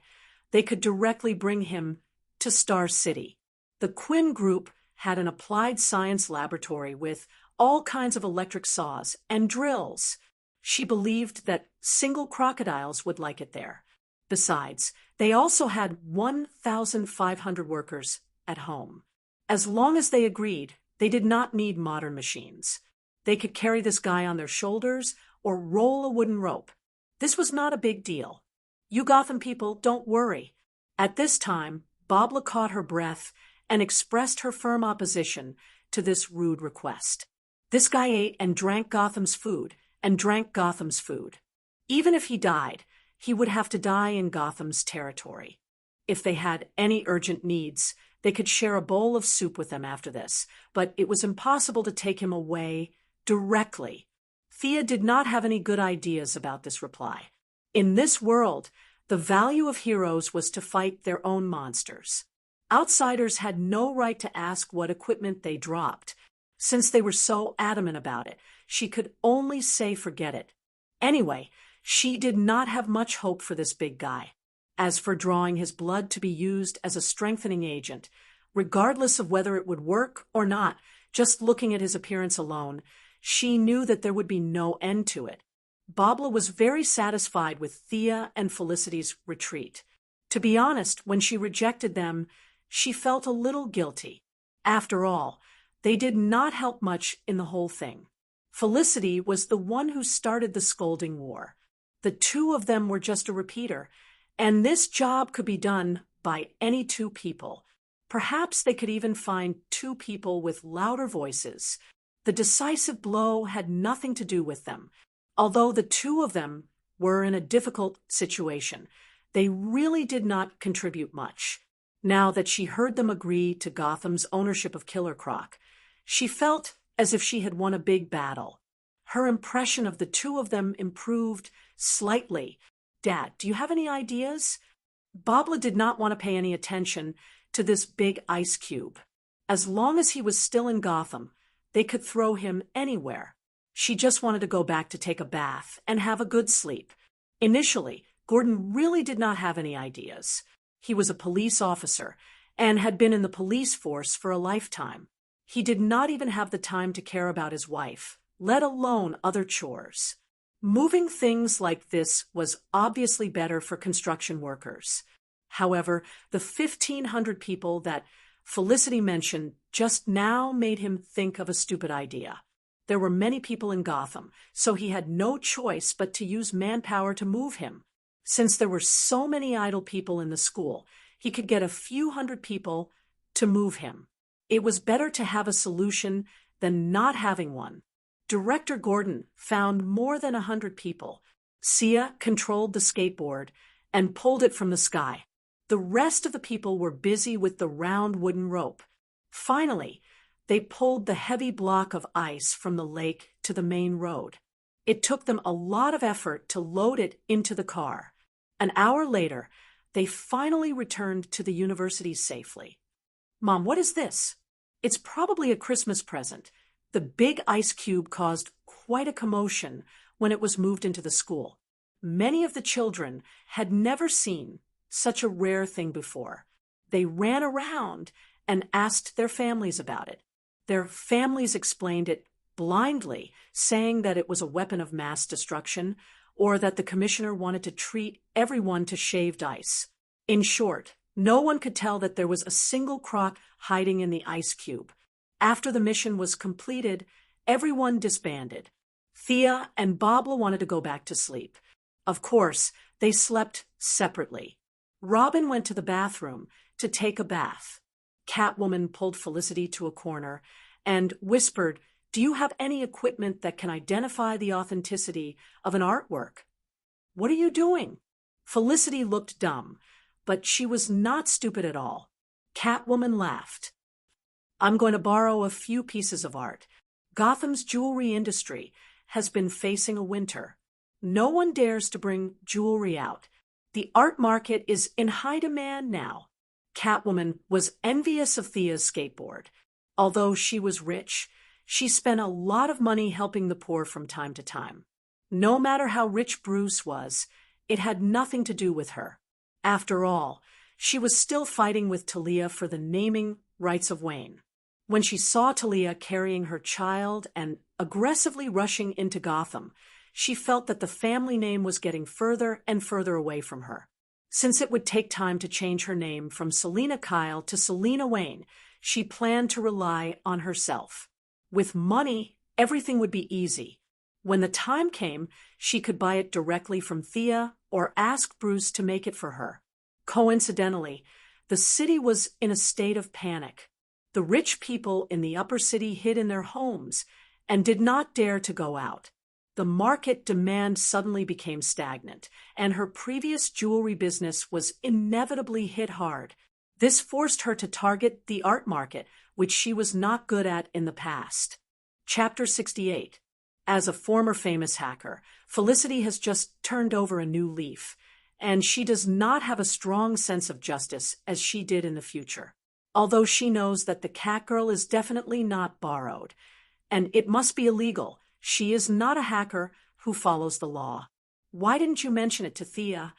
they could directly bring him to Star City. The Quinn group had an applied science laboratory with all kinds of electric saws and drills. She believed that single crocodiles would like it there. Besides, they also had 1,500 workers at home. As long as they agreed, they did not need modern machines. They could carry this guy on their shoulders or roll a wooden rope. This was not a big deal. You Gotham people, don't worry. At this time, Babla caught her breath and expressed her firm opposition to this rude request. This guy ate and drank Gotham's food, Even if he died, he would have to die in Gotham's territory. If they had any urgent needs, they could share a bowl of soup with them after this, but it was impossible to take him away directly. Thea did not have any good ideas about this reply. In this world, the value of heroes was to fight their own monsters. Outsiders had no right to ask what equipment they dropped. Since they were so adamant about it, she could only say forget it. Anyway, she did not have much hope for this big guy. As for drawing his blood to be used as a strengthening agent, regardless of whether it would work or not, just looking at his appearance alone, she knew that there would be no end to it. Babla was very satisfied with Thea and Felicity's retreat. To be honest, when she rejected them, she felt a little guilty. After all, they did not help much in the whole thing. Felicity was the one who started the scolding war. The two of them were just a repeater, and this job could be done by any two people. Perhaps they could even find two people with louder voices. The decisive blow had nothing to do with them. Although the two of them were in a difficult situation, they really did not contribute much. Now that she heard them agree to Gotham's ownership of Killer Croc, she felt as if she had won a big battle. Her impression of the two of them improved slightly. "Dad, do you have any ideas?" Babla did not want to pay any attention to this big ice cube. As long as he was still in Gotham, they could throw him anywhere. She just wanted to go back to take a bath and have a good sleep. Initially, Gordon really did not have any ideas. He was a police officer and had been in the police force for a lifetime. He did not even have the time to care about his wife, let alone other chores. Moving things like this was obviously better for construction workers. However, the 1,500 people that Felicity mentioned just now made him think of a stupid idea. There were many people in Gotham, so he had no choice but to use manpower to move him. Since there were so many idle people in the school, he could get a few hundred people to move him. It was better to have a solution than not having one. Director Gordon found more than 100 people. Sia controlled the skateboard and pulled it from the sky. The rest of the people were busy with the round wooden rope. Finally, they pulled the heavy block of ice from the lake to the main road. It took them a lot of effort to load it into the car. An hour later, they finally returned to the university safely. "Mom, what is this?" "It's probably a Christmas present." The big ice cube caused quite a commotion when it was moved into the school. Many of the children had never seen such a rare thing before. They ran around and asked their families about it. Their families explained it blindly, saying that it was a weapon of mass destruction or that the commissioner wanted to treat everyone to shaved ice. In short, no one could tell that there was a single croc hiding in the ice cube. After the mission was completed, everyone disbanded. Thea and Bobla wanted to go back to sleep. Of course, they slept separately. Robin went to the bathroom to take a bath. Catwoman pulled Felicity to a corner and whispered, "Do you have any equipment that can identify the authenticity of an artwork?" "What are you doing?" Felicity looked dumb, but she was not stupid at all. Catwoman laughed. "I'm going to borrow a few pieces of art. Gotham's jewelry industry has been facing a winter. No one dares to bring jewelry out. The art market is in high demand now." Catwoman was envious of Thea's skateboard. Although she was rich, she spent a lot of money helping the poor from time to time. No matter how rich Bruce was, it had nothing to do with her. After all, she was still fighting with Talia for the naming rights of Wayne. When she saw Talia carrying her child and aggressively rushing into Gotham, she felt that the family name was getting further and further away from her. Since it would take time to change her name from Selina Kyle to Selina Wayne, she planned to rely on herself. With money, everything would be easy. When the time came, she could buy it directly from Thea or ask Bruce to make it for her. Coincidentally, the city was in a state of panic. The rich people in the upper city hid in their homes and did not dare to go out. The market demand suddenly became stagnant, and her previous jewelry business was inevitably hit hard. This forced her to target the art market, which she was not good at in the past. Chapter 68. As a former famous hacker, Felicity has just turned over a new leaf, and she does not have a strong sense of justice as she did in the future. Although she knows that the Catgirl is definitely not borrowed, and it must be illegal, she is not a hacker who follows the law. "Why didn't you mention it to Thea?"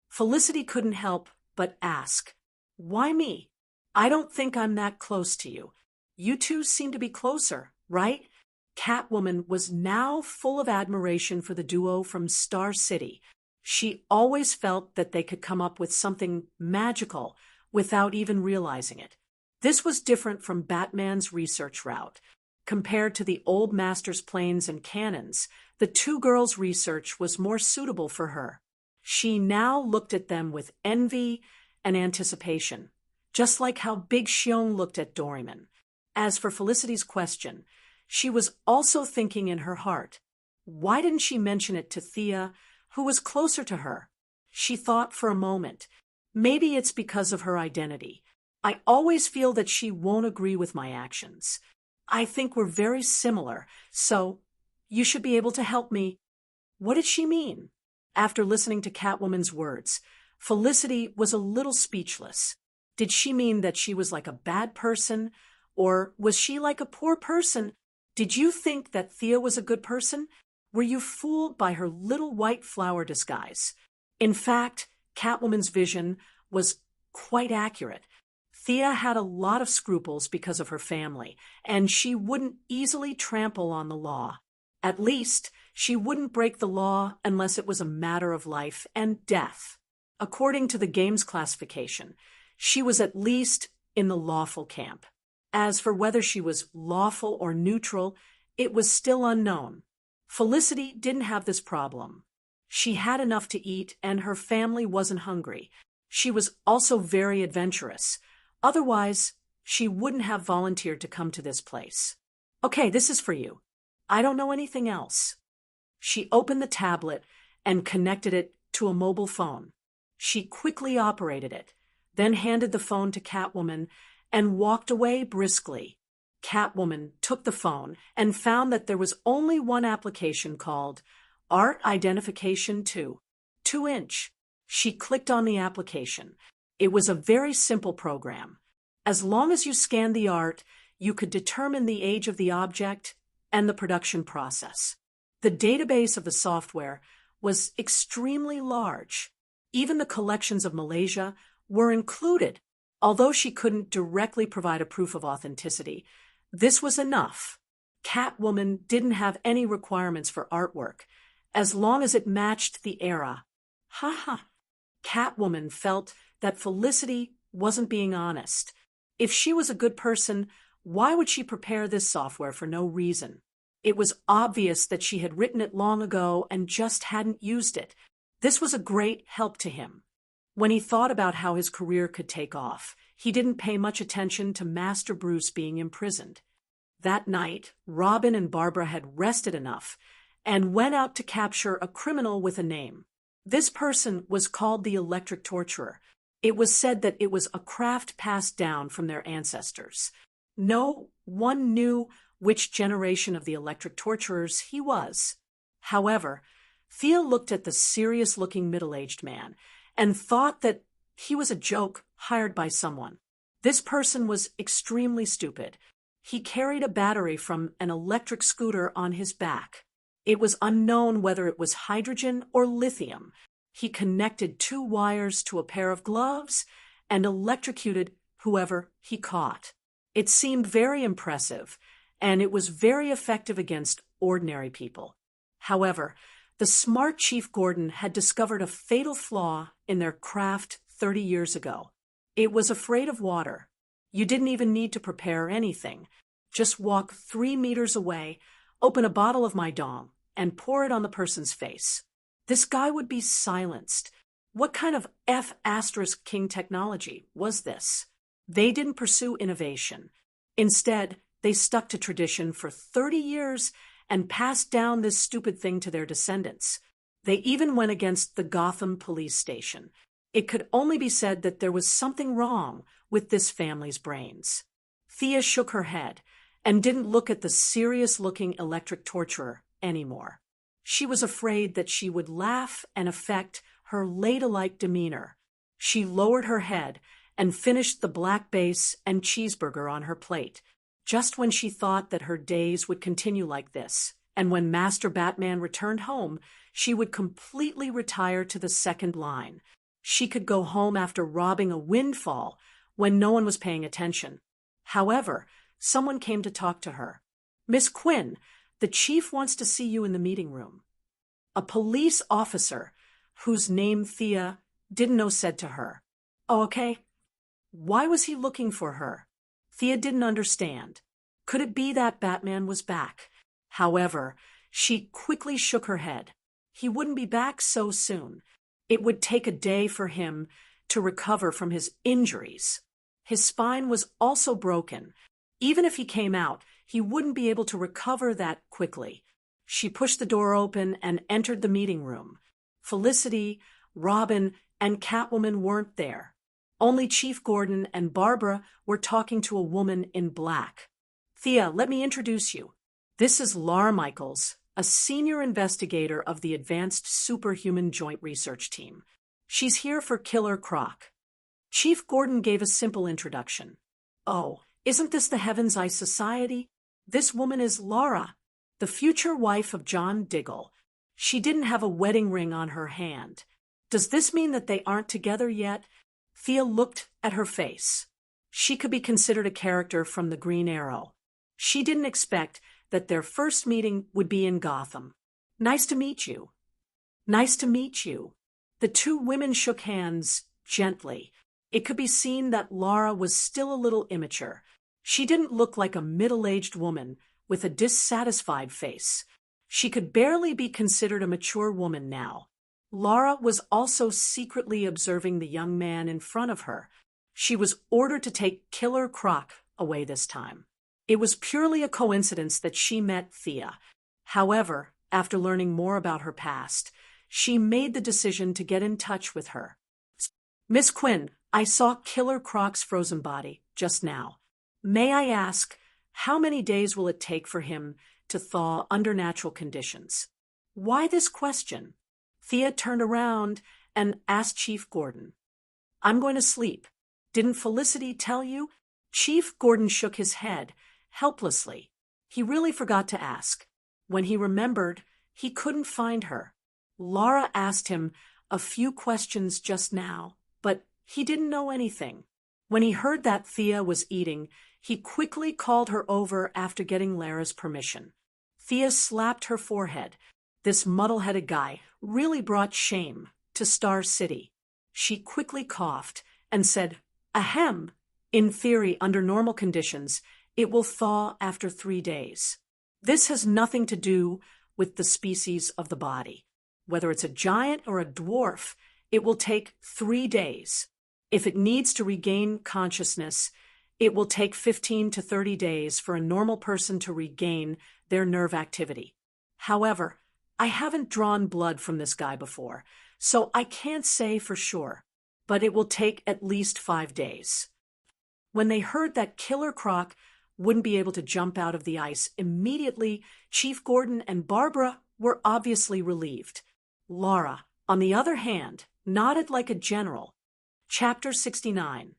Felicity couldn't help but ask. "Why me? I don't think I'm that close to you. You two seem to be closer, right?" Catwoman was now full of admiration for the duo from Star City. She always felt that they could come up with something magical without even realizing it. This was different from Batman's research route. Compared to the old master's planes and cannons, the two girls' research was more suitable for her. She now looked at them with envy and anticipation, just like how Big Shion looked at Doryman. As for Felicity's question, she was also thinking in her heart, why didn't she mention it to Thea, who was closer to her? She thought for a moment, maybe it's because of her identity. I always feel that she won't agree with my actions. I think we're very similar, so you should be able to help me. What did she mean? After listening to Catwoman's words, Felicity was a little speechless. Did she mean that she was like a bad person, or was she like a poor person? Did you think that Thea was a good person? Were you fooled by her little white flower disguise? In fact, Catwoman's vision was quite accurate. Thea had a lot of scruples because of her family, and she wouldn't easily trample on the law. At least, she wouldn't break the law unless it was a matter of life and death. According to the game's classification, she was at least in the lawful camp. As for whether she was lawful or neutral, it was still unknown. Felicity didn't have this problem. She had enough to eat, and her family wasn't hungry. She was also very adventurous. Otherwise, she wouldn't have volunteered to come to this place. Okay, this is for you. I don't know anything else. She opened the tablet and connected it to a mobile phone. She quickly operated it, then handed the phone to Catwoman and walked away briskly. Catwoman took the phone and found that there was only one application called Art Identification 2-inch. She clicked on the application. It was a very simple program. As long as you scanned the art, you could determine the age of the object and the production process. The database of the software was extremely large. Even the collections of Malaysia were included. Although she couldn't directly provide a proof of authenticity, this was enough. Catwoman didn't have any requirements for artwork, as long as it matched the era. Ha ha. Catwoman felt that Felicity wasn't being honest. If she was a good person, why would she prepare this software for no reason? It was obvious that she had written it long ago and just hadn't used it. This was a great help to him. When he thought about how his career could take off, he didn't pay much attention to Master Bruce being imprisoned. That night, Robin and Barbara had rested enough and went out to capture a criminal with a name. This person was called the Electric Torturer. It was said that it was a craft passed down from their ancestors. No one knew which generation of the Electric Torturers he was. However, Thea looked at the serious-looking middle-aged man and thought that he was a joke hired by someone. This person was extremely stupid. He carried a battery from an electric scooter on his back. It was unknown whether it was hydrogen or lithium. He connected 2 wires to a pair of gloves and electrocuted whoever he caught. It seemed very impressive, and it was very effective against ordinary people. However, the smart Chief Gordon had discovered a fatal flaw in their craft 30 years ago. It was afraid of water. You didn't even need to prepare anything. Just walk 3 meters away, open a bottle of my dong, and pour it on the person's face. This guy would be silenced. What kind of F***king technology was this? They didn't pursue innovation. Instead, they stuck to tradition for 30 years and passed down this stupid thing to their descendants. They even went against the Gotham police station. It could only be said that there was something wrong with this family's brains. Thea shook her head and didn't look at the serious-looking electric torturer anymore. She was afraid that she would laugh and affect her ladylike demeanor. She lowered her head and finished the black base and cheeseburger on her plate, just when she thought that her days would continue like this, and when Master Batman returned home, she would completely retire to the second line. She could go home after robbing a windfall when no one was paying attention. However, someone came to talk to her. "Miss Quinn, the chief wants to see you in the meeting room." A police officer, whose name Thea didn't know, said to her, "Oh, okay." Why was he looking for her? Thea didn't understand. Could it be that Batman was back? However, she quickly shook her head. He wouldn't be back so soon. It would take a day for him to recover from his injuries. His spine was also broken. Even if he came out, he wouldn't be able to recover that quickly. She pushed the door open and entered the meeting room. Felicity, Robin, and Catwoman weren't there. Only Chief Gordon and Barbara were talking to a woman in black. "Thea, let me introduce you. This is Laura Michaels, a senior investigator of the Advanced Superhuman Joint Research Team. She's here for Killer Croc." Chief Gordon gave a simple introduction. "Oh, isn't this the Heaven's Eye Society? This woman is Laura, the future wife of John Diggle. She didn't have a wedding ring on her hand. Does this mean that they aren't together yet?" Thea looked at her face. She could be considered a character from the Green Arrow. She didn't expect that their first meeting would be in Gotham. "Nice to meet you." "Nice to meet you." The 2 women shook hands gently. It could be seen that Laura was still a little immature. She didn't look like a middle-aged woman with a dissatisfied face. She could barely be considered a mature woman now. Laura was also secretly observing the young man in front of her. She was ordered to take Killer Croc away this time. It was purely a coincidence that she met Thea. However, after learning more about her past, she made the decision to get in touch with her. "Miss Quinn, I saw Killer Croc's frozen body just now. May I ask, how many days will it take for him to thaw under natural conditions?" "Why this question?" Thea turned around and asked Chief Gordon. "I'm going to sleep. Didn't Felicity tell you?" Chief Gordon shook his head, helplessly. He really forgot to ask. When he remembered, he couldn't find her. Laura asked him a few questions just now, but he didn't know anything. When he heard that Thea was eating, he quickly called her over after getting Lara's permission. Thea slapped her forehead. This muddle-headed guy really brought shame to Star City. She quickly coughed and said, "Ahem. In theory, under normal conditions, it will thaw after 3 days. This has nothing to do with the species of the body. Whether it's a giant or a dwarf, it will take 3 days. If it needs to regain consciousness, it will take 15 to 30 days for a normal person to regain their nerve activity. However, I haven't drawn blood from this guy before, so I can't say for sure, but it will take at least 5 days." When they heard that Killer Croc wouldn't be able to jump out of the ice immediately, Chief Gordon and Barbara were obviously relieved. Laura, on the other hand, nodded like a general. Chapter 69.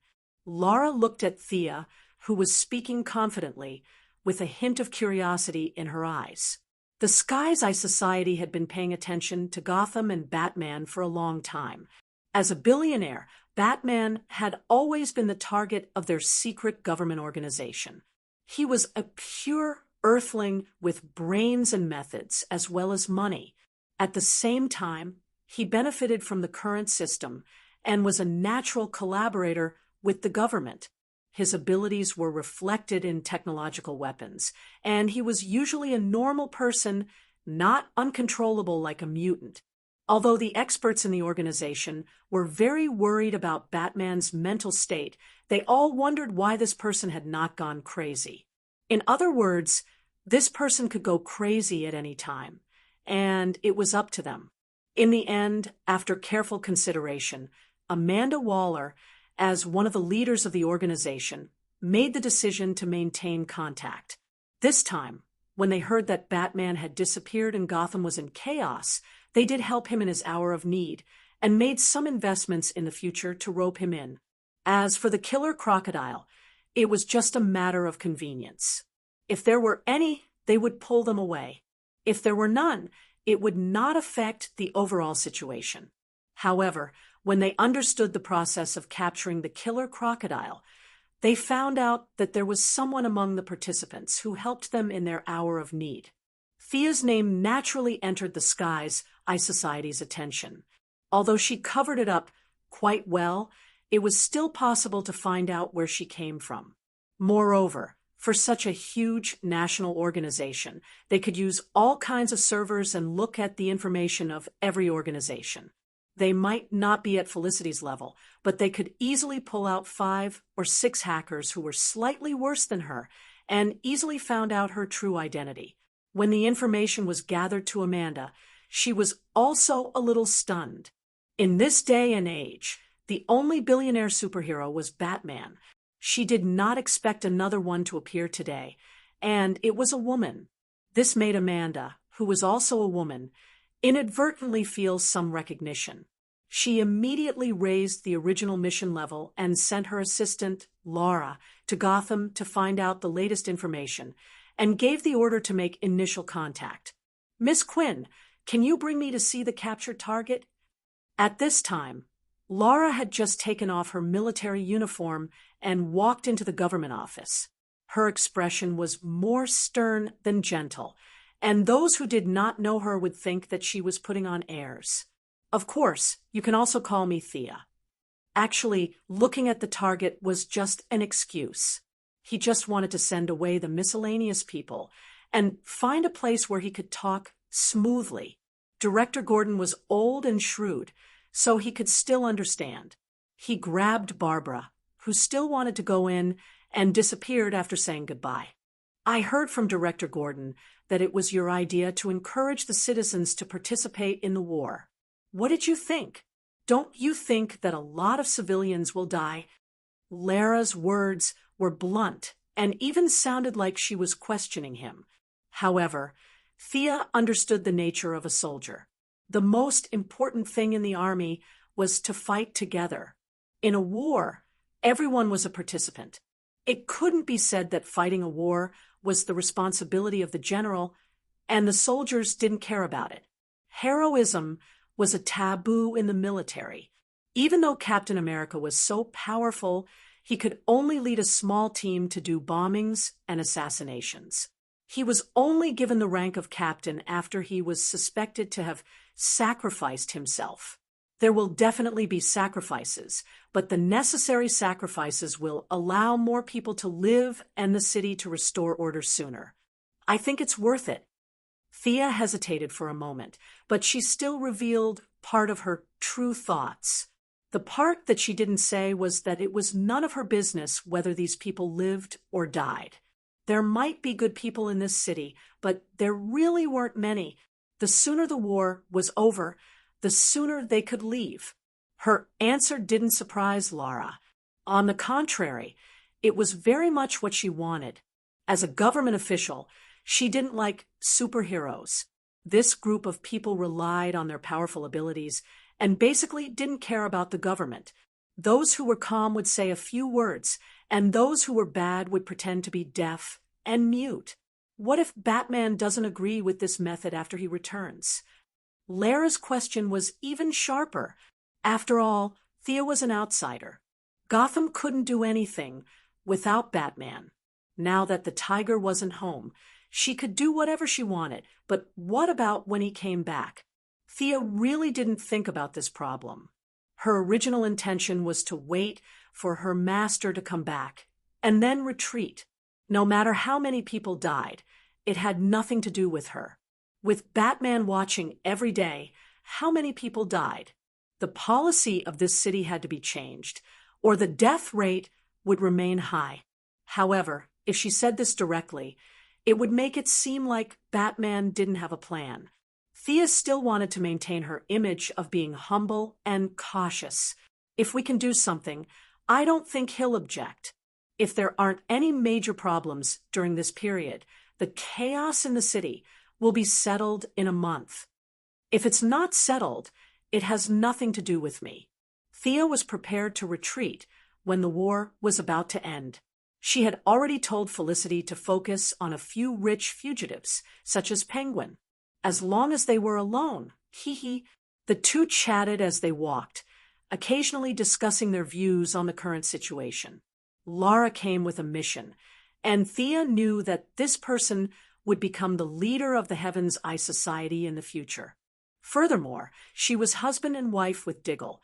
Laura looked at Thea, who was speaking confidently, with a hint of curiosity in her eyes. The Sky's Eye Society had been paying attention to Gotham and Batman for a long time. As a billionaire, Batman had always been the target of their secret government organization. He was a pure earthling with brains and methods, as well as money. At the same time, he benefited from the current system and was a natural collaborator with the government. His abilities were reflected in technological weapons, and he was usually a normal person, not uncontrollable like a mutant. Although the experts in the organization were very worried about Batman's mental state, they all wondered why this person had not gone crazy. In other words, this person could go crazy at any time, and it was up to them. In the end, after careful consideration, Amanda Waller, as one of the leaders of the organization, made the decision to maintain contact. This time, when they heard that Batman had disappeared and Gotham was in chaos, they did help him in his hour of need and made some investments in the future to rope him in. As for the killer crocodile, it was just a matter of convenience. If there were any, they would pull them away. If there were none, it would not affect the overall situation. However, when they understood the process of capturing the killer crocodile, they found out that there was someone among the participants who helped them in their hour of need. Thea's name naturally entered the Sky's Eye Society's attention. Although she covered it up quite well, it was still possible to find out where she came from. Moreover, for such a huge national organization, they could use all kinds of servers and look at the information of every organization. They might not be at Felicity's level, but they could easily pull out 5 or 6 hackers who were slightly worse than her and easily found out her true identity. When the information was gathered to Amanda, she was also a little stunned. In this day and age, the only billionaire superhero was Batman. She did not expect another one to appear today, and it was a woman. This made Amanda, who was also a woman, inadvertently feel some recognition. She immediately raised the original mission level and sent her assistant, Laura, to Gotham to find out the latest information, and gave the order to make initial contact. "Miss Quinn, can you bring me to see the captured target?" At this time, Laura had just taken off her military uniform and walked into the government office. Her expression was more stern than gentle, and those who did not know her would think that she was putting on airs. "Of course, you can also call me Thea." Actually, looking at the target was just an excuse. He just wanted to send away the miscellaneous people and find a place where he could talk smoothly. Director Gordon was old and shrewd, so he could still understand. He grabbed Barbara, who still wanted to go in, and disappeared after saying goodbye. "I heard from Director Gordon that it was your idea to encourage the citizens to participate in the war. What did you think? Don't you think that a lot of civilians will die?" Lara's words were blunt and even sounded like she was questioning him. However, Thea understood the nature of a soldier. The most important thing in the army was to fight together. In a war, everyone was a participant. It couldn't be said that fighting a war was the responsibility of the general, and the soldiers didn't care about it. Heroism was a taboo in the military. Even though Captain America was so powerful, he could only lead a small team to do bombings and assassinations. He was only given the rank of captain after he was suspected to have sacrificed himself. There will definitely be sacrifices, but the necessary sacrifices will allow more people to live and the city to restore order sooner. I think it's worth it. Thea hesitated for a moment, but she still revealed part of her true thoughts. The part that she didn't say was that it was none of her business whether these people lived or died. There might be good people in this city, but there really weren't many. The sooner the war was over, the sooner they could leave. Her answer didn't surprise Laura. On the contrary, it was very much what she wanted. As a government official, she didn't like superheroes. This group of people relied on their powerful abilities and basically didn't care about the government. Those who were calm would say a few words, and those who were bad would pretend to be deaf and mute. What if Batman doesn't agree with this method after he returns? Lara's question was even sharper. After all, Thea was an outsider. Gotham couldn't do anything without Batman. Now that the tiger wasn't home, she could do whatever she wanted, but what about when he came back? Thea really didn't think about this problem. Her original intention was to wait for her master to come back, and then retreat. No matter how many people died, it had nothing to do with her. With Batman watching every day, how many people died? The policy of this city had to be changed, or the death rate would remain high. However, if she said this directly, it would make it seem like Batman didn't have a plan. Thea still wanted to maintain her image of being humble and cautious. If we can do something, I don't think he'll object. If there aren't any major problems during this period, the chaos in the city will be settled in a month. If it's not settled, it has nothing to do with me. Thea was prepared to retreat when the war was about to end. She had already told Felicity to focus on a few rich fugitives, such as Penguin. As long as they were alone, the two chatted as they walked, occasionally discussing their views on the current situation. Laura came with a mission, and Thea knew that this person would become the leader of the Heaven's Eye Society in the future. Furthermore, she was husband and wife with Diggle,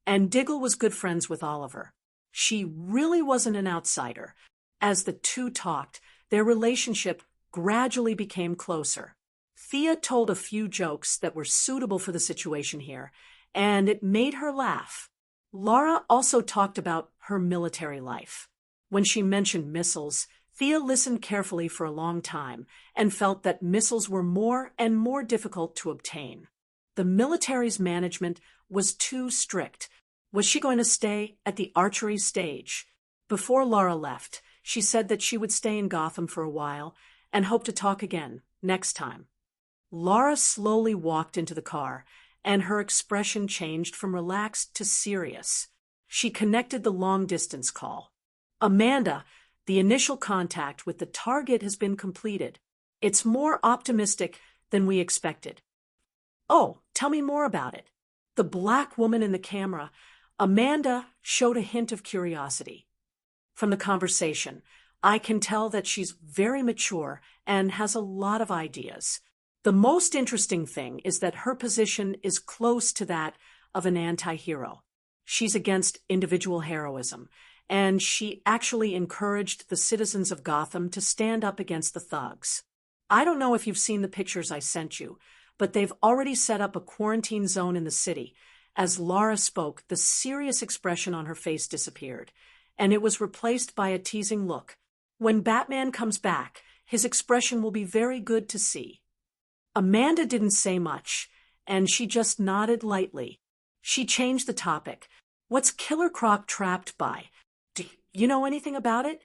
and Diggle was good friends with Oliver. She really wasn't an outsider. As the two talked, their relationship gradually became closer. Thea told a few jokes that were suitable for the situation here, and it made her laugh. Laura also talked about her military life. When she mentioned missiles, Thea listened carefully for a long time and felt that missiles were more and more difficult to obtain. The military's management was too strict. Was she going to stay at the archery stage? Before Laura left, she said that she would stay in Gotham for a while and hope to talk again next time. Laura slowly walked into the car, and her expression changed from relaxed to serious. She connected the long-distance call. Amanda, the initial contact with the target has been completed. It's more optimistic than we expected. Oh, tell me more about it. The black woman in the camera, Amanda, showed a hint of curiosity. From the conversation, I can tell that she's very mature and has a lot of ideas. The most interesting thing is that her position is close to that of an anti-hero. She's against individual heroism, and she actually encouraged the citizens of Gotham to stand up against the thugs. I don't know if you've seen the pictures I sent you, but they've already set up a quarantine zone in the city. As Laura spoke, the serious expression on her face disappeared, and it was replaced by a teasing look. When Batman comes back, his expression will be very good to see. Amanda didn't say much, and she just nodded lightly. She changed the topic. What's Killer Croc trapped by? Do you know anything about it?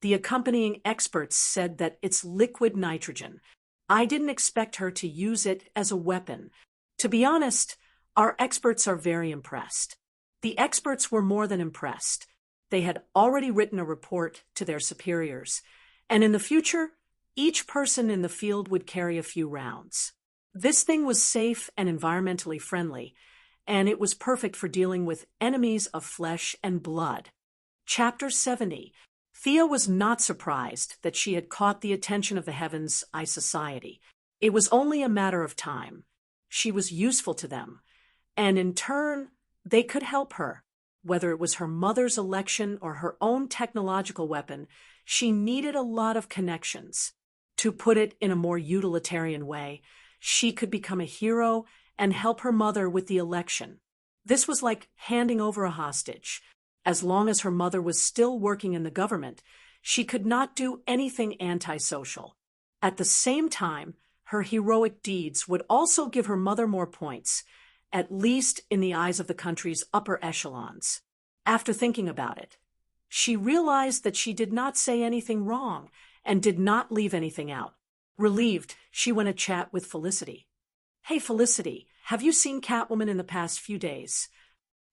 The accompanying experts said that it's liquid nitrogen. I didn't expect her to use it as a weapon. To be honest, our experts are very impressed. The experts were more than impressed. They had already written a report to their superiors, and in the future, each person in the field would carry a few rounds. This thing was safe and environmentally friendly, and it was perfect for dealing with enemies of flesh and blood. Chapter 70. Thea was not surprised that she had caught the attention of the Heavens Eye Society. It was only a matter of time. She was useful to them, and in turn, they could help her. Whether it was her mother's election or her own technological weapon, she needed a lot of connections. To put it in a more utilitarian way, she could become a hero and help her mother with the election. This was like handing over a hostage. As long as her mother was still working in the government, she could not do anything antisocial. At the same time, her heroic deeds would also give her mother more points, at least in the eyes of the country's upper echelons. After thinking about it, she realized that she did not say anything wrong and did not leave anything out. Relieved, she went to chat with Felicity. "Hey, Felicity, have you seen Catwoman in the past few days?"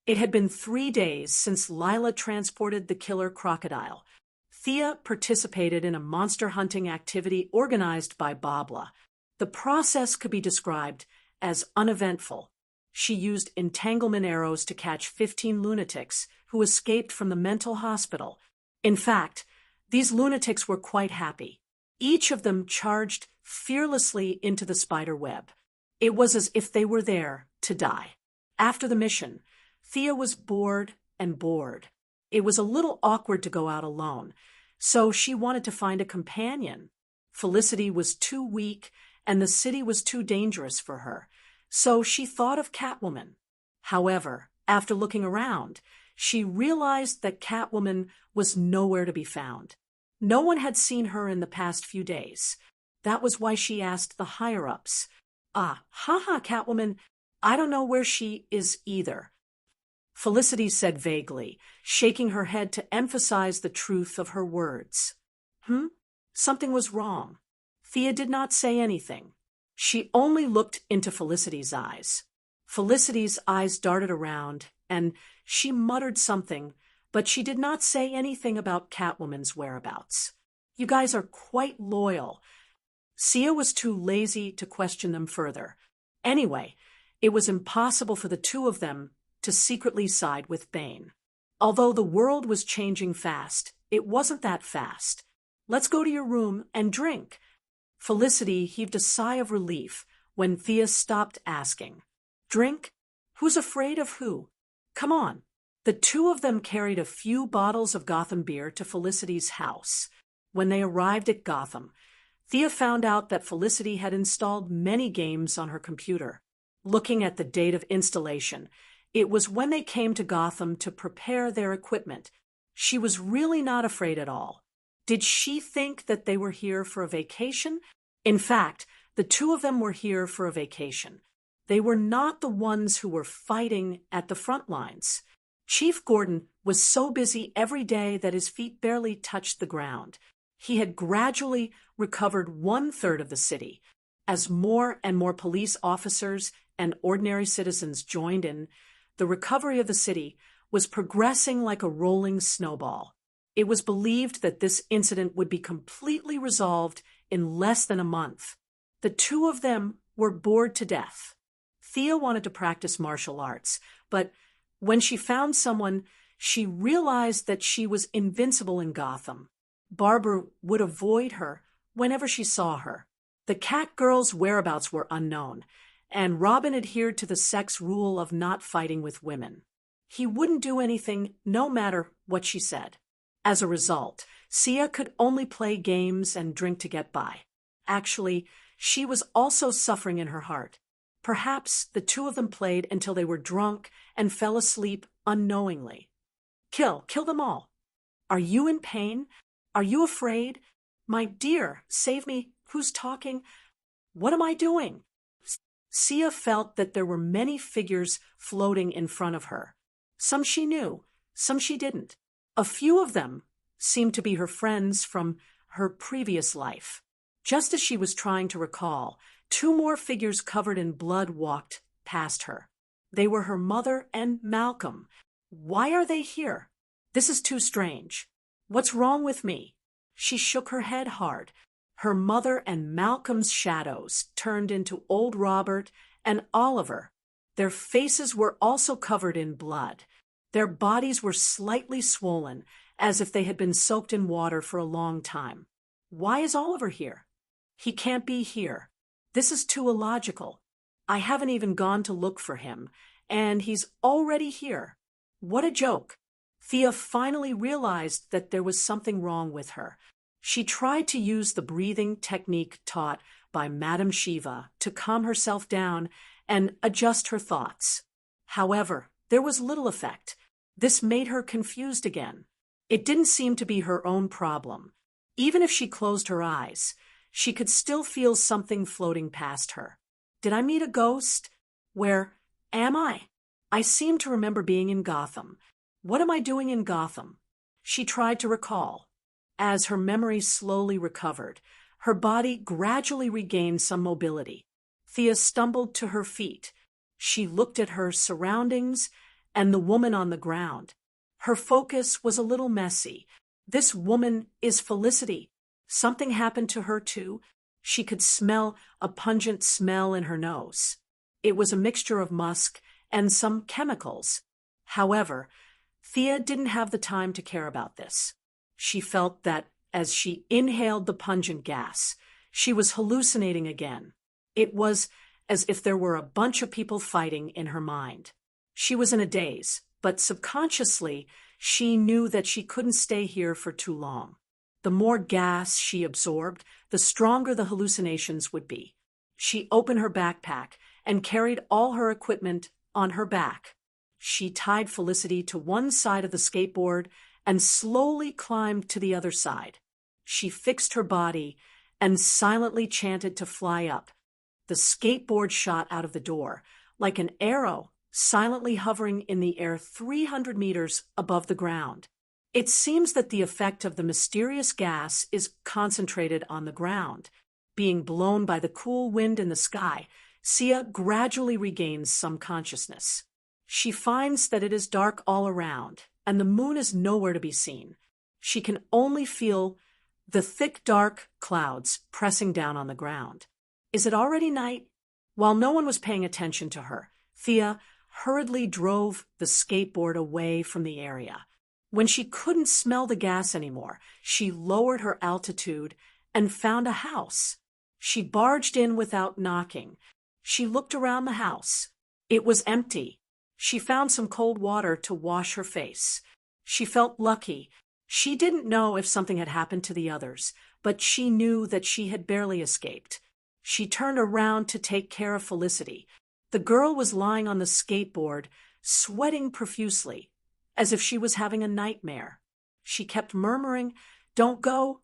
It had been 3 days since Lila transported the killer crocodile. Thea participated in a monster hunting activity organized by Babla. The process could be described as uneventful. She used entanglement arrows to catch 15 lunatics who escaped from the mental hospital. In fact, these lunatics were quite happy. Each of them charged fearlessly into the spider web. It was as if they were there to die. After the mission, Thea was bored and bored. It was a little awkward to go out alone, so she wanted to find a companion. Felicity was too weak, and the city was too dangerous for her, so she thought of Catwoman. However, after looking around, she realized that Catwoman was nowhere to be found. No one had seen her in the past few days. That was why she asked the higher-ups. Haha, Catwoman, I don't know where she is either." Felicity said vaguely, shaking her head to emphasize the truth of her words. Something was wrong. Thea did not say anything. She only looked into Felicity's eyes. Felicity's eyes darted around, and she muttered something, but she did not say anything about Catwoman's whereabouts. "You guys are quite loyal." Sia was too lazy to question them further. Anyway, it was impossible for the two of them to secretly side with Bane. Although the world was changing fast, it wasn't that fast. "Let's go to your room and drink." Felicity heaved a sigh of relief when Thea stopped asking. "Drink? Who's afraid of who? Come on." The two of them carried a few bottles of Gotham beer to Felicity's house. When they arrived at Gotham, Thea found out that Felicity had installed many games on her computer. Looking at the date of installation, it was when they came to Gotham to prepare their equipment. She was really not afraid at all. Did she think that they were here for a vacation? In fact, the two of them were here for a vacation. They were not the ones who were fighting at the front lines. Chief Gordon was so busy every day that his feet barely touched the ground. He had gradually recovered 1/3 of the city. As more and more police officers and ordinary citizens joined in, the recovery of the city was progressing like a rolling snowball. It was believed that this incident would be completely resolved in less than a month. The two of them were bored to death. Thea wanted to practice martial arts, but when she found someone, she realized that she was invincible in Gotham. Barbara would avoid her whenever she saw her. The cat girl's whereabouts were unknown, and Robin adhered to the sex rule of not fighting with women. He wouldn't do anything no matter what she said. As a result, Sia could only play games and drink to get by. Actually, she was also suffering in her heart. Perhaps the two of them played until they were drunk and fell asleep unknowingly. Kill them all. Are you in pain? Are you afraid? My dear, save me. Who's talking? What am I doing? Sia felt that there were many figures floating in front of her. Some she knew, some she didn't. A few of them seemed to be her friends from her previous life. Just as she was trying to recall, 2 more figures covered in blood walked past her. They were her mother and Malcolm. Why are they here? This is too strange. What's wrong with me? She shook her head hard. Her mother and Malcolm's shadows turned into old Robert and Oliver. Their faces were also covered in blood. Their bodies were slightly swollen, as if they had been soaked in water for a long time. Why is Oliver here? He can't be here. This is too illogical. I haven't even gone to look for him, and he's already here. What a joke. Thea finally realized that there was something wrong with her. She tried to use the breathing technique taught by Madame Shiva to calm herself down and adjust her thoughts. However, there was little effect. This made her confused again. It didn't seem to be her own problem. Even if she closed her eyes, she could still feel something floating past her. Did I meet a ghost? Where am I? I seem to remember being in Gotham. What am I doing in Gotham? She tried to recall. As her memory slowly recovered, her body gradually regained some mobility. Thea stumbled to her feet. She looked at her surroundings and the woman on the ground. Her focus was a little messy. This woman is Felicity. Something happened to her too. She could smell a pungent smell in her nose. It was a mixture of musk and some chemicals. However, Thea didn't have the time to care about this. She felt that as she inhaled the pungent gas, she was hallucinating again. It was as if there were a bunch of people fighting in her mind. She was in a daze, but subconsciously, she knew that she couldn't stay here for too long. The more gas she absorbed, the stronger the hallucinations would be. She opened her backpack and carried all her equipment on her back. She tied Felicity to one side of the skateboard and slowly climbed to the other side. She fixed her body and silently chanted to fly up. The skateboard shot out of the door, like an arrow, silently hovering in the air 300 meters above the ground. It seems that the effect of the mysterious gas is concentrated on the ground. Being blown by the cool wind in the sky, Sia gradually regains some consciousness. She finds that it is dark all around, and the moon is nowhere to be seen. She can only feel the thick, dark clouds pressing down on the ground. Is it already night? While no one was paying attention to her, Thea hurriedly drove the skateboard away from the area. When she couldn't smell the gas anymore, she lowered her altitude and found a house. She barged in without knocking. She looked around the house. It was empty. She found some cold water to wash her face. She felt lucky. She didn't know if something had happened to the others, but she knew that she had barely escaped. She turned around to take care of Felicity. The girl was lying on the skateboard, sweating profusely, as if she was having a nightmare. She kept murmuring, "Don't go."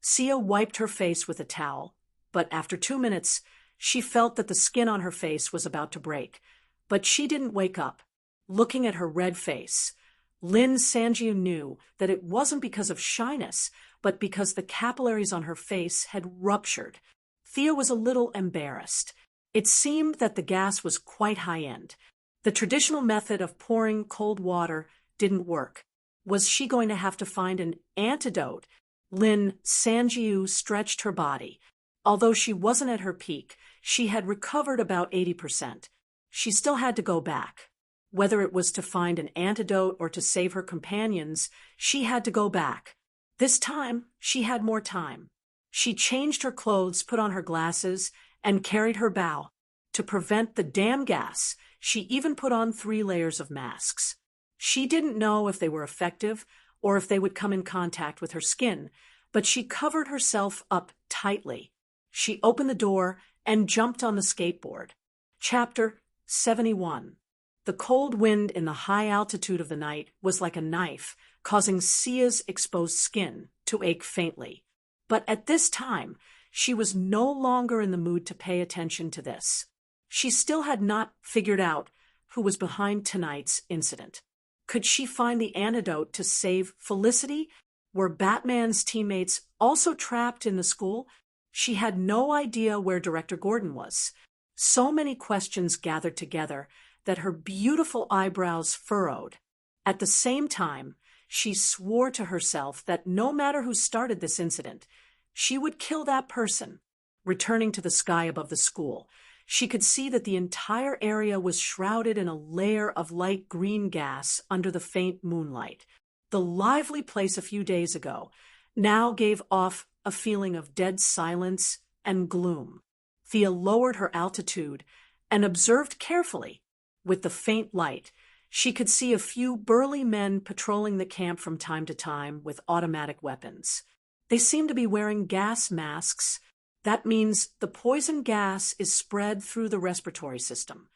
Sia wiped her face with a towel, but after 2 minutes, she felt that the skin on her face was about to break. But she didn't wake up. Looking at her red face, Lin Sanjiu knew that it wasn't because of shyness, but because the capillaries on her face had ruptured. Thea was a little embarrassed. It seemed that the gas was quite high-end. The traditional method of pouring cold water didn't work. Was she going to have to find an antidote? Lin Sanjiu stretched her body. Although she wasn't at her peak, she had recovered about 80%. She still had to go back. Whether it was to find an antidote or to save her companions, she had to go back. This time, she had more time. She changed her clothes, put on her glasses, and carried her bow. To prevent the damn gas, she even put on 3 layers of masks. She didn't know if they were effective or if they would come in contact with her skin, but she covered herself up tightly. She opened the door and jumped on the skateboard. Chapter 71. The cold wind in the high altitude of the night was like a knife, causing Sia's exposed skin to ache faintly. But at this time, she was no longer in the mood to pay attention to this. She still had not figured out who was behind tonight's incident. Could she find the antidote to save Felicity? Were Batman's teammates also trapped in the school? She had no idea where Director Gordon was. So many questions gathered together that her beautiful eyebrows furrowed. At the same time, she swore to herself that no matter who started this incident, she would kill that person. Returning to the sky above the school, she could see that the entire area was shrouded in a layer of light green gas under the faint moonlight. The lively place a few days ago now gave off a feeling of dead silence and gloom. Thea lowered her altitude and observed carefully. With the faint light, she could see a few burly men patrolling the camp from time to time with automatic weapons. They seemed to be wearing gas masks. That means the poison gas is spread through the respiratory system.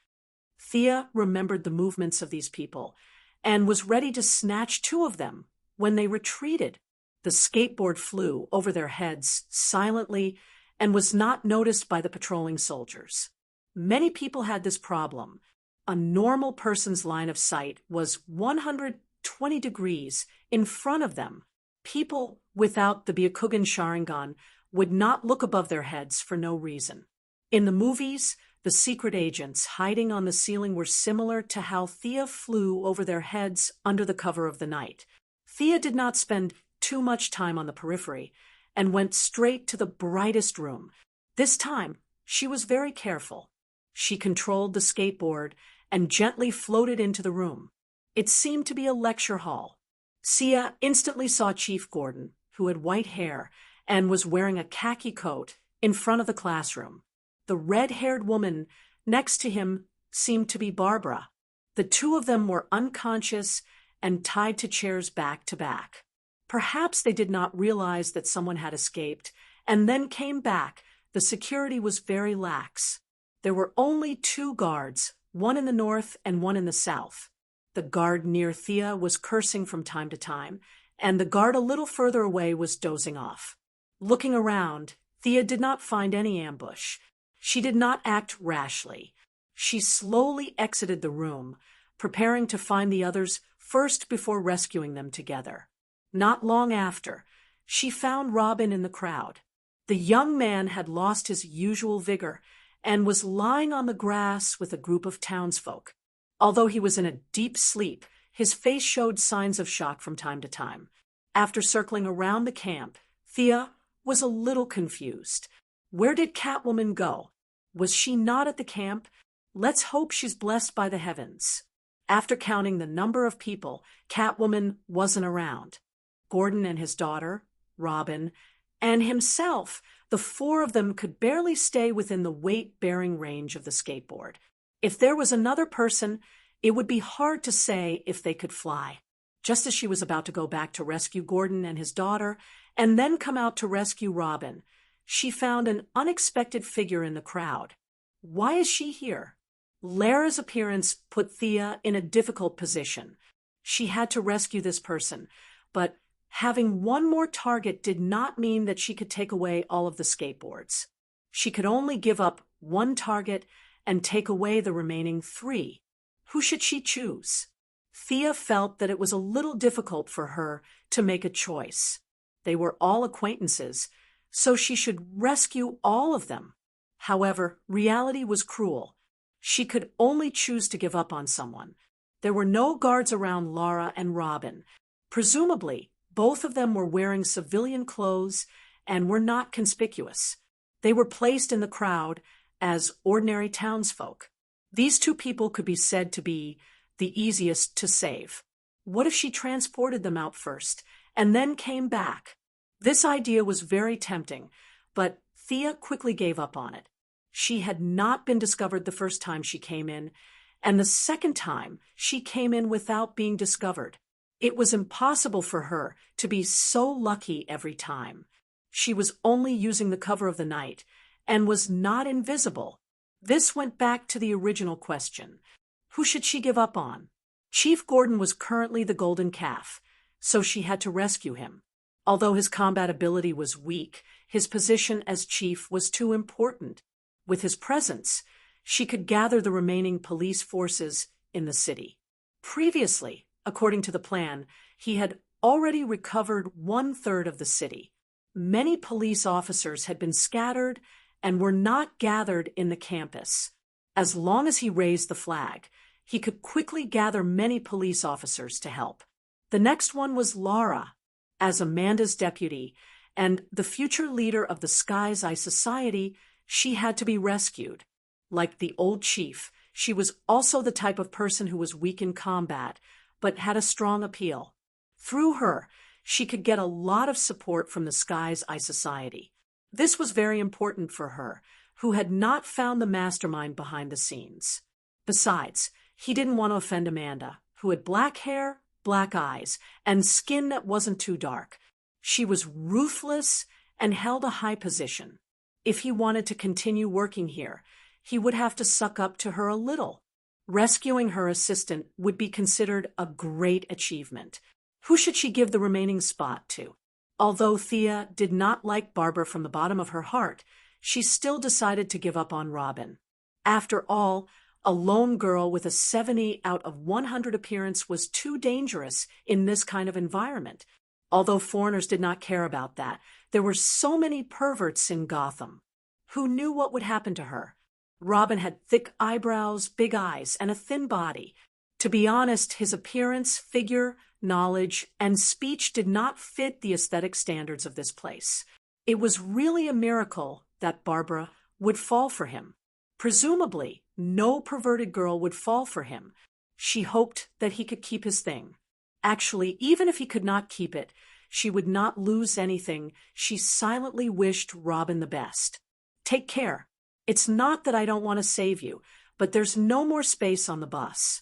Thea remembered the movements of these people and was ready to snatch two of them when they retreated. The skateboard flew over their heads silently and was not noticed by the patrolling soldiers. Many people had this problem. A normal person's line of sight was 120 degrees in front of them. People without the Byakugan Sharingan would not look above their heads for no reason. In the movies, the secret agents hiding on the ceiling were similar to how Thea flew over their heads under the cover of the night. Thea did not spend too much time on the periphery and went straight to the brightest room. This time, she was very careful. She controlled the skateboard and gently floated into the room. It seemed to be a lecture hall. Thea instantly saw Chief Gordon, who had white hair and was wearing a khaki coat, in front of the classroom. The red-haired woman next to him seemed to be Barbara. The two of them were unconscious and tied to chairs back to back. Perhaps they did not realize that someone had escaped and then came back. The security was very lax. There were only two guards, one in the north and one in the south. The guard near Thea was cursing from time to time, and the guard a little further away was dozing off. Looking around, Thea did not find any ambush. She did not act rashly. She slowly exited the room, preparing to find the others first before rescuing them together. Not long after, she found Robin in the crowd. The young man had lost his usual vigor and was lying on the grass with a group of townsfolk. Although he was in a deep sleep, his face showed signs of shock from time to time. After circling around the camp, Thea was a little confused. Where did Catwoman go? Was she not at the camp? Let's hope she's blessed by the heavens. After counting the number of people, Catwoman wasn't around. Gordon and his daughter, Robin, and himself, the four of them could barely stay within the weight-bearing range of the skateboard. If there was another person, it would be hard to say if they could fly. Just as she was about to go back to rescue Gordon and his daughter, and then come out to rescue Robin, she found an unexpected figure in the crowd. Why is she here? Lara's appearance put Thea in a difficult position. She had to rescue this person, but having one more target did not mean that she could take away all of the skateboards. She could only give up one target and take away the remaining three. Who should she choose? Thea felt that it was a little difficult for her to make a choice. They were all acquaintances, so she should rescue all of them. However, reality was cruel. She could only choose to give up on someone. There were no guards around Lara and Robin. Presumably, both of them were wearing civilian clothes and were not conspicuous. They were placed in the crowd as ordinary townsfolk. These two people could be said to be the easiest to save. What if she transported them out first and then came back? This idea was very tempting, but Thea quickly gave up on it. She had not been discovered the first time she came in, and the second time she came in without being discovered. It was impossible for her to be so lucky every time. She was only using the cover of the night and was not invisible. This went back to the original question. Who should she give up on? Chief Gordon was currently the golden calf, so she had to rescue him. Although his combat ability was weak, his position as chief was too important. With his presence, she could gather the remaining police forces in the city. Previously, according to the plan, he had already recovered 1/3 of the city. Many police officers had been scattered and were not gathered in the campus. As long as he raised the flag, he could quickly gather many police officers to help. The next one was Lara. As Amanda's deputy and the future leader of the Sky's Eye Society, she had to be rescued. Like the old chief, she was also the type of person who was weak in combat, but had a strong appeal. Through her, she could get a lot of support from the Sky's Eye Society. This was very important for her, who had not found the mastermind behind the scenes. Besides, he didn't want to offend Amanda, who had black hair, black eyes, and skin that wasn't too dark. She was ruthless and held a high position. If he wanted to continue working here, he would have to suck up to her a little. Rescuing her assistant would be considered a great achievement. Who should she give the remaining spot to? Although Thea did not like Barbara from the bottom of her heart, she still decided to give up on Robin. After all, a lone girl with a 70 out of 100 appearance was too dangerous in this kind of environment. Although foreigners did not care about that, there were so many perverts in Gotham. Who knew what would happen to her? Robin had thick eyebrows, big eyes, and a thin body. To be honest, his appearance, figure, knowledge, and speech did not fit the aesthetic standards of this place. It was really a miracle that Barbara would fall for him. Presumably, no perverted girl would fall for him. She hoped that he could keep his thing. Actually, even if he could not keep it, she would not lose anything. She silently wished Robin the best. Take care. It's not that I don't want to save you, but there's no more space on the bus.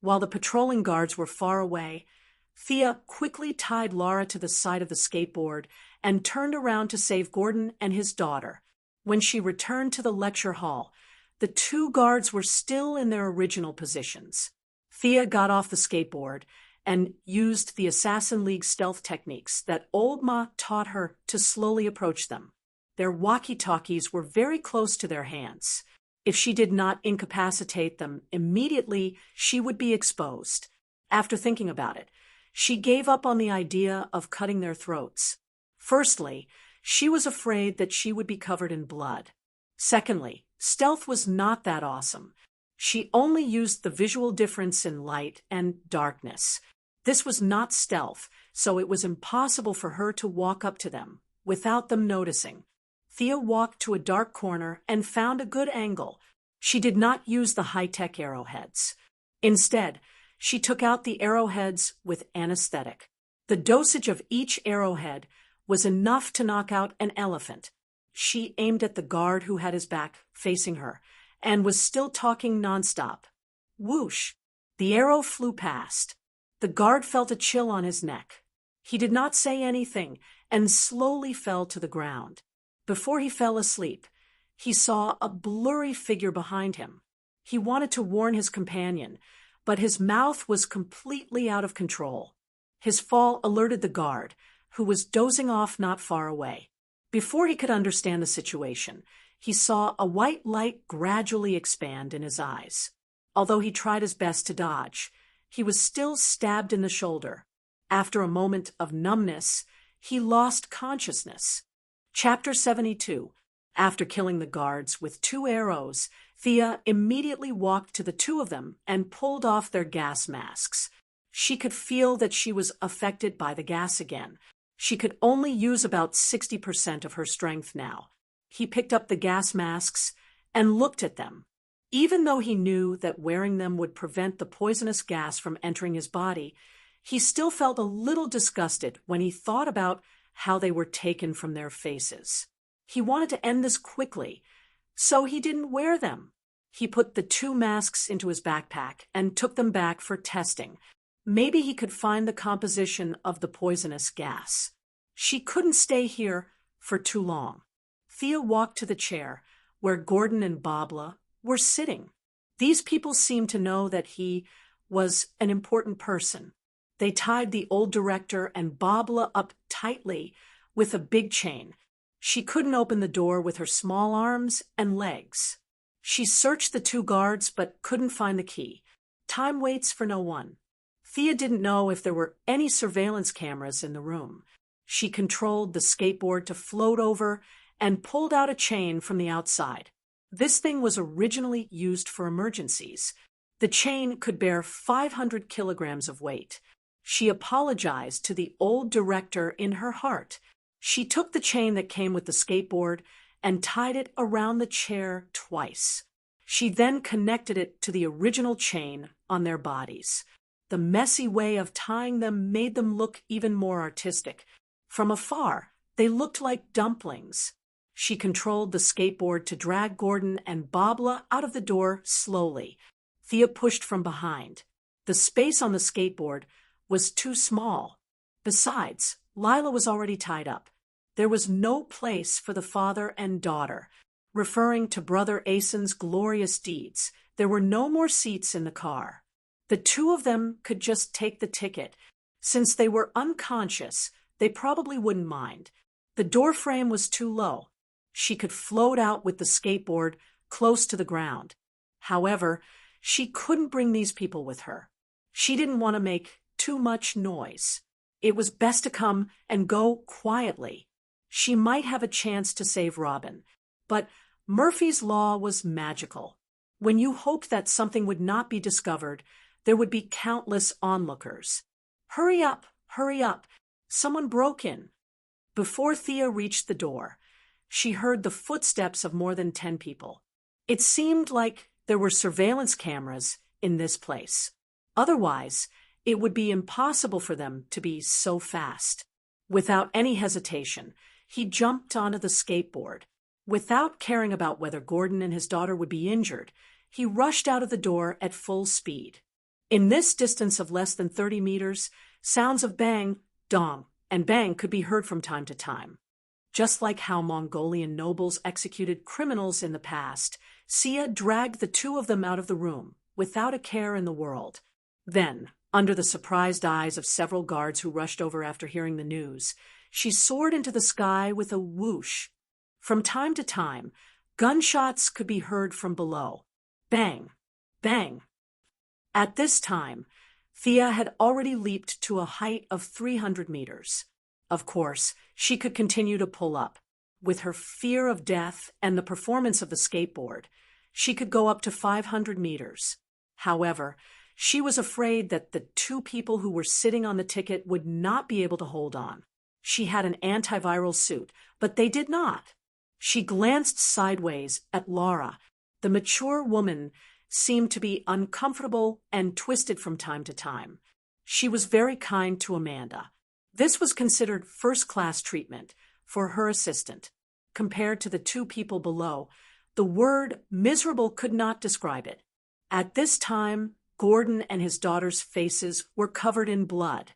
While the patrolling guards were far away, Thea quickly tied Laura to the side of the skateboard and turned around to save Gordon and his daughter. When she returned to the lecture hall, the two guards were still in their original positions. Thea got off the skateboard and used the Assassin League stealth techniques that Old Ma taught her to slowly approach them. Their walkie-talkies were very close to their hands. If she did not incapacitate them immediately, she would be exposed. After thinking about it, she gave up on the idea of cutting their throats. Firstly, she was afraid that she would be covered in blood. Secondly, stealth was not that awesome. She only used the visual difference in light and darkness. This was not stealth, so it was impossible for her to walk up to them without them noticing. Thea walked to a dark corner and found a good angle. She did not use the high-tech arrowheads. Instead, she took out the arrowheads with anesthetic. The dosage of each arrowhead was enough to knock out an elephant. She aimed at the guard who had his back facing her and was still talking nonstop. Whoosh! The arrow flew past. The guard felt a chill on his neck. He did not say anything and slowly fell to the ground. Before he fell asleep, he saw a blurry figure behind him. He wanted to warn his companion, but his mouth was completely out of control. His fall alerted the guard, who was dozing off not far away. Before he could understand the situation, he saw a white light gradually expand in his eyes. Although he tried his best to dodge, he was still stabbed in the shoulder. After a moment of numbness, he lost consciousness. Chapter 72. After killing the guards with 2 arrows, Thea immediately walked to the 2 of them and pulled off their gas masks. She could feel that she was affected by the gas again. She could only use about 60% of her strength now. He picked up the gas masks and looked at them. Even though he knew that wearing them would prevent the poisonous gas from entering his body, he still felt a little disgusted when he thought about how they were taken from their faces. He wanted to end this quickly, so he didn't wear them. He put the 2 masks into his backpack and took them back for testing. Maybe he could find the composition of the poisonous gas. She couldn't stay here for too long. Thea walked to the chair where Gordon and Babla were sitting. These people seemed to know that he was an important person. They tied the old director and Babla up tightly with a big chain. She couldn't open the door with her small arms and legs. She searched the 2 guards but couldn't find the key. Time waits for no one. Thea didn't know if there were any surveillance cameras in the room. She controlled the skateboard to float over and pulled out a chain from the outside. This thing was originally used for emergencies. The chain could bear 500 kilograms of weight. She apologized to the old director in her heart. She took the chain that came with the skateboard and tied it around the chair twice. She then connected it to the original chain on their bodies. The messy way of tying them made them look even more artistic. From afar, they looked like dumplings. She controlled the skateboard to drag Gordon and Babla out of the door slowly. Thea pushed from behind. The space on the skateboard was too small. Besides, Lila was already tied up. There was no place for the father and daughter. Referring to Brother Asen's glorious deeds, there were no more seats in the car. The two of them could just take the ticket. Since they were unconscious, they probably wouldn't mind. The doorframe was too low. She could float out with the skateboard close to the ground. However, she couldn't bring these people with her. She didn't want to make too much noise. It was best to come and go quietly. She might have a chance to save Robin. But Murphy's Law was magical. When you hoped that something would not be discovered, there would be countless onlookers. Hurry up, hurry up. Someone broke in. Before Thea reached the door, she heard the footsteps of more than 10 people. It seemed like there were surveillance cameras in this place. Otherwise, it would be impossible for them to be so fast. Without any hesitation, he jumped onto the skateboard. Without caring about whether Gordon and his daughter would be injured, he rushed out of the door at full speed. In this distance of less than 30 meters, sounds of bang, dong, and bang could be heard from time to time. Just like how Mongolian nobles executed criminals in the past, Sia dragged the two of them out of the room, without a care in the world. Then, under the surprised eyes of several guards who rushed over after hearing the news, she soared into the sky with a whoosh. From time to time, gunshots could be heard from below. Bang! Bang! At this time, Thea had already leaped to a height of 300 meters. Of course, she could continue to pull up. With her fear of death and the performance of the skateboard, she could go up to 500 meters. However, she was afraid that the two people who were sitting on the ticket would not be able to hold on. She had an antiviral suit, but they did not. She glanced sideways at Laura. The mature woman seemed to be uncomfortable and twisted from time to time. She was very kind to Amanda. This was considered first-class treatment for her assistant. Compared to the two people below, the word miserable could not describe it. At this time, Gordon and his daughter's faces were covered in blood.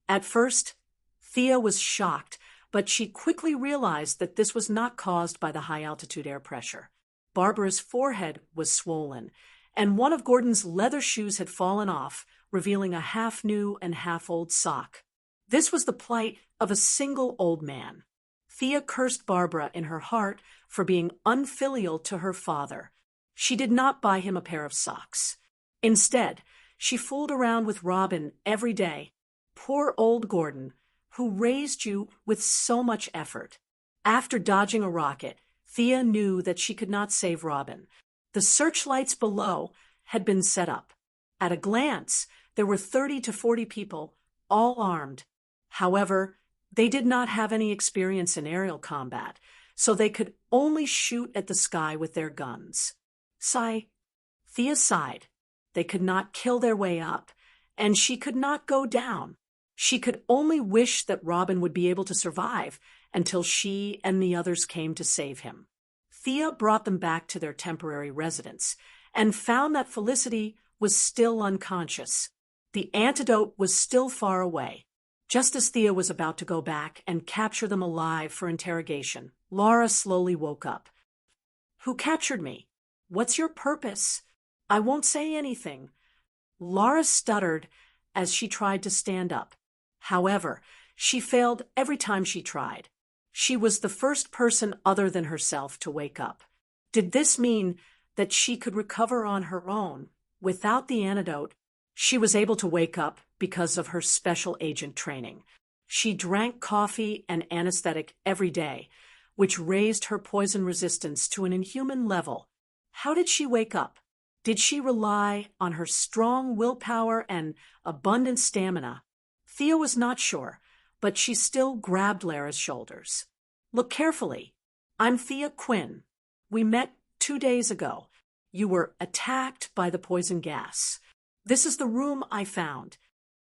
At first, Thea was shocked, but she quickly realized that this was not caused by the high-altitude air pressure. Barbara's forehead was swollen, and one of Gordon's leather shoes had fallen off, revealing a half-new and half-old sock. This was the plight of a single old man. Thea cursed Barbara in her heart for being unfilial to her father. She did not buy him a pair of socks. Instead, she fooled around with Robin every day. Poor old Gordon, who raised you with so much effort. After dodging a rocket, Thea knew that she could not save Robin. The searchlights below had been set up. At a glance, there were 30 to 40 people, all armed. However, they did not have any experience in aerial combat, so they could only shoot at the sky with their guns. Thea sighed. They could not kill their way up, and she could not go down. She could only wish that Robin would be able to survive until she and the others came to save him. Thea brought them back to their temporary residence and found that Felicity was still unconscious. The antidote was still far away. Just as Thea was about to go back and capture them alive for interrogation, Laura slowly woke up. "Who captured me? What's your purpose?" "I won't say anything." Laura stuttered as she tried to stand up. However, she failed every time she tried. She was the first person other than herself to wake up. Did this mean that she could recover on her own? Without the antidote, she was able to wake up because of her special agent training. She drank coffee and anesthetic every day, which raised her poison resistance to an inhuman level. How did she wake up? Did she rely on her strong willpower and abundant stamina? Thea was not sure, but she still grabbed Lara's shoulders. "Look carefully. I'm Thea Quinn. We met 2 days ago. You were attacked by the poison gas. This is the room I found.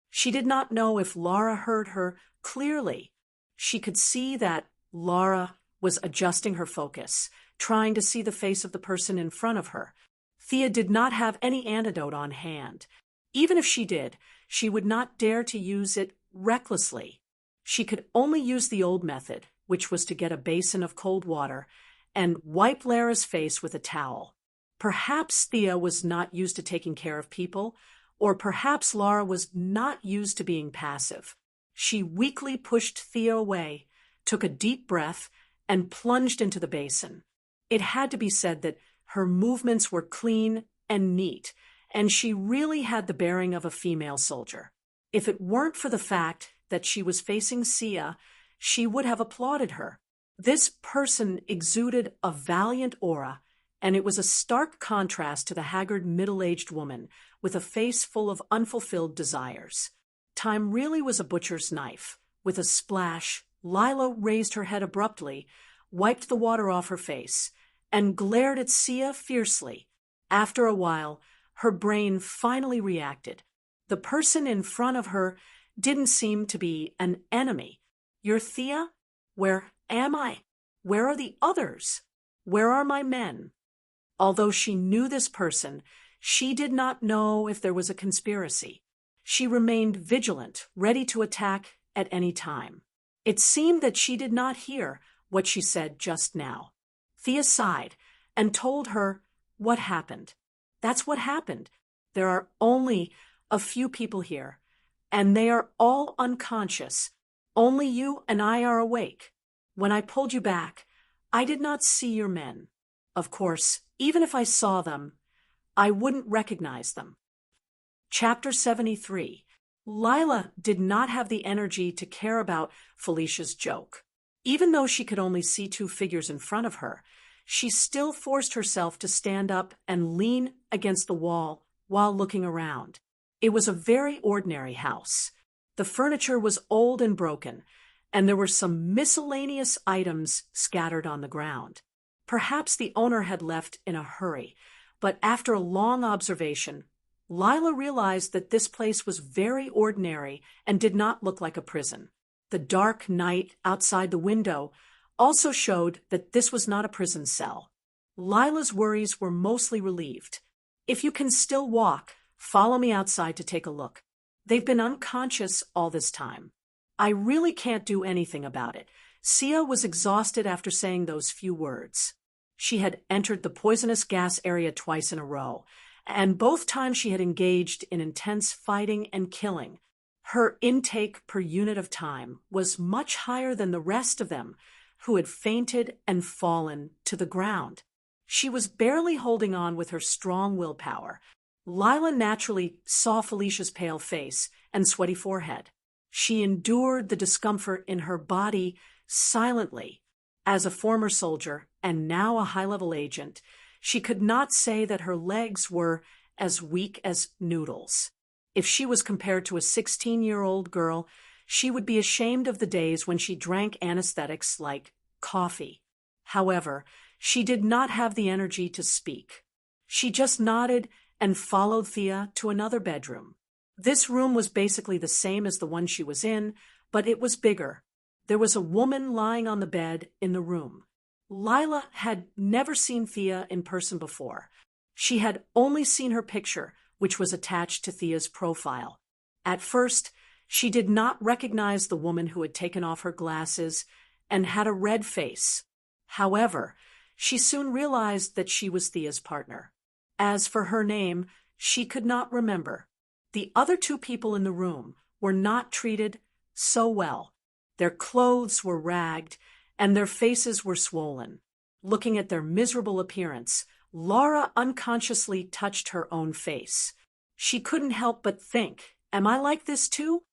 She did not know if Laura heard her clearly. She could see that Laura was adjusting her focus, trying to see the face of the person in front of her. Thea did not have any antidote on hand. Even if she did, she would not dare to use it recklessly. She could only use the old method, which was to get a basin of cold water and wipe Lara's face with a towel. Perhaps Thea was not used to taking care of people, or perhaps Laura was not used to being passive. She weakly pushed Thea away, took a deep breath, and plunged into the basin. It had to be said that her movements were clean and neat, and she really had the bearing of a female soldier. If it weren't for the fact that she was facing Sia, she would have applauded her. This person exuded a valiant aura, and it was a stark contrast to the haggard middle-aged woman with a face full of unfulfilled desires. Time really was a butcher's knife. With a splash, Lila raised her head abruptly, wiped the water off her face, and glared at Sia fiercely. After a while, her brain finally reacted. The person in front of her didn't seem to be an enemy. "You're Thea? Where am I? Where are the others? Where are my men?" Although she knew this person, she did not know if there was a conspiracy. She remained vigilant, ready to attack at any time. It seemed that she did not hear what she said just now. Thea sighed and told her what happened. "That's what happened. There are only a few people here, and they are all unconscious. Only you and I are awake. When I pulled you back, I did not see your men. Of course, even if I saw them, I wouldn't recognize them." Chapter 73. Lila did not have the energy to care about Felicia's joke. Even though she could only see two figures in front of her, she still forced herself to stand up and lean against the wall while looking around. It was a very ordinary house. The furniture was old and broken, and there were some miscellaneous items scattered on the ground. Perhaps the owner had left in a hurry, but after a long observation, Lila realized that this place was very ordinary and did not look like a prison. The dark night outside the window also showed that this was not a prison cell. Lila's worries were mostly relieved. "If you can still walk, follow me outside to take a look. They've been unconscious all this time. I really can't do anything about it." Sia was exhausted after saying those few words. She had entered the poisonous gas area twice in a row, and both times she had engaged in intense fighting and killing. Her intake per unit of time was much higher than the rest of them, who had fainted and fallen to the ground. She was barely holding on with her strong willpower. Lila naturally saw Felicia's pale face and sweaty forehead. She endured the discomfort in her body silently. As a former soldier and now a high-level agent, she could not say that her legs were as weak as noodles. If she was compared to a 16-year-old girl, she would be ashamed of the days when she drank anesthetics like coffee. However, she did not have the energy to speak. She just nodded and followed Thea to another bedroom. This room was basically the same as the one she was in, but it was bigger. There was a woman lying on the bed in the room. Lila had never seen Thea in person before. She had only seen her picture, which was attached to Thea's profile. At first, she did not recognize the woman who had taken off her glasses and had a red face. However, she soon realized that she was Thea's partner. As for her name, she could not remember. The other two people in the room were not treated so well. Their clothes were ragged, and their faces were swollen. Looking at their miserable appearance, Laura unconsciously touched her own face. She couldn't help but think, "Am I like this too?"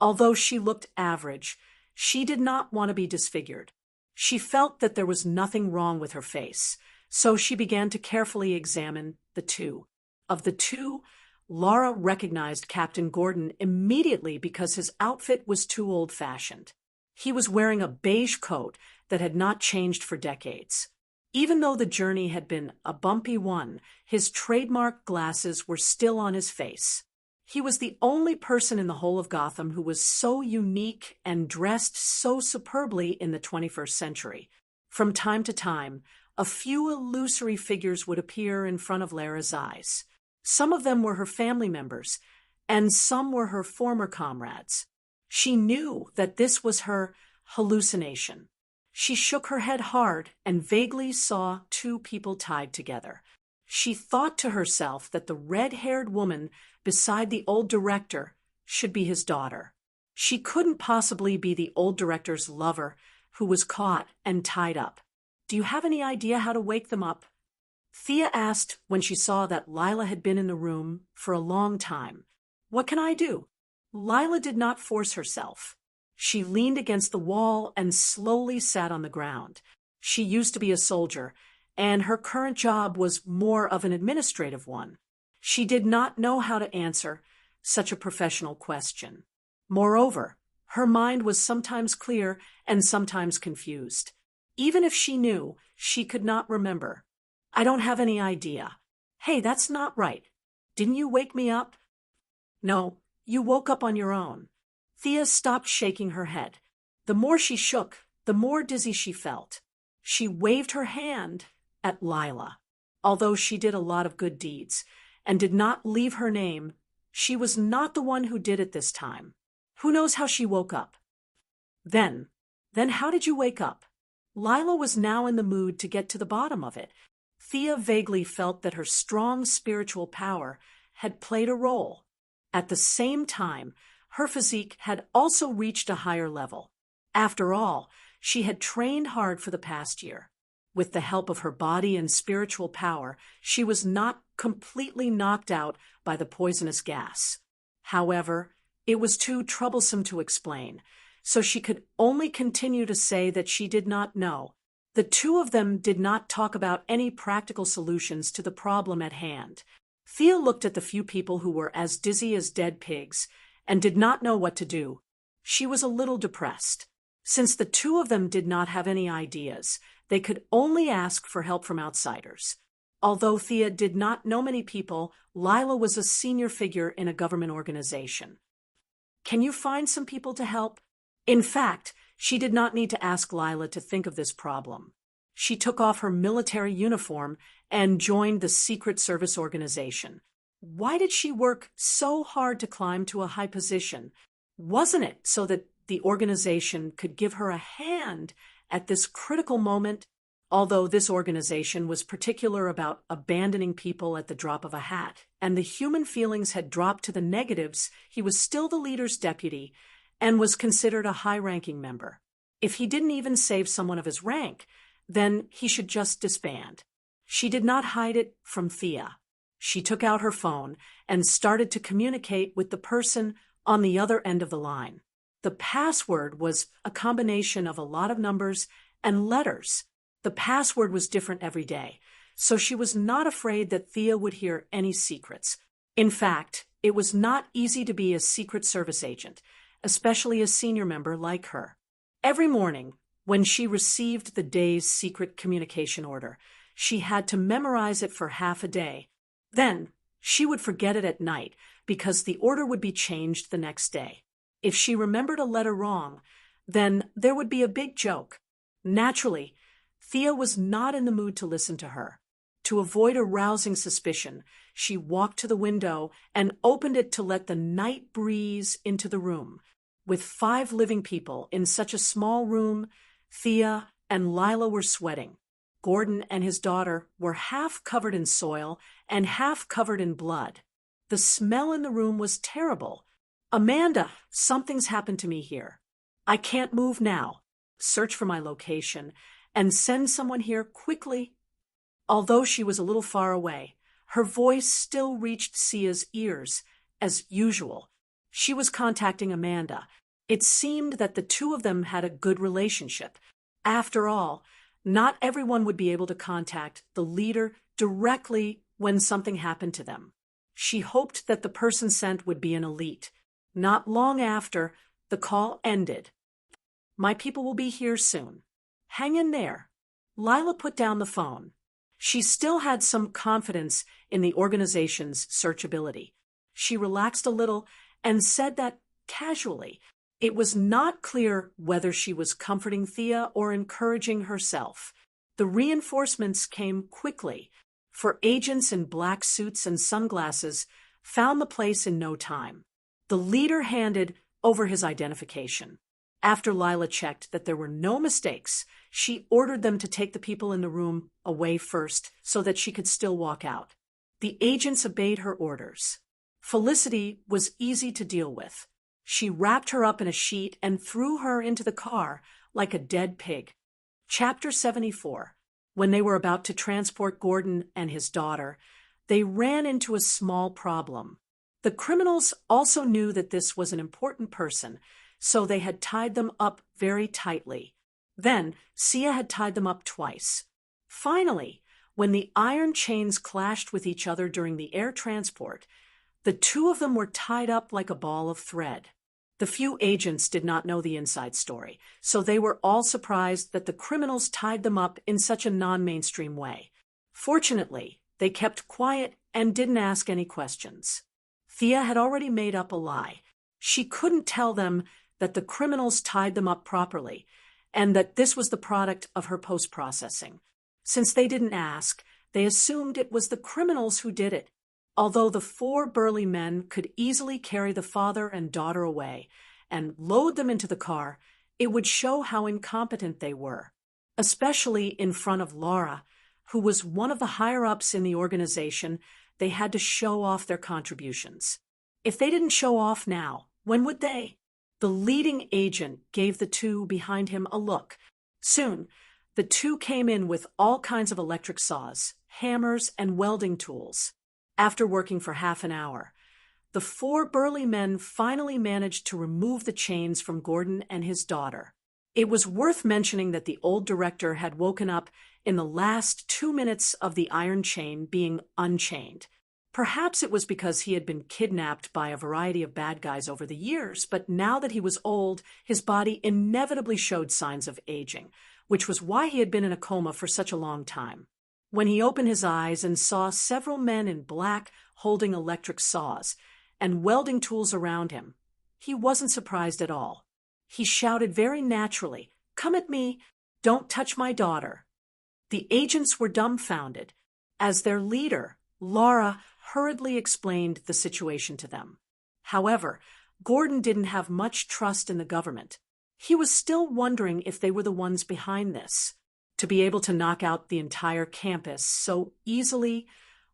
Although she looked average, she did not want to be disfigured. She felt that there was nothing wrong with her face, so she began to carefully examine the two. Of the two, Laura recognized Captain Gordon immediately because his outfit was too old-fashioned. He was wearing a beige coat that had not changed for decades. Even though the journey had been a bumpy one, his trademark glasses were still on his face. He was the only person in the whole of Gotham who was so unique and dressed so superbly in the 21st century. From time to time, a few illusory figures would appear in front of Lara's eyes. Some of them were her family members, and some were her former comrades. She knew that this was her hallucination. She shook her head hard and vaguely saw two people tied together. She thought to herself that the red-haired woman beside the old director should be his daughter. She couldn't possibly be the old director's lover who was caught and tied up. "Do you have any idea how to wake them up?" Thea asked when she saw that Lila had been in the room for a long time. "What can I do?" Lila did not force herself. She leaned against the wall and slowly sat on the ground. She used to be a soldier, and her current job was more of an administrative one. She did not know how to answer such a professional question. Moreover, her mind was sometimes clear and sometimes confused. Even if she knew, she could not remember. "I don't have any idea." "Hey, that's not right. Didn't you wake me up?" "No, you woke up on your own." Thea stopped shaking her head. The more she shook, the more dizzy she felt. She waved her hand at Lila. Although she did a lot of good deeds and did not leave her name, she was not the one who did it this time. Who knows how she woke up? Then how did you wake up?" Lila was now in the mood to get to the bottom of it. Thea vaguely felt that her strong spiritual power had played a role. At the same time, her physique had also reached a higher level. After all, she had trained hard for the past year. With the help of her body and spiritual power, she was not completely knocked out by the poisonous gas. However, it was too troublesome to explain, so she could only continue to say that she did not know. The two of them did not talk about any practical solutions to the problem at hand. Thea looked at the few people who were as dizzy as dead pigs and did not know what to do. She was a little depressed. Since the two of them did not have any ideas, they could only ask for help from outsiders. Although Thea did not know many people, Lila was a senior figure in a government organization. "Can you find some people to help?" In fact, she did not need to ask Lila to think of this problem. She took off her military uniform and joined the Secret Service organization. Why did she work so hard to climb to a high position? Wasn't it so that the organization could give her a hand at this critical moment? Although this organization was particular about abandoning people at the drop of a hat, and the human feelings had dropped to the negatives, he was still the leader's deputy and was considered a high-ranking member. If he didn't even save someone of his rank, then he should just disband. She did not hide it from Thea. She took out her phone and started to communicate with the person on the other end of the line. The password was a combination of a lot of numbers and letters. The password was different every day, so she was not afraid that Thea would hear any secrets. In fact, it was not easy to be a Secret Service agent, especially a senior member like her. Every morning, when she received the day's secret communication order, she had to memorize it for half a day. Then, she would forget it at night because the order would be changed the next day. If she remembered a letter wrong, then there would be a big joke. Naturally, Thea was not in the mood to listen to her. To avoid arousing suspicion, she walked to the window and opened it to let the night breeze into the room. With 5 living people in such a small room, Thea and Lila were sweating. Gordon and his daughter were half covered in soil and half covered in blood. The smell in the room was terrible. "Amanda, something's happened to me here. I can't move now. Search for my location and send someone here quickly." Although she was a little far away, her voice still reached Sia's ears, as usual. She was contacting Amanda. It seemed that the two of them had a good relationship. After all, not everyone would be able to contact the leader directly when something happened to them. She hoped that the person sent would be an elite. Not long after, the call ended. "My people will be here soon. Hang in there." Lila put down the phone. She still had some confidence in the organization's searchability. She relaxed a little and said that casually. It was not clear whether she was comforting Thea or encouraging herself. The reinforcements came quickly, for agents in black suits and sunglasses found the place in no time. The leader handed over his identification. After Lila checked that there were no mistakes, she ordered them to take the people in the room away first so that she could still walk out. The agents obeyed her orders. Felicity was easy to deal with. She wrapped her up in a sheet and threw her into the car like a dead pig. Chapter 74. When they were about to transport Gordon and his daughter, they ran into a small problem. The criminals also knew that this was an important person, so they had tied them up very tightly. Then, Sia had tied them up twice. Finally, when the iron chains clashed with each other during the air transport, the two of them were tied up like a ball of thread. The few agents did not know the inside story, so they were all surprised that the criminals tied them up in such a non-mainstream way. Fortunately, they kept quiet and didn't ask any questions. Thea had already made up a lie. She couldn't tell them that the criminals tied them up properly, and that this was the product of her post-processing. Since they didn't ask, they assumed it was the criminals who did it. Although the four burly men could easily carry the father and daughter away and load them into the car, it would show how incompetent they were, especially in front of Laura, who was one of the higher-ups in the organization. They had to show off their contributions. If they didn't show off now, when would they? The leading agent gave the two behind him a look. Soon, the two came in with all kinds of electric saws, hammers, and welding tools. After working for half an hour, the four burly men finally managed to remove the chains from Gordon and his daughter. It was worth mentioning that the old director had woken up in the last 2 minutes of the iron chain being unchained. Perhaps it was because he had been kidnapped by a variety of bad guys over the years, but now that he was old, his body inevitably showed signs of aging, which was why he had been in a coma for such a long time. When he opened his eyes and saw several men in black holding electric saws and welding tools around him, he wasn't surprised at all. He shouted very naturally, "Come at me! Don't touch my daughter!" The agents were dumbfounded. As their leader, Laura hurriedly explained the situation to them. However, Gordon didn't have much trust in the government. He was still wondering if they were the ones behind this. To be able to knock out the entire campus so easily,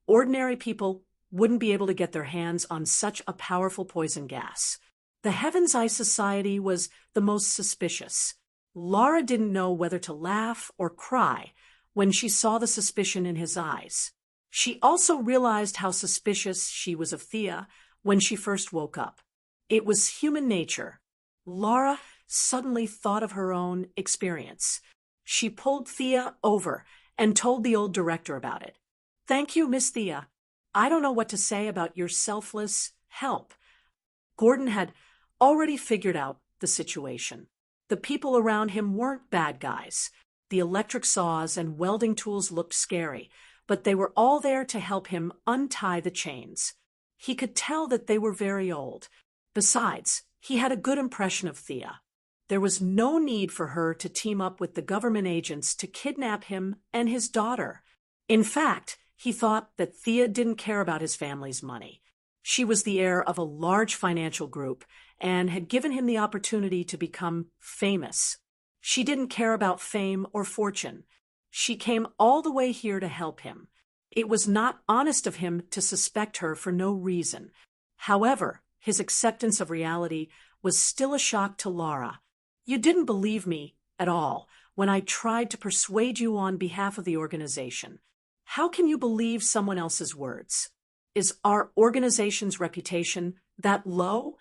ordinary people wouldn't be able to get their hands on such a powerful poison gas. The Heaven's Eye Society was the most suspicious. Laura didn't know whether to laugh or cry when she saw the suspicion in his eyes. She also realized how suspicious she was of Thea when she first woke up. It was human nature. Laura suddenly thought of her own experience. She pulled Thea over and told the old director about it. "Thank you, Miss Thea. I don't know what to say about your selfless help." Gordon had already figured out the situation. The people around him weren't bad guys. The electric saws and welding tools looked scary, but they were all there to help him untie the chains. He could tell that they were very old. Besides, he had a good impression of Thea. There was no need for her to team up with the government agents to kidnap him and his daughter. In fact, he thought that Thea didn't care about his family's money. She was the heir of a large financial group and had given him the opportunity to become famous. She didn't care about fame or fortune. She came all the way here to help him. It was not honest of him to suspect her for no reason. However, his acceptance of reality was still a shock to Laura. "You didn't believe me at all when I tried to persuade you on behalf of the organization. How can you believe someone else's words? Is our organization's reputation that low?"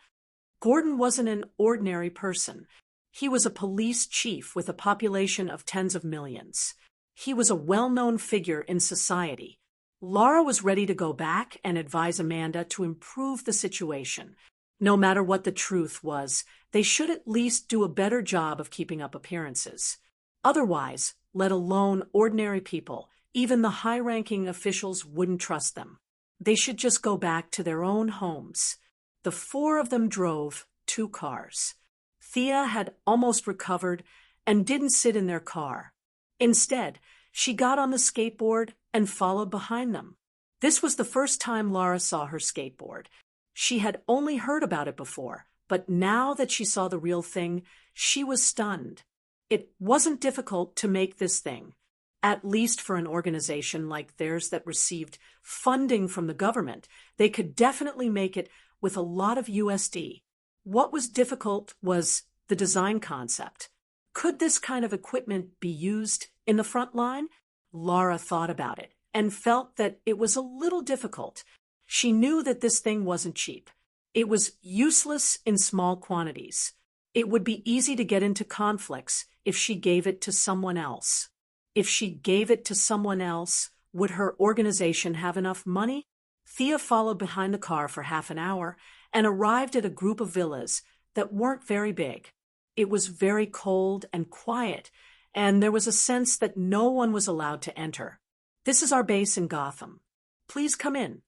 Gordon wasn't an ordinary person. He was a police chief with a population of tens of millions. He was a well-known figure in society. Laura was ready to go back and advise Amanda to improve the situation. No matter what the truth was, they should at least do a better job of keeping up appearances. Otherwise, let alone ordinary people, even the high-ranking officials wouldn't trust them. They should just go back to their own homes. The four of them drove 2 cars. Thea had almost recovered and didn't sit in their car. Instead, she got on the skateboard and followed behind them. This was the first time Laura saw her skateboard. She had only heard about it before, but now that she saw the real thing, she was stunned. It wasn't difficult to make this thing, at least for an organization like theirs that received funding from the government. They could definitely make it with a lot of USD. What was difficult was the design concept. Could this kind of equipment be used in the front line? Laura thought about it and felt that it was a little difficult. She knew that this thing wasn't cheap. It was useless in small quantities. It would be easy to get into conflicts if she gave it to someone else. If she gave it to someone else, would her organization have enough money? Thea followed behind the car for half an hour and arrived at a group of villas that weren't very big. It was very cold and quiet, and there was a sense that no one was allowed to enter. "This is our base in Gotham. Please come in."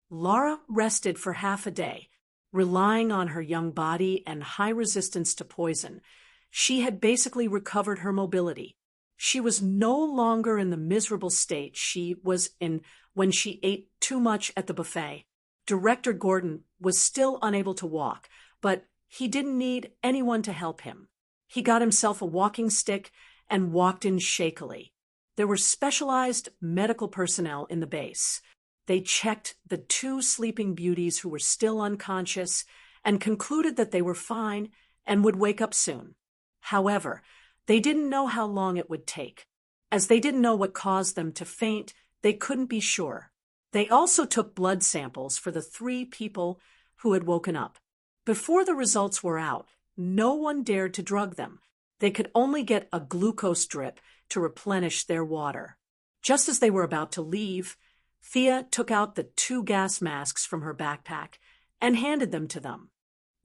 Laura rested for half a day, relying on her young body and high resistance to poison. She had basically recovered her mobility. She was no longer in the miserable state she was in when she ate too much at the buffet. Director Gordon was still unable to walk, but he didn't need anyone to help him. He got himself a walking stick and walked in shakily. There were specialized medical personnel in the base. They checked the 2 sleeping beauties who were still unconscious and concluded that they were fine and would wake up soon. However, they didn't know how long it would take. As they didn't know what caused them to faint, they couldn't be sure. They also took blood samples for the 3 people who had woken up. Before the results were out, no one dared to drug them. They could only get a glucose drip to replenish their water. Just as they were about to leave, Thea took out the 2 gas masks from her backpack and handed them to them.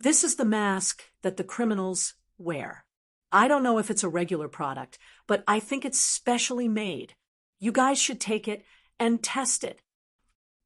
"This is the mask that the criminals wear. I don't know if it's a regular product, but I think it's specially made. You guys should take it and test it.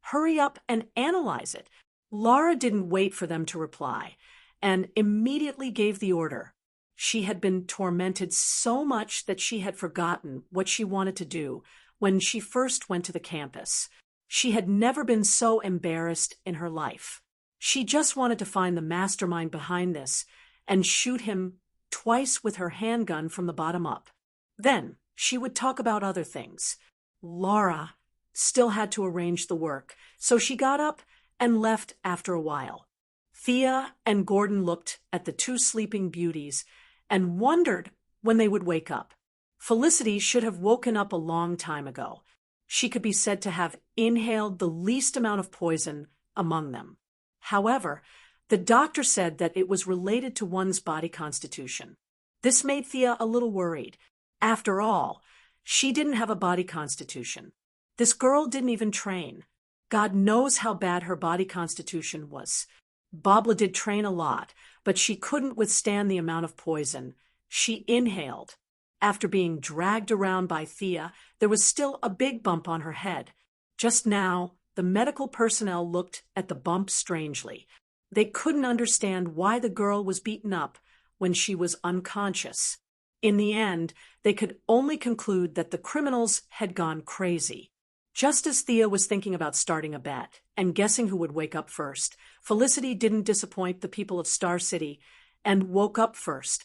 Hurry up and analyze it." Laura didn't wait for them to reply and immediately gave the order. She had been tormented so much that she had forgotten what she wanted to do when she first went to the campus. She had never been so embarrassed in her life. She just wanted to find the mastermind behind this and shoot him twice with her handgun from the bottom up. Then she would talk about other things. Laura still had to arrange the work, so she got up and left after a while. Thea and Gordon looked at the 2 sleeping beauties and wondered when they would wake up. Felicity should have woken up a long time ago. She could be said to have inhaled the least amount of poison among them. However, the doctor said that it was related to one's body constitution. This made Thea a little worried. After all, she didn't have a body constitution. This girl didn't even train. God knows how bad her body constitution was. Babla did train a lot, but she couldn't withstand the amount of poison she inhaled. After being dragged around by Thea, there was still a big bump on her head. Just now, the medical personnel looked at the bump strangely. They couldn't understand why the girl was beaten up when she was unconscious. In the end, they could only conclude that the criminals had gone crazy. Just as Thea was thinking about starting a bet and guessing who would wake up first, Felicity didn't disappoint the people of Star City and woke up first.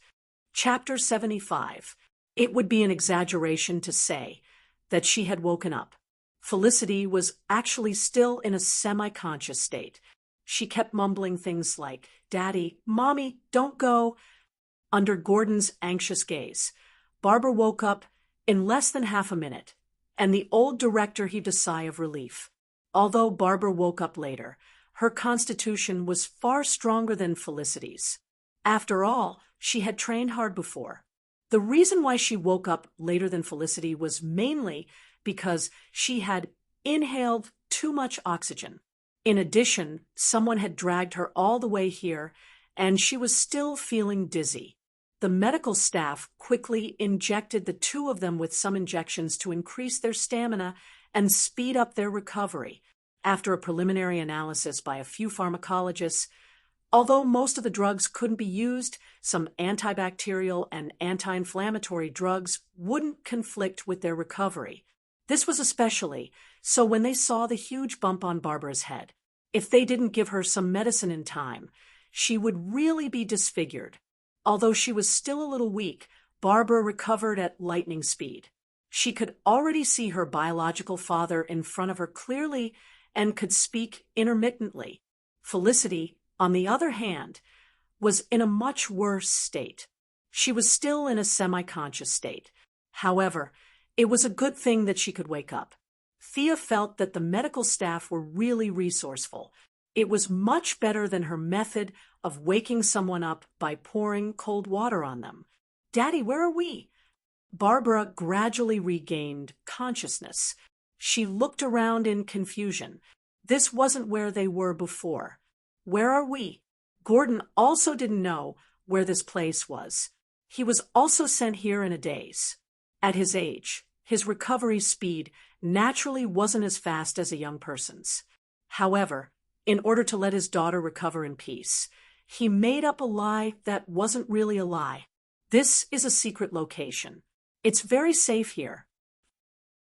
Chapter 75. It would be an exaggeration to say that she had woken up. Felicity was actually still in a semi-conscious state. She kept mumbling things like, "Daddy, Mommy, don't go," under Gordon's anxious gaze. Barbara woke up in less than half a minute, and the old director heaved a sigh of relief. Although Barbara woke up later, her constitution was far stronger than Felicity's. After all, she had trained hard before. The reason why she woke up later than Felicity was mainly because she had inhaled too much oxygen. In addition, someone had dragged her all the way here, and she was still feeling dizzy. The medical staff quickly injected the 2 of them with some injections to increase their stamina and speed up their recovery. After a preliminary analysis by a few pharmacologists, although most of the drugs couldn't be used, some antibacterial and anti-inflammatory drugs wouldn't conflict with their recovery. This was especially so when they saw the huge bump on Barbara's head. If they didn't give her some medicine in time, she would really be disfigured. Although she was still a little weak, Barbara recovered at lightning speed. She could already see her biological father in front of her clearly and could speak intermittently. Felicity, on the other hand, was in a much worse state. She was still in a semi-conscious state. However, it was a good thing that she could wake up. Thea felt that the medical staff were really resourceful. It was much better than her method of waking someone up by pouring cold water on them. "Daddy, where are we?" Barbara gradually regained consciousness. She looked around in confusion. This wasn't where they were before. "Where are we?" Gordon also didn't know where this place was. He was also sent here in a daze. At his age, his recovery speed naturally wasn't as fast as a young person's. However, in order to let his daughter recover in peace, he made up a lie that wasn't really a lie. "This is a secret location. It's very safe here."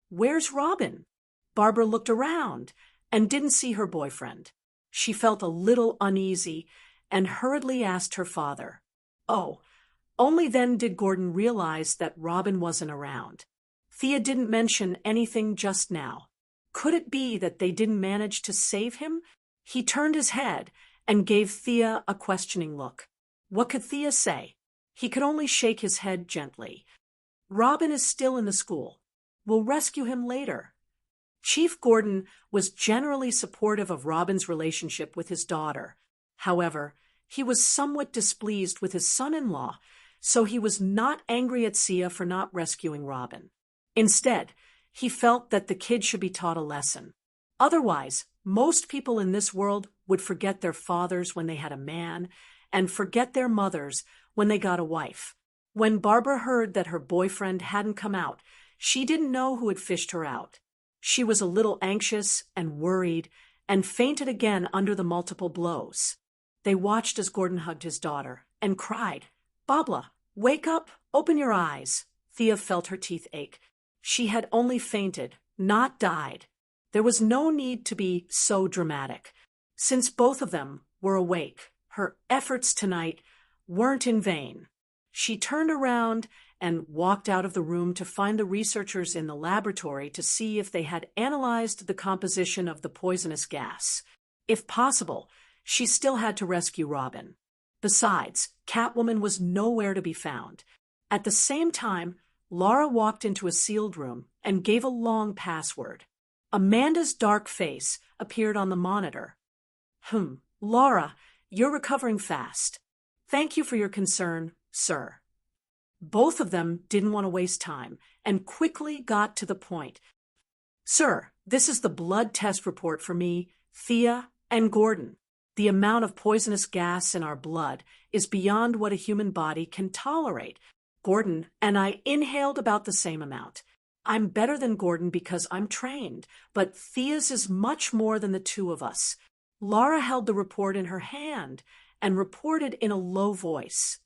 "Where's Robin?" Barbara looked around and didn't see her boyfriend. She felt a little uneasy and hurriedly asked her father. Oh, only then did Gordon realize that Robin wasn't around. Thea didn't mention anything just now. Could it be that they didn't manage to save him? He turned his head and gave Thea a questioning look. What could Thea say? He could only shake his head gently. "Robin is still in the school. We'll rescue him later." Chief Gordon was generally supportive of Robin's relationship with his daughter. However, he was somewhat displeased with his son-in-law, so he was not angry at Sia for not rescuing Robin. Instead, he felt that the kid should be taught a lesson. Otherwise, most people in this world would forget their fathers when they had a man and forget their mothers when they got a wife. When Barbara heard that her boyfriend hadn't come out, she didn't know who had fished her out. She was a little anxious and worried and fainted again under the multiple blows. They watched as Gordon hugged his daughter and cried, "Babla, wake up, open your eyes." Thea felt her teeth ache. She had only fainted, not died. There was no need to be so dramatic. Since both of them were awake, her efforts tonight weren't in vain. She turned around and walked out of the room to find the researchers in the laboratory to see if they had analyzed the composition of the poisonous gas. If possible, she still had to rescue Robin. Besides, Catwoman was nowhere to be found. At the same time, Laura walked into a sealed room and gave a long password. Amanda's dark face appeared on the monitor. Laura, you're recovering fast. Thank you for your concern, sir." Both of them didn't want to waste time and quickly got to the point. "Sir, this is the blood test report for me, Thea, and Gordon. The amount of poisonous gas in our blood is beyond what a human body can tolerate. Gordon and I inhaled about the same amount. I'm better than Gordon because I'm trained, but Thea's is much more than the two of us." Laura held the report in her hand and reported in a low voice.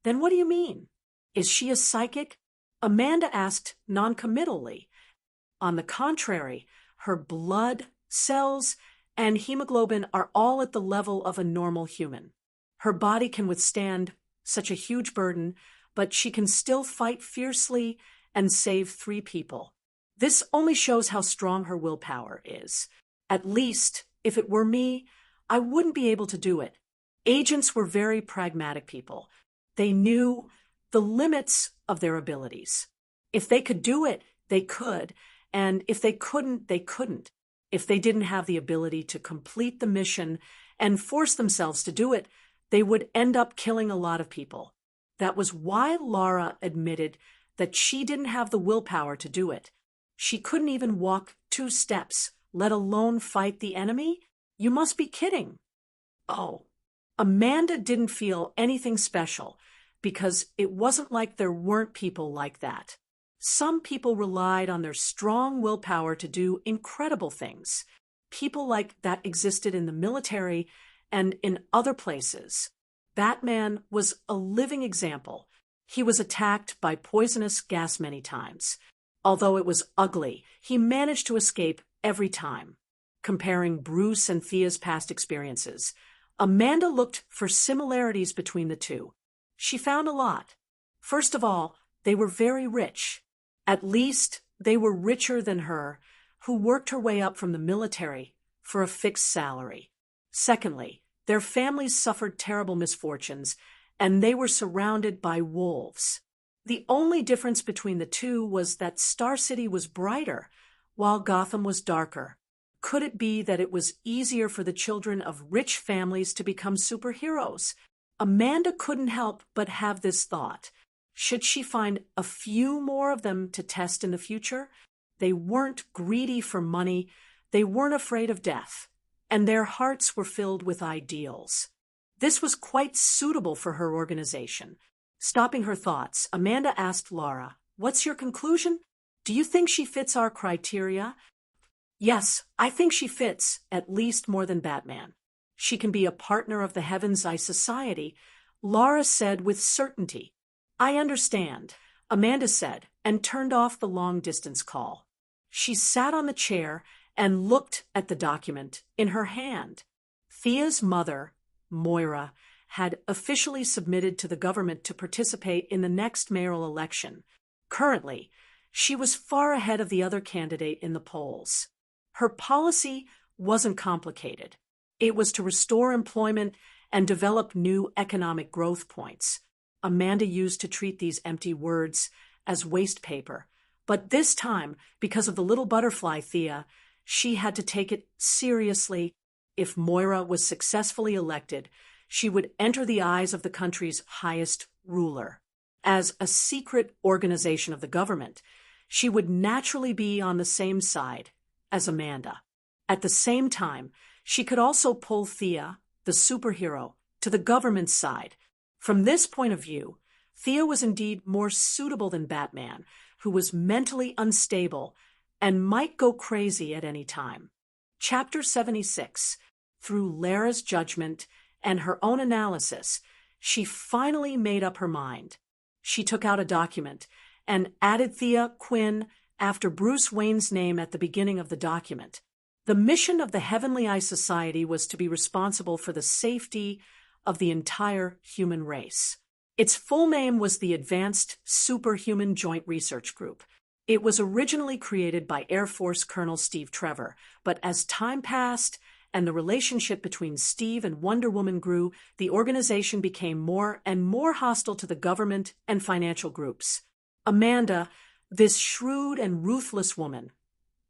"Then what do you mean? Is she a psychic?" Amanda asked noncommittally. "On the contrary, her blood, cells, and hemoglobin are all at the level of a normal human. Her body can withstand such a huge burden, but she can still fight fiercely and save 3 people. This only shows how strong her willpower is. At least, if it were me, I wouldn't be able to do it." Agents were very pragmatic people. They knew the limits of their abilities. If they could do it, they could, and if they couldn't, they couldn't. If they didn't have the ability to complete the mission and force themselves to do it, they would end up killing a lot of people. That was why Laura admitted that she didn't have the willpower to do it. She couldn't even walk 2 steps, let alone fight the enemy? You must be kidding. Oh, Amanda didn't feel anything special because it wasn't like there weren't people like that. Some people relied on their strong willpower to do incredible things. people like that existed in the military and in other places. Batman was a living example. He was attacked by poisonous gas many times. Although it was ugly, he managed to escape every time. Comparing Bruce and Thea's past experiences, Amanda looked for similarities between the two. She found a lot. First of all, they were very rich. At least they were richer than her, who worked her way up from the military for a fixed salary. Secondly, their families suffered terrible misfortunes, and they were surrounded by wolves. The only difference between the two was that Star City was brighter, while Gotham was darker. Could it be that it was easier for the children of rich families to become superheroes? Amanda couldn't help but have this thought. Should she find a few more of them to test in the future? They weren't greedy for money, they weren't afraid of death, and their hearts were filled with ideals. This was quite suitable for her organization. Stopping her thoughts, Amanda asked Laura, "What's your conclusion? Do you think she fits our criteria?" "Yes, I think she fits, at least more than Batman. She can be a partner of the Heaven's Eye Society," Laura said with certainty. "I understand," Amanda said, and turned off the long-distance call. She sat on the chair and looked at the document in her hand. Thea's mother, Moira, had officially submitted to the government to participate in the next mayoral election. Currently, she was far ahead of the other candidate in the polls. Her policy wasn't complicated. It was to restore employment and develop new economic growth points. Amanda used to treat these empty words as waste paper. But this time, because of the little butterfly Thea, she had to take it seriously. If Moira was successfully elected, she would enter the eyes of the country's highest ruler. As a secret organization of the government, she would naturally be on the same side as Amanda. At the same time, she could also pull Thea, the superhero, to the government's side. From this point of view, Thea was indeed more suitable than Batman, who was mentally unstable and might go crazy at any time. Chapter 76. Through Lara's judgment and her own analysis, she finally made up her mind. She took out a document and added Thea Quinn after Bruce Wayne's name at the beginning of the document. The mission of the Heavenly Eye Society was to be responsible for the safety of the entire human race. Its full name was the Advanced Superhuman Joint Research Group. It was originally created by Air Force Colonel Steve Trevor, but as time passed and the relationship between Steve and Wonder Woman grew, the organization became more and more hostile to the government and financial groups. Amanda, this shrewd and ruthless woman,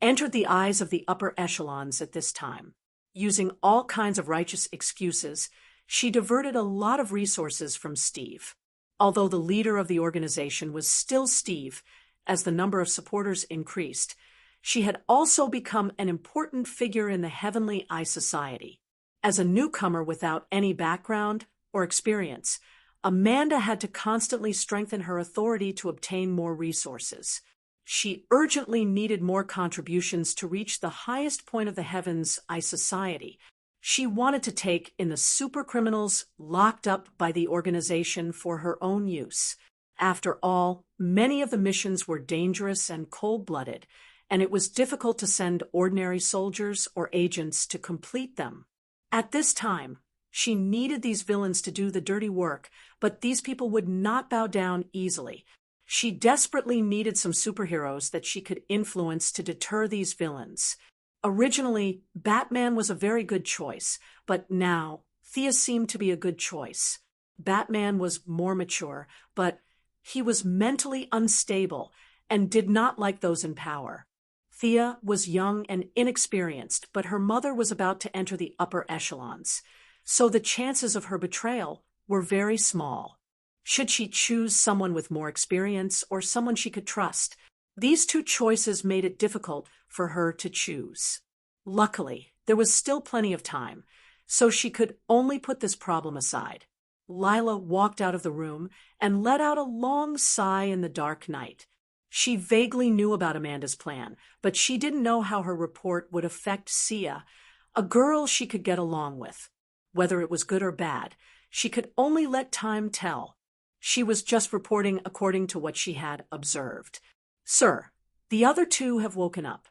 entered the eyes of the upper echelons at this time. Using all kinds of righteous excuses, she diverted a lot of resources from Steve. Although the leader of the organization was still Steve, as the number of supporters increased, she had also become an important figure in the Heavenly Eye Society. As a newcomer without any background or experience, Amanda had to constantly strengthen her authority to obtain more resources. She urgently needed more contributions to reach the highest point of the Heaven's Eye Society. She wanted to take in the supercriminals locked up by the organization for her own use. After all, many of the missions were dangerous and cold-blooded, and it was difficult to send ordinary soldiers or agents to complete them. At this time, she needed these villains to do the dirty work, but these people would not bow down easily. She desperately needed some superheroes that she could influence to deter these villains. Originally, Batman was a very good choice, but now Thea seemed to be a good choice. Batman was more mature, but he was mentally unstable and did not like those in power. Thea was young and inexperienced, but her mother was about to enter the upper echelons, so the chances of her betrayal were very small. Should she choose someone with more experience or someone she could trust? These two choices made it difficult for her to choose. Luckily, there was still plenty of time, so she could only put this problem aside. Lila walked out of the room and let out a long sigh in the dark night. She vaguely knew about Amanda's plan, but she didn't know how her report would affect Sia, a girl she could get along with. Whether it was good or bad, she could only let time tell. She was just reporting according to what she had observed. "Sir, the other two have woken up."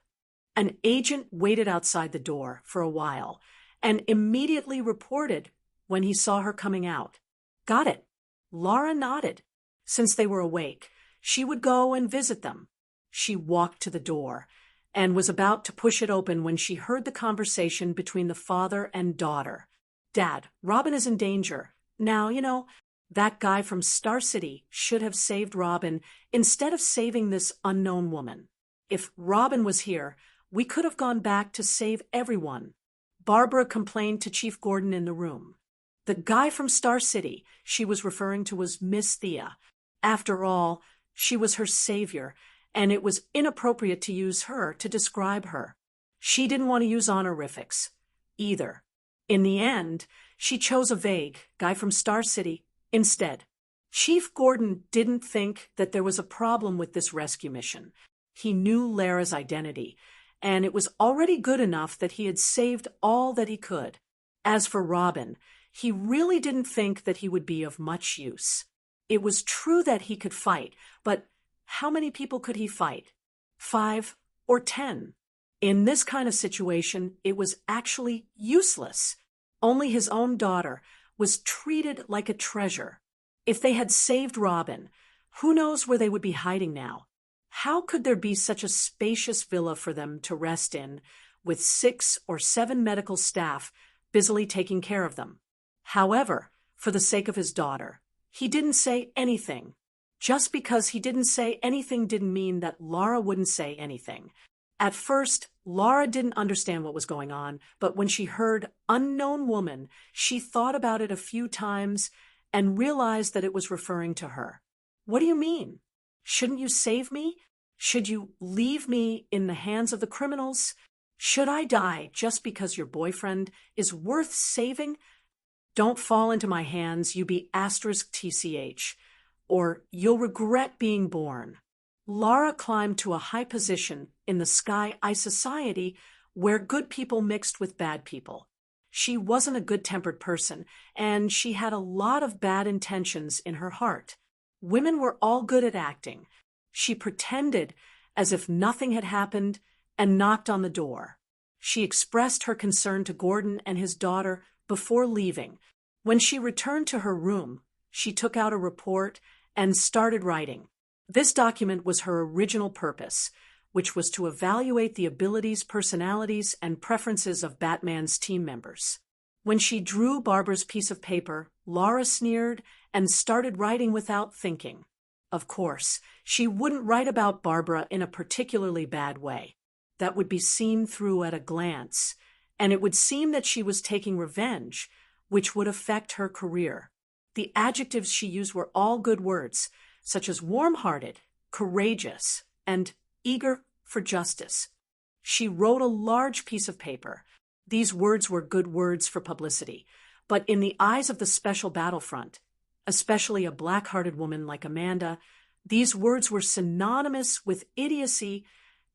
An agent waited outside the door for a while and immediately reported when he saw her coming out. "Got it." Laura nodded. Since they were awake, she would go and visit them. She walked to the door and was about to push it open when she heard the conversation between the father and daughter. "Dad, Robin is in danger. Now, that guy from Star City should have saved Robin instead of saving this unknown woman. If Robin was here, we could have gone back to save everyone." Barbara complained to Chief Gordon in the room. The guy from Star City she was referring to was Miss Thea. After all, she was her savior, and it was inappropriate to use her to describe her. She didn't want to use honorifics either. In the end, she chose a vague guy from Star City instead. Chief Gordon didn't think that there was a problem with this rescue mission. He knew Lara's identity, and it was already good enough that he had saved all that he could. As for Robin, he really didn't think that he would be of much use. It was true that he could fight, but how many people could he fight? 5 or 10? In this kind of situation, it was actually useless. Only his own daughter was treated like a treasure. If they had saved Robin, who knows where they would be hiding now? How could there be such a spacious villa for them to rest in, with 6 or 7 medical staff busily taking care of them? However, for the sake of his daughter, he didn't say anything. Just because he didn't say anything didn't mean that Laura wouldn't say anything. At first, Laura didn't understand what was going on, but when she heard "unknown woman," she thought about it a few times and realized that it was referring to her. "What do you mean? Shouldn't you save me? Should you leave me in the hands of the criminals? Should I die just because your boyfriend is worth saving? Don't fall into my hands, you be *TCH, or you'll regret being born." Laura climbed to a high position in the Sky Eye Society where good people mixed with bad people. She wasn't a good-tempered person, and she had a lot of bad intentions in her heart. Women were all good at acting. She pretended as if nothing had happened and knocked on the door. She expressed her concern to Gordon and his daughter before leaving. When she returned to her room, she took out a report and started writing. This document was her original purpose, which was to evaluate the abilities, personalities, and preferences of Batman's team members. When she drew Barbara's piece of paper, Laura sneered and started writing without thinking. Of course, she wouldn't write about Barbara in a particularly bad way. That would be seen through at a glance, and it would seem that she was taking revenge, which would affect her career. The adjectives she used were all good words, such as warm-hearted, courageous, and eager for justice. She wrote a large piece of paper. These words were good words for publicity, but in the eyes of the Special Battlefront, especially a black-hearted woman like Amanda, these words were synonymous with idiocy,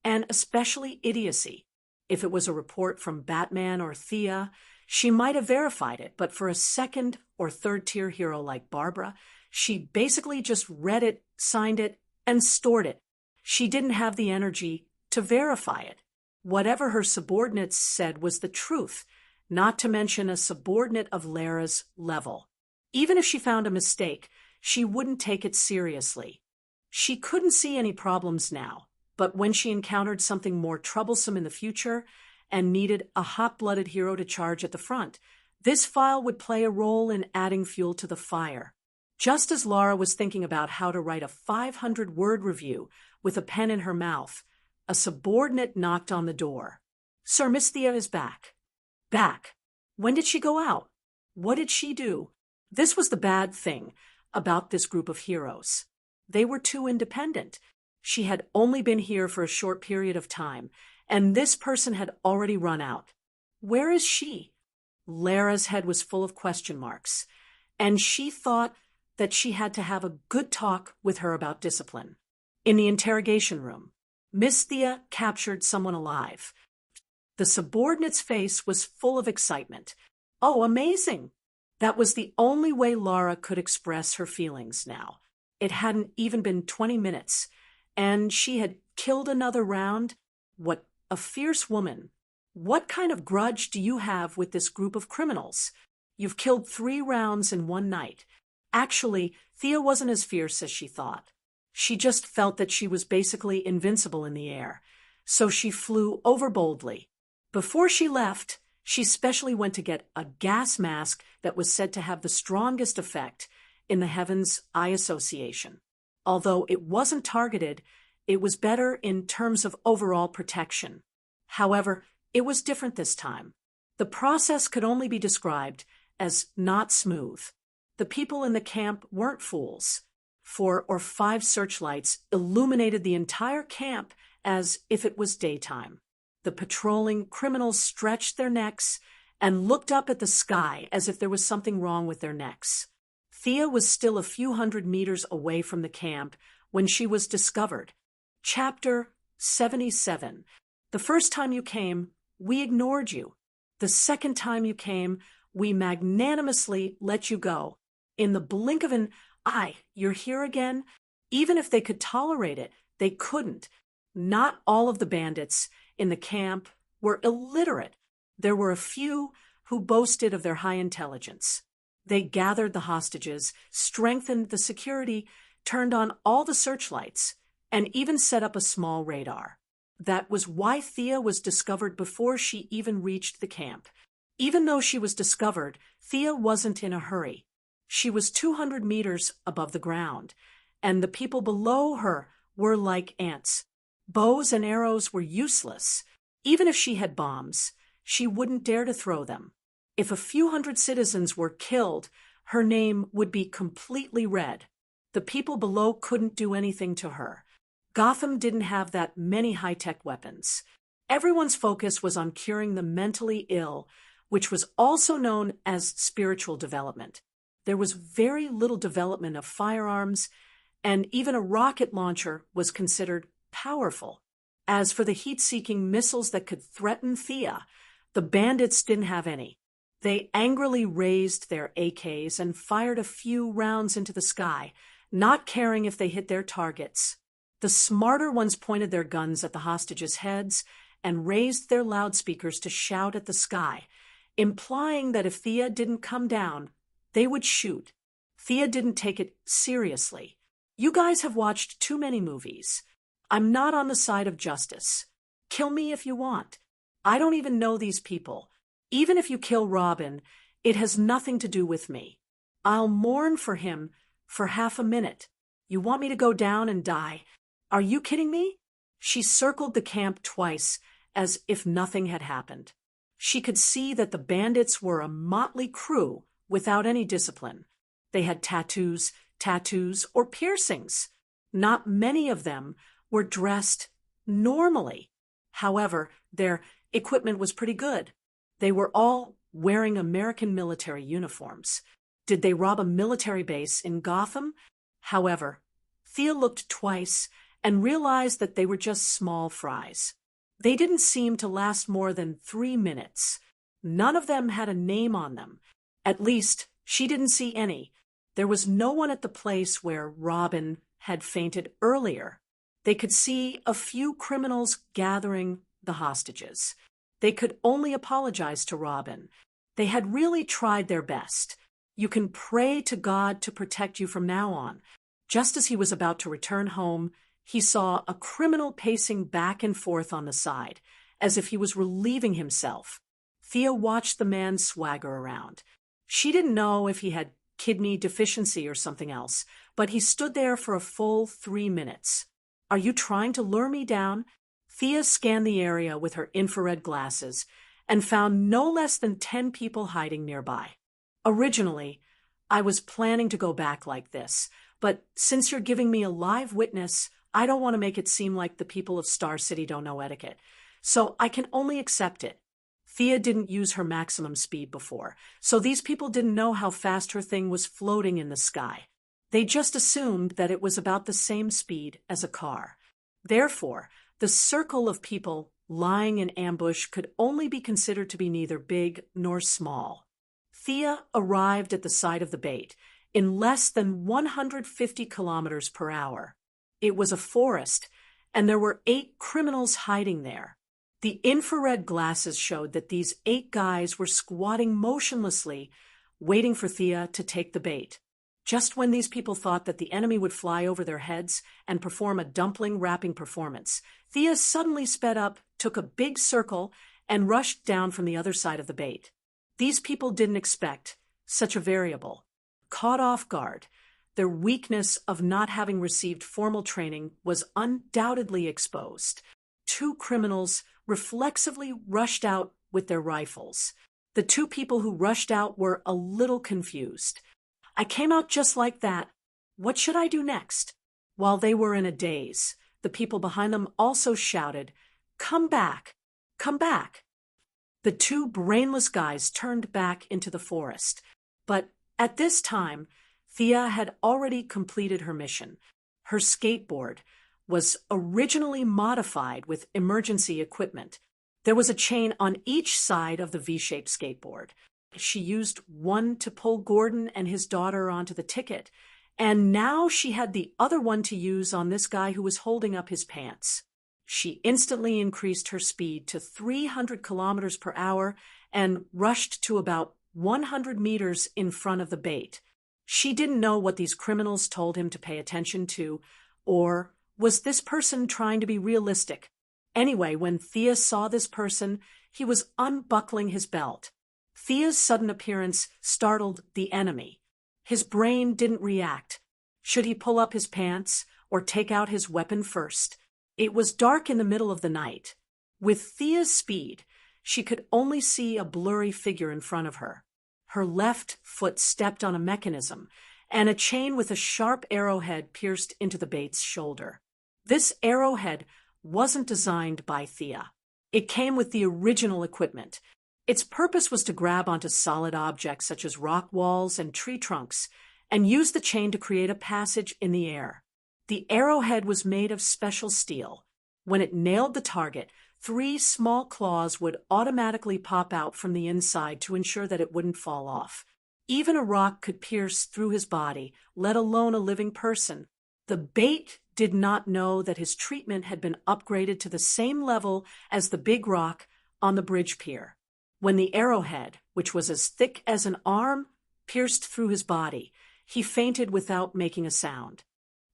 and especially idiocy. If it was a report from Batman or Thea, she might have verified it, but for a second or third-tier hero like Barbara, she basically just read it, signed it, and stored it. She didn't have the energy to verify it. Whatever her subordinates said was the truth, not to mention a subordinate of Lara's level. Even if she found a mistake, she wouldn't take it seriously. She couldn't see any problems now, but when she encountered something more troublesome in the future and needed a hot-blooded hero to charge at the front, this file would play a role in adding fuel to the fire. Just as Laura was thinking about how to write a 500-word review with a pen in her mouth, a subordinate knocked on the door. "Sir, Miss Thea is back." Back? When did she go out? What did she do? This was the bad thing about this group of heroes. They were too independent. She had only been here for a short period of time, and this person had already run out. Where is she? Lara's head was full of question marks, and she thought that she had to have a good talk with her about discipline. In the interrogation room, Miss Thea captured someone alive. The subordinate's face was full of excitement. Oh, amazing! That was the only way Laura could express her feelings now. It hadn't even been 20 minutes, and she had killed another round. What a fierce woman. What kind of grudge do you have with this group of criminals? You've killed 3 rounds in one night. Actually, Thea wasn't as fierce as she thought. She just felt that she was basically invincible in the air, so she flew over boldly. Before she left, she specially went to get a gas mask that was said to have the strongest effect in the Heavens Eye Association. Although it wasn't targeted, it was better in terms of overall protection. However, it was different this time. The process could only be described as not smooth. The people in the camp weren't fools. 4 or 5 searchlights illuminated the entire camp as if it was daytime. The patrolling criminals stretched their necks and looked up at the sky as if there was something wrong with their necks. Thea was still a few hundred meters away from the camp when she was discovered. Chapter 77. The first time you came, we ignored you. The second time you came, we magnanimously let you go. In the blink of an eye, you're here again. Even if they could tolerate it, they couldn't. Not all of the bandits in the camp were illiterate. There were a few who boasted of their high intelligence. They gathered the hostages, strengthened the security, turned on all the searchlights, and even set up a small radar. That was why Thea was discovered before she even reached the camp. Even though she was discovered, Thea wasn't in a hurry. She was 200 meters above the ground, and the people below her were like ants. Bows and arrows were useless. Even if she had bombs, she wouldn't dare to throw them. If a few hundred citizens were killed, her name would be completely red. The people below couldn't do anything to her. Gotham didn't have that many high-tech weapons. Everyone's focus was on curing the mentally ill, which was also known as spiritual development. There was very little development of firearms, and even a rocket launcher was considered powerful. As for the heat-seeking missiles that could threaten Thea, the bandits didn't have any. They angrily raised their AKs and fired a few rounds into the sky, not caring if they hit their targets. The smarter ones pointed their guns at the hostages' heads and raised their loudspeakers to shout at the sky, implying that if Thea didn't come down, they would shoot. Thea didn't take it seriously. You guys have watched too many movies. I'm not on the side of justice. Kill me if you want. I don't even know these people. Even if you kill Robin, it has nothing to do with me. I'll mourn for him for half a minute. You want me to go down and die? Are you kidding me? She circled the camp twice, as if nothing had happened. She could see that the bandits were a motley crew without any discipline. They had tattoos, or piercings. Not many of them were dressed normally. However, their equipment was pretty good. They were all wearing American military uniforms. Did they rob a military base in Gotham? However, Thea looked twice and realized that they were just small fries. They didn't seem to last more than 3 minutes. None of them had a name on them. At least, she didn't see any. There was no one at the place where Robin had fainted earlier. They could see a few criminals gathering the hostages. They could only apologize to Robin. They had really tried their best. You can pray to God to protect you from now on. Just as he was about to return home, he saw a criminal pacing back and forth on the side, as if he was relieving himself. Thea watched the man swagger around. She didn't know if he had kidney deficiency or something else, but he stood there for a full 3 minutes. Are you trying to lure me down? Thea scanned the area with her infrared glasses and found no less than 10 people hiding nearby. Originally, I was planning to go back like this, but since you're giving me a live witness, I don't want to make it seem like the people of Star City don't know etiquette, so I can only accept it. Thea didn't use her maximum speed before, so these people didn't know how fast her thing was floating in the sky. They just assumed that it was about the same speed as a car. Therefore, the circle of people lying in ambush could only be considered to be neither big nor small. Thea arrived at the site of the bait in less than 150 kilometers per hour. It was a forest, and there were 8 criminals hiding there. The infrared glasses showed that these 8 guys were squatting motionlessly, waiting for Thea to take the bait. Just when these people thought that the enemy would fly over their heads and perform a dumpling wrapping performance, Thea suddenly sped up, took a big circle, and rushed down from the other side of the bait. These people didn't expect such a variable. Caught off guard, their weakness of not having received formal training was undoubtedly exposed. 2 criminals reflexively rushed out with their rifles. The 2 people who rushed out were a little confused. I came out just like that. What should I do next? While they were in a daze, the people behind them also shouted, "Come back! Come back!" The 2 brainless guys turned back into the forest. But at this time, Thea had already completed her mission. Her skateboard was originally modified with emergency equipment. There was a chain on each side of the V-shaped skateboard. She used one to pull Gordon and his daughter onto the ticket, and now she had the other one to use on this guy who was holding up his pants. She instantly increased her speed to 300 kilometers per hour and rushed to about 100 meters in front of the bait. She didn't know what these criminals told him to pay attention to, or was this person trying to be realistic? Anyway, when Thea saw this person, he was unbuckling his belt. Thea's sudden appearance startled the enemy. His brain didn't react. Should he pull up his pants or take out his weapon first? It was dark in the middle of the night. With Thea's speed, she could only see a blurry figure in front of her. Her left foot stepped on a mechanism, and a chain with a sharp arrowhead pierced into the bait's shoulder. This arrowhead wasn't designed by Thea. It came with the original equipment. Its purpose was to grab onto solid objects such as rock walls and tree trunks and use the chain to create a passage in the air. The arrowhead was made of special steel. When it nailed the target, 3 small claws would automatically pop out from the inside to ensure that it wouldn't fall off. Even a rock could pierce through his body, let alone a living person. The bait did not know that his treatment had been upgraded to the same level as the big rock on the bridge pier. When the arrowhead, which was as thick as an arm, pierced through his body, he fainted without making a sound.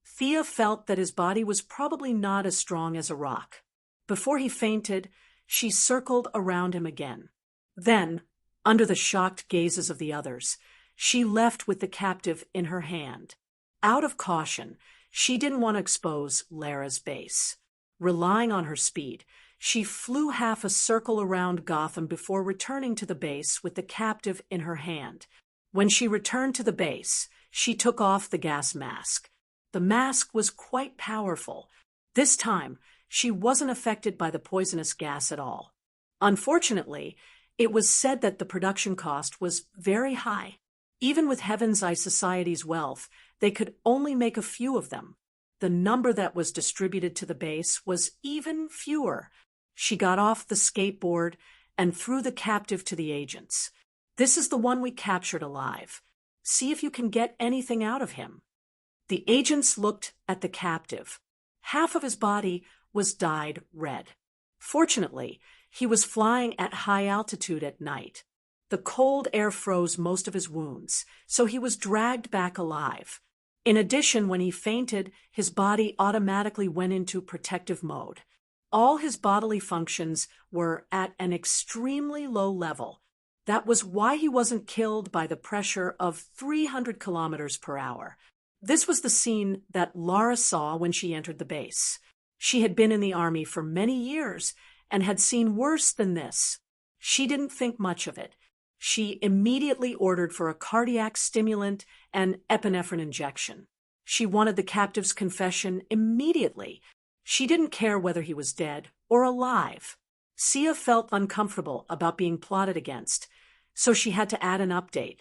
Thea felt that his body was probably not as strong as a rock. Before he fainted, she circled around him again. Then, under the shocked gazes of the others, she left with the captive in her hand. Out of caution, she didn't want to expose Lara's base. Relying on her speed, she flew half a circle around Gotham before returning to the base with the captive in her hand. When she returned to the base, she took off the gas mask. The mask was quite powerful. This time, she wasn't affected by the poisonous gas at all. Unfortunately, it was said that the production cost was very high. Even with Heaven's Eye Society's wealth, they could only make a few of them. The number that was distributed to the base was even fewer. She got off the skateboard and threw the captive to the agents. "This is the one we captured alive. See if you can get anything out of him." The agents looked at the captive. Half of his body was dyed red. Fortunately, he was flying at high altitude at night. The cold air froze most of his wounds, so he was dragged back alive. In addition, when he fainted, his body automatically went into protective mode. All his bodily functions were at an extremely low level. That was why he wasn't killed by the pressure of 300 kilometers per hour. This was the scene that Lara saw when she entered the base. She had been in the army for many years and had seen worse than this. She didn't think much of it. She immediately ordered for a cardiac stimulant and epinephrine injection. She wanted the captive's confession immediately. She didn't care whether he was dead or alive. Sia felt uncomfortable about being plotted against, so she had to add an update.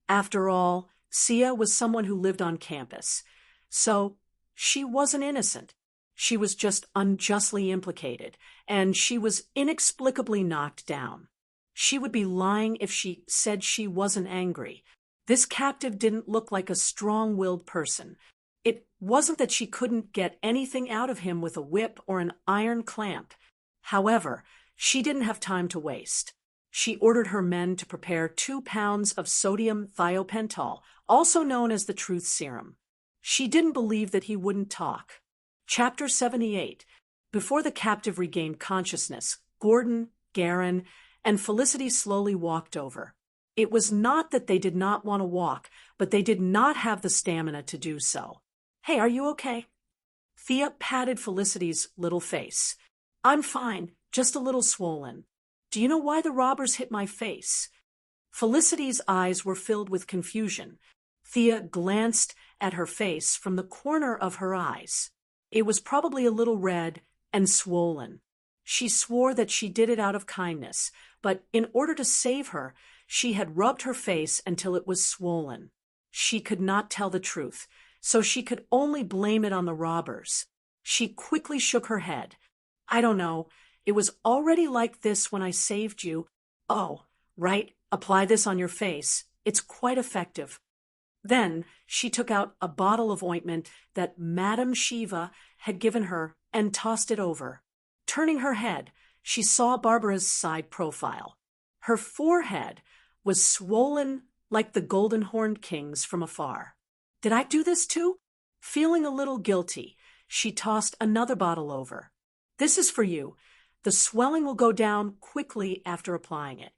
After all, Sia was someone who lived on campus. So, she wasn't innocent. She was just unjustly implicated, and she was inexplicably knocked down. She would be lying if she said she wasn't angry. This captive didn't look like a strong-willed person. It wasn't that she couldn't get anything out of him with a whip or an iron clamp. However, she didn't have time to waste. She ordered her men to prepare 2 pounds of sodium thiopental, also known as the truth serum. She didn't believe that he wouldn't talk. Chapter 78. Before the captive regained consciousness, Gordon, Garen, and Felicity slowly walked over. It was not that they did not want to walk, but they did not have the stamina to do so. "Hey, are you okay?" Thea patted Felicity's little face. "I'm fine, just a little swollen. Do you know why the robbers hit my face?" Felicity's eyes were filled with confusion. Thea glanced at her face from the corner of her eyes. It was probably a little red and swollen. She swore that she did it out of kindness, but in order to save her, she had rubbed her face until it was swollen. She could not tell the truth, so she could only blame it on the robbers. She quickly shook her head. "I don't know. It was already like this when I saved you." "Oh, right. Apply this on your face. It's quite effective." Then she took out a bottle of ointment that Madame Shiva had given her and tossed it over. Turning her head, she saw Barbara's side profile. Her forehead was swollen like the golden-horned king's from afar. "Did I do this too?" Feeling a little guilty, she tossed another bottle over. "This is for you. The swelling will go down quickly after applying it."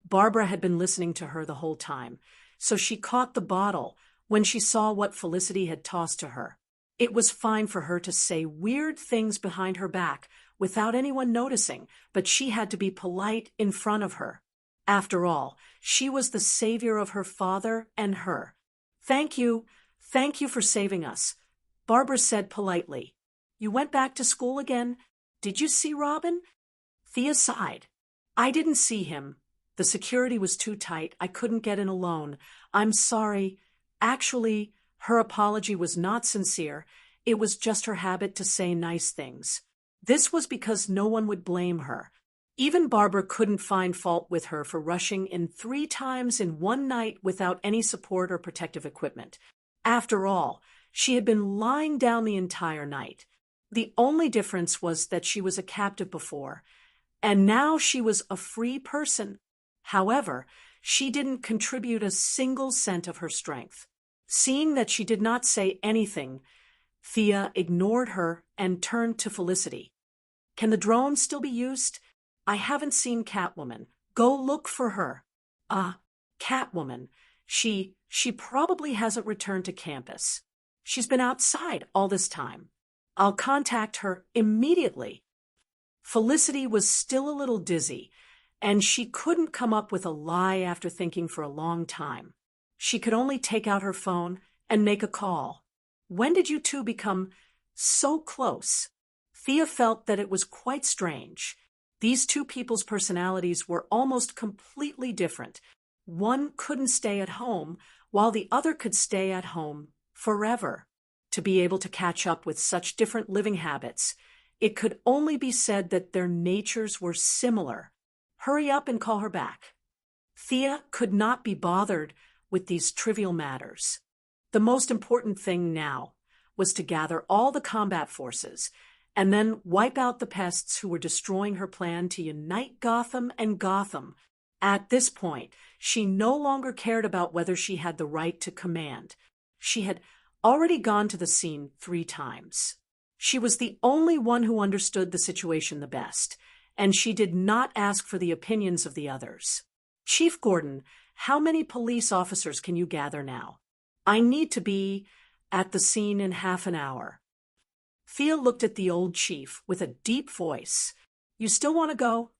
Barbara had been listening to her the whole time, so she caught the bottle when she saw what Felicity had tossed to her. It was fine for her to say weird things behind her back without anyone noticing, but she had to be polite in front of her. After all, she was the savior of her father and her. Thank you for saving us," Barbara said politely. "You went back to school again? Did you see Robin?" Thea sighed. "I didn't see him. The security was too tight. I couldn't get in alone. I'm sorry." Actually, her apology was not sincere. It was just her habit to say nice things. This was because no one would blame her. Even Barbara couldn't find fault with her for rushing in 3 times in one night without any support or protective equipment. After all, she had been lying down the entire night. The only difference was that she was a captive before, and now she was a free person. However, she didn't contribute a single cent of her strength. Seeing that she did not say anything, Thea ignored her and turned to Felicity. "Can the drone still be used? I haven't seen Catwoman. Go look for her." Catwoman. She probably hasn't returned to campus. She's been outside all this time. I'll contact her immediately." Felicity was still a little dizzy, and she couldn't come up with a lie after thinking for a long time. She could only take out her phone and make a call. "When did you two become so close?" Thea felt that it was quite strange. These two people's personalities were almost completely different. One couldn't stay at home, while the other could stay at home forever. To be able to catch up with such different living habits, it could only be said that their natures were similar. Hurry up and call her back. Thea could not be bothered with these trivial matters. The most important thing now was to gather all the combat forces and then wipe out the pests who were destroying her plan to unite Gotham and Gotham. At this point, she no longer cared about whether she had the right to command. She had already gone to the scene 3 times. She was the only one who understood the situation the best, and she did not ask for the opinions of the others. "Chief Gordon, how many police officers can you gather now? I need to be at the scene in half an hour." Thea looked at the old chief with a deep voice. "You still want to go?"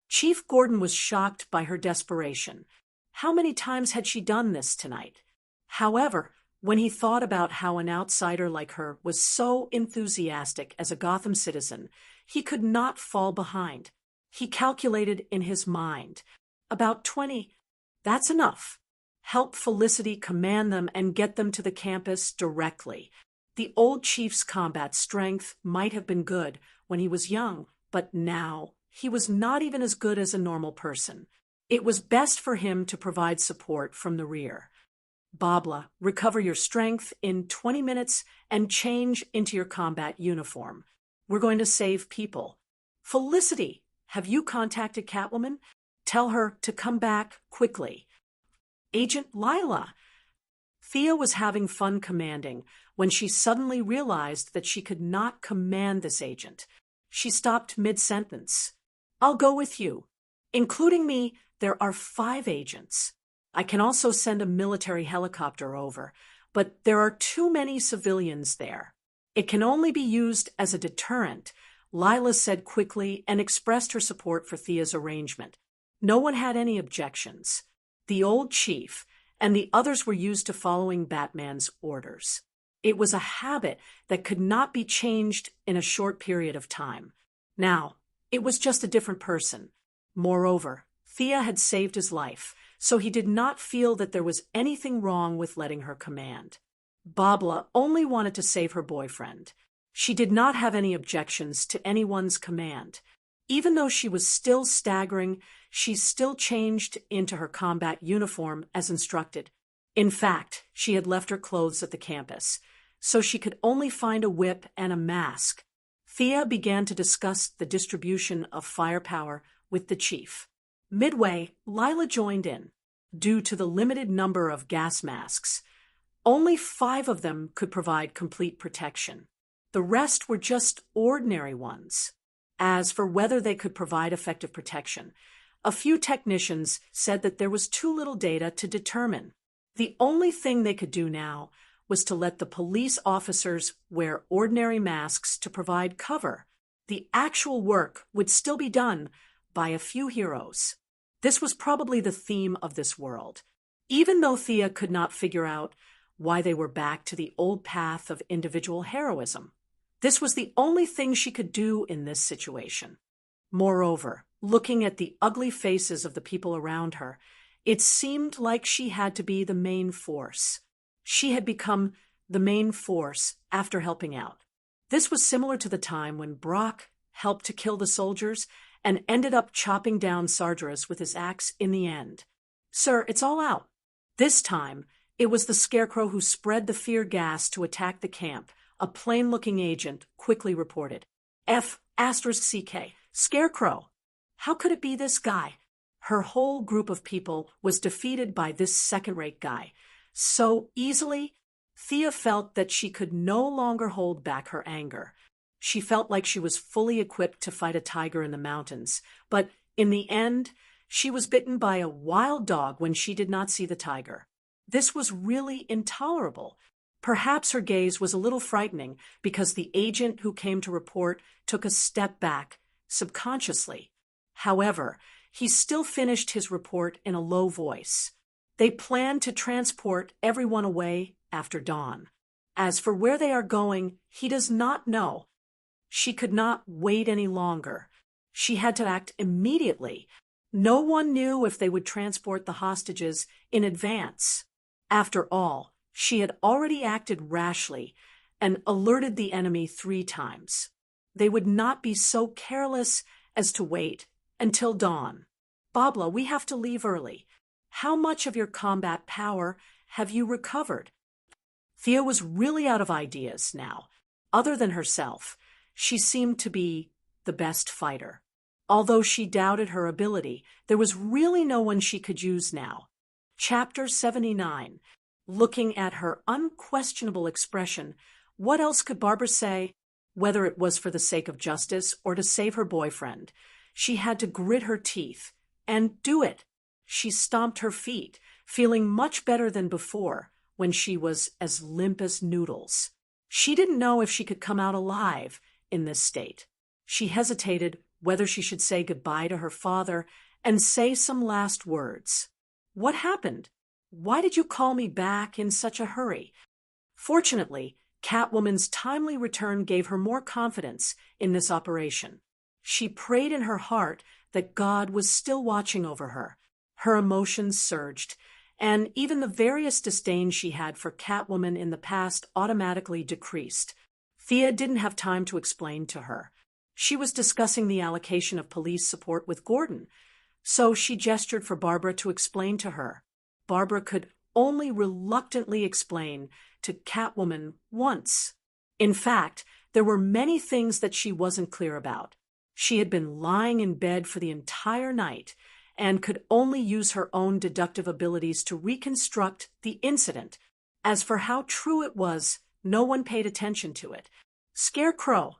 Chief Gordon was shocked by her desperation. How many times had she done this tonight? However, when he thought about how an outsider like her was so enthusiastic as a Gotham citizen, he could not fall behind. He calculated in his mind. About 20. That's enough. help Felicity command them and get them to the campus directly. The old chief's combat strength might have been good when he was young, but now he was not even as good as a normal person. It was best for him to provide support from the rear. Babla, recover your strength in 20 minutes and change into your combat uniform. We're going to save people. Felicity, have you contacted Catwoman? Tell her to come back quickly. Agent Lila. Thea was having fun commanding when she suddenly realized that she could not command this agent. She stopped mid-sentence. I'll go with you. Including me, there are 5 agents. I can also send a military helicopter over, but there are too many civilians there. It can only be used as a deterrent, Lila said quickly and expressed her support for Thea's arrangement. No one had any objections. The old chief and the others were used to following Batman's orders. It was a habit that could not be changed in a short period of time. Now, it was just a different person. Moreover, Thea had saved his life, so he did not feel that there was anything wrong with letting her command. Babla only wanted to save her boyfriend. She did not have any objections to anyone's command. Even though she was still staggering, she still changed into her combat uniform as instructed. In fact, she had left her clothes at the campus, so she could only find a whip and a mask. Thea began to discuss the distribution of firepower with the chief. Midway, Lila joined in. Due to the limited number of gas masks, only 5 of them could provide complete protection. The rest were just ordinary ones. As for whether they could provide effective protection, a few technicians said that there was too little data to determine. The only thing they could do now was to let the police officers wear ordinary masks to provide cover. The actual work would still be done by a few heroes. This was probably the theme of this world. Even though Thea could not figure out why they were back to the old path of individual heroism, this was the only thing she could do in this situation. Moreover, looking at the ugly faces of the people around her, it seemed like she had to be the main force. She had become the main force after helping out. This was similar to the time when Brock helped to kill the soldiers and ended up chopping down Sargeras with his axe in the end. Sir, it's all out. This time, it was the Scarecrow who spread the fear gas to attack the camp, a plain-looking agent quickly reported. F***CK, Scarecrow. How could it be this guy? Her whole group of people was defeated by this second-rate guy. So easily, Thea felt that she could no longer hold back her anger. She felt like she was fully equipped to fight a tiger in the mountains, but in the end, she was bitten by a wild dog when she did not see the tiger. This was really intolerable. Perhaps her gaze was a little frightening because the agent who came to report took a step back, subconsciously. However, he still finished his report in a low voice. They plan to transport everyone away after dawn. As for where they are going, he does not know. She could not wait any longer. She had to act immediately. No one knew if they would transport the hostages in advance. After all, she had already acted rashly and alerted the enemy 3 times. They would not be so careless as to wait until dawn. Babla, we have to leave early. How much of your combat power have you recovered? Thea was really out of ideas now. Other than herself, she seemed to be the best fighter. Although she doubted her ability, there was really no one she could use now. Chapter 79. Looking at her unquestionable expression, what else could Barbara say? Whether it was for the sake of justice or to save her boyfriend, she had to grit her teeth and do it. She stomped her feet, feeling much better than before, when she was as limp as noodles. She didn't know if she could come out alive in this state. She hesitated whether she should say goodbye to her father and say some last words. What happened? Why did you call me back in such a hurry? Fortunately, Catwoman's timely return gave her more confidence in this operation. She prayed in her heart that God was still watching over her. Her emotions surged, and even the various disdain she had for Catwoman in the past automatically decreased. Thea didn't have time to explain to her. She was discussing the allocation of police support with Gordon, so she gestured for Barbara to explain to her. Barbara could only reluctantly explain to Catwoman once. In fact, there were many things that she wasn't clear about. She had been lying in bed for the entire night and could only use her own deductive abilities to reconstruct the incident. As for how true it was, no one paid attention to it. Scarecrow.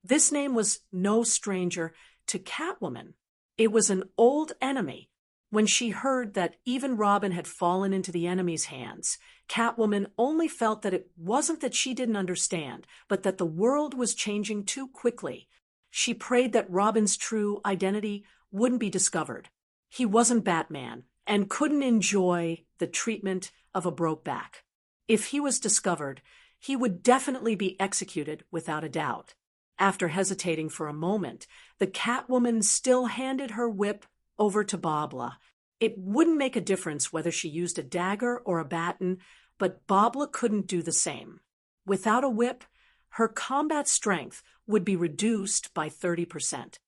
This name was no stranger to Catwoman. It was an old enemy. When she heard that even Robin had fallen into the enemy's hands, Catwoman only felt that it wasn't that she didn't understand, but that the world was changing too quickly. She prayed that Robin's true identity wouldn't be discovered. He wasn't Batman and couldn't enjoy the treatment of a broke back. If he was discovered, he would definitely be executed without a doubt. After hesitating for a moment, the Catwoman still handed her whip over to Bobla. It wouldn't make a difference whether she used a dagger or a baton, but Bobla couldn't do the same. Without a whip, her combat strength would be reduced by 30%.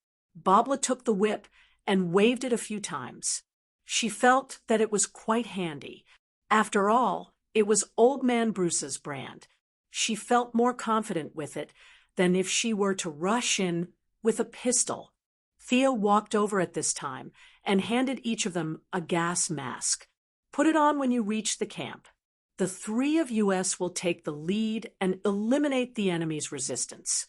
Bobla took the whip and waved it a few times. She felt that it was quite handy. After all, it was Old Man Bruce's brand. She felt more confident with it than if she were to rush in with a pistol. Thea walked over at this time and handed each of them a gas mask. Put it on when you reach the camp. The three of us will take the lead and eliminate the enemy's resistance.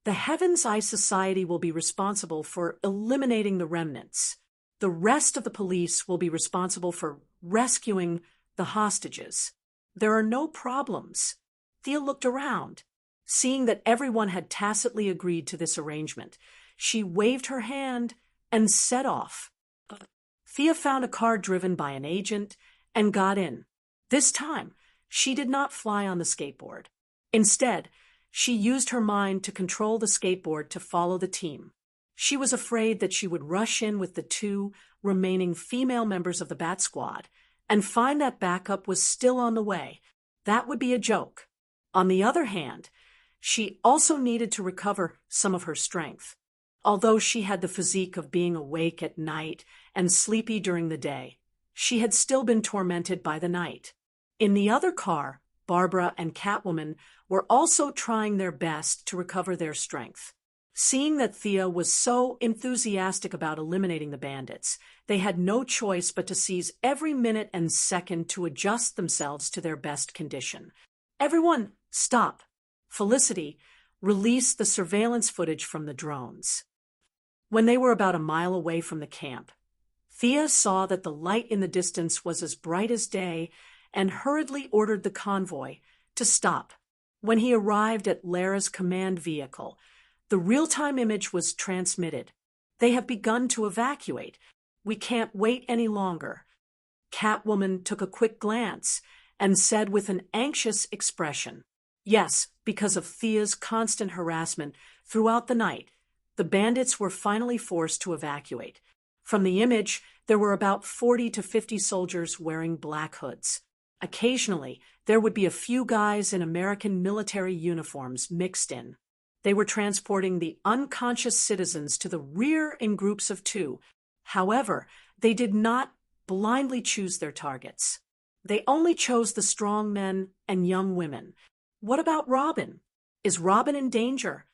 The Heaven's Eye Society will be responsible for eliminating the remnants. The rest of the police will be responsible for rescuing the hostages. There are no problems. Thea looked around. Seeing that everyone had tacitly agreed to this arrangement, she waved her hand and set off. Thea found a car driven by an agent and got in. This time, she did not fly on the skateboard. Instead, she used her mind to control the skateboard to follow the team. She was afraid that she would rush in with the two remaining female members of the Bat Squad and find that backup was still on the way. That would be a joke. On the other hand, she also needed to recover some of her strength. Although she had the physique of being awake at night and sleepy during the day, she had still been tormented by the night. In the other car, Barbara and Catwoman were also trying their best to recover their strength. Seeing that Thea was so enthusiastic about eliminating the bandits, they had no choice but to seize every minute and second to adjust themselves to their best condition. Everyone, stop. Felicity released the surveillance footage from the drones. When they were about a mile away from the camp, Thea saw that the light in the distance was as bright as day and hurriedly ordered the convoy to stop. When he arrived at Lara's command vehicle, the real-time image was transmitted. They have begun to evacuate. We can't wait any longer. Catwoman took a quick glance and said with an anxious expression, yes, because of Thea's constant harassment throughout the night, the bandits were finally forced to evacuate. From the image, there were about 40 to 50 soldiers wearing black hoods. Occasionally, there would be a few guys in American military uniforms mixed in. They were transporting the unconscious citizens to the rear in groups of two. However, they did not blindly choose their targets. They only chose the strong men and young women. What about Robin? Is Robin in danger?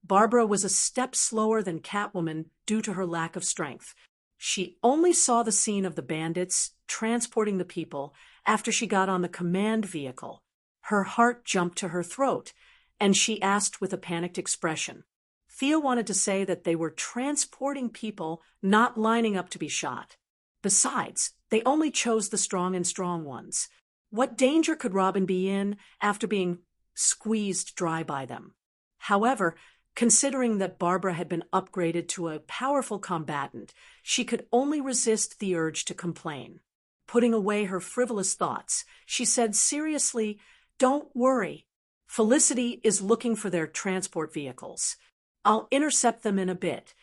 Barbara was a step slower than Catwoman due to her lack of strength. She only saw the scene of the bandits transporting the people after she got on the command vehicle. Her heart jumped to her throat, and she asked with a panicked expression. Thea wanted to say that they were transporting people, not lining up to be shot. Besides, they only chose the strong and strong ones. What danger could Robin be in after being squeezed dry by them? However, considering that Barbara had been upgraded to a powerful combatant, she could only resist the urge to complain. Putting away her frivolous thoughts, she said seriously, "Don't worry. Felicity is looking for their transport vehicles. I'll intercept them in a bit."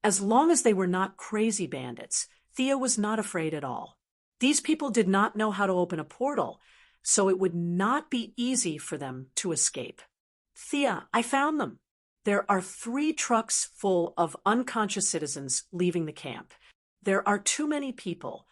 As long as they were not crazy bandits, Thea was not afraid at all. These people did not know how to open a portal, so it would not be easy for them to escape. Thea, I found them. There are 3 trucks full of unconscious citizens leaving the camp. There are too many people.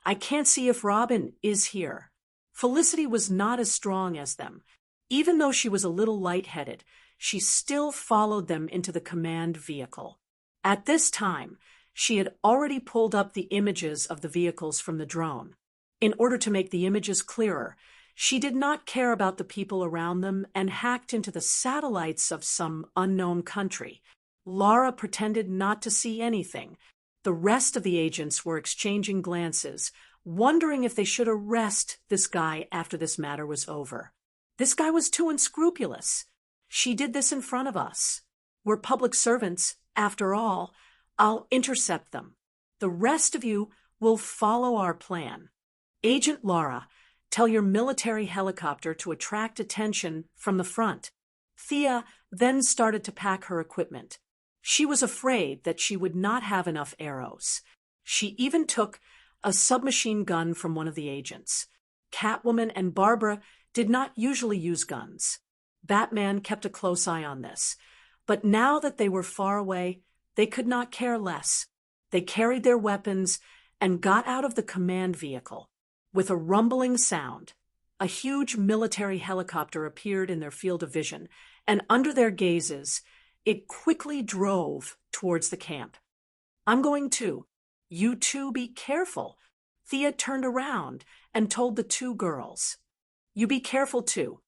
I can't see if Robin is here. Felicity was not as strong as them. Even though she was a little lightheaded, she still followed them into the command vehicle. At this time, she had already pulled up the images of the vehicles from the drone. In order to make the images clearer, she did not care about the people around them and hacked into the satellites of some unknown country. Laura pretended not to see anything. The rest of the agents were exchanging glances, wondering if they should arrest this guy after this matter was over. This guy was too unscrupulous. She did this in front of us. We're public servants, after all. I'll intercept them. The rest of you will follow our plan. Agent Laura, tell your military helicopter to attract attention from the front. Thea then started to pack her equipment. She was afraid that she would not have enough arrows. She even took a submachine gun from one of the agents. Catwoman and Barbara did not usually use guns. Batman kept a close eye on this. But now that they were far away, they could not care less. They carried their weapons and got out of the command vehicle. With a rumbling sound, a huge military helicopter appeared in their field of vision, and under their gazes, it quickly drove towards the camp. I'm going too. You two be careful. Thea turned around and told the 2 girls. You be careful too.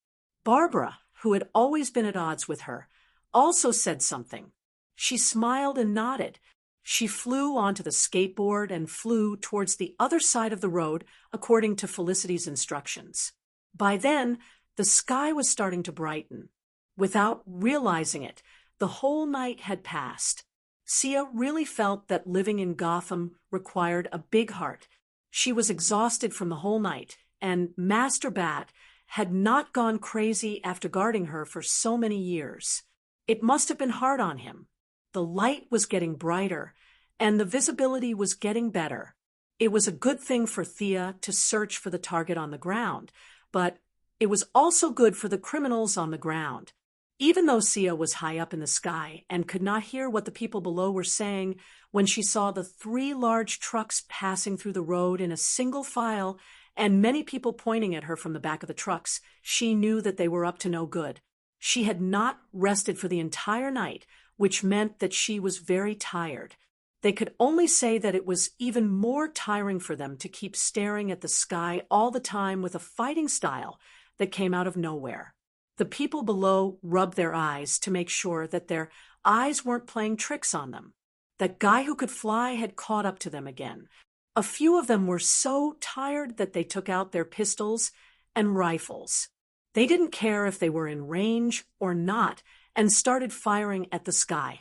Barbara, who had always been at odds with her, also said something. She smiled and nodded. She flew onto the skateboard and flew towards the other side of the road according to Felicity's instructions. By then, the sky was starting to brighten. Without realizing it, the whole night had passed. Sia really felt that living in Gotham required a big heart. She was exhausted from the whole night, and Master Bat had not gone crazy after guarding her for so many years. It must have been hard on him. The light was getting brighter, and the visibility was getting better. It was a good thing for Thea to search for the target on the ground, but it was also good for the criminals on the ground. Even though Sia was high up in the sky and could not hear what the people below were saying, when she saw the 3 large trucks passing through the road in a single file and many people pointing at her from the back of the trucks, she knew that they were up to no good. She had not rested for the entire night, which meant that she was very tired. They could only say that it was even more tiring for them to keep staring at the sky all the time with a fighting style that came out of nowhere. The people below rubbed their eyes to make sure that their eyes weren't playing tricks on them. That guy who could fly had caught up to them again. A few of them were so tired that they took out their pistols and rifles. They didn't care if they were in range or not and started firing at the sky.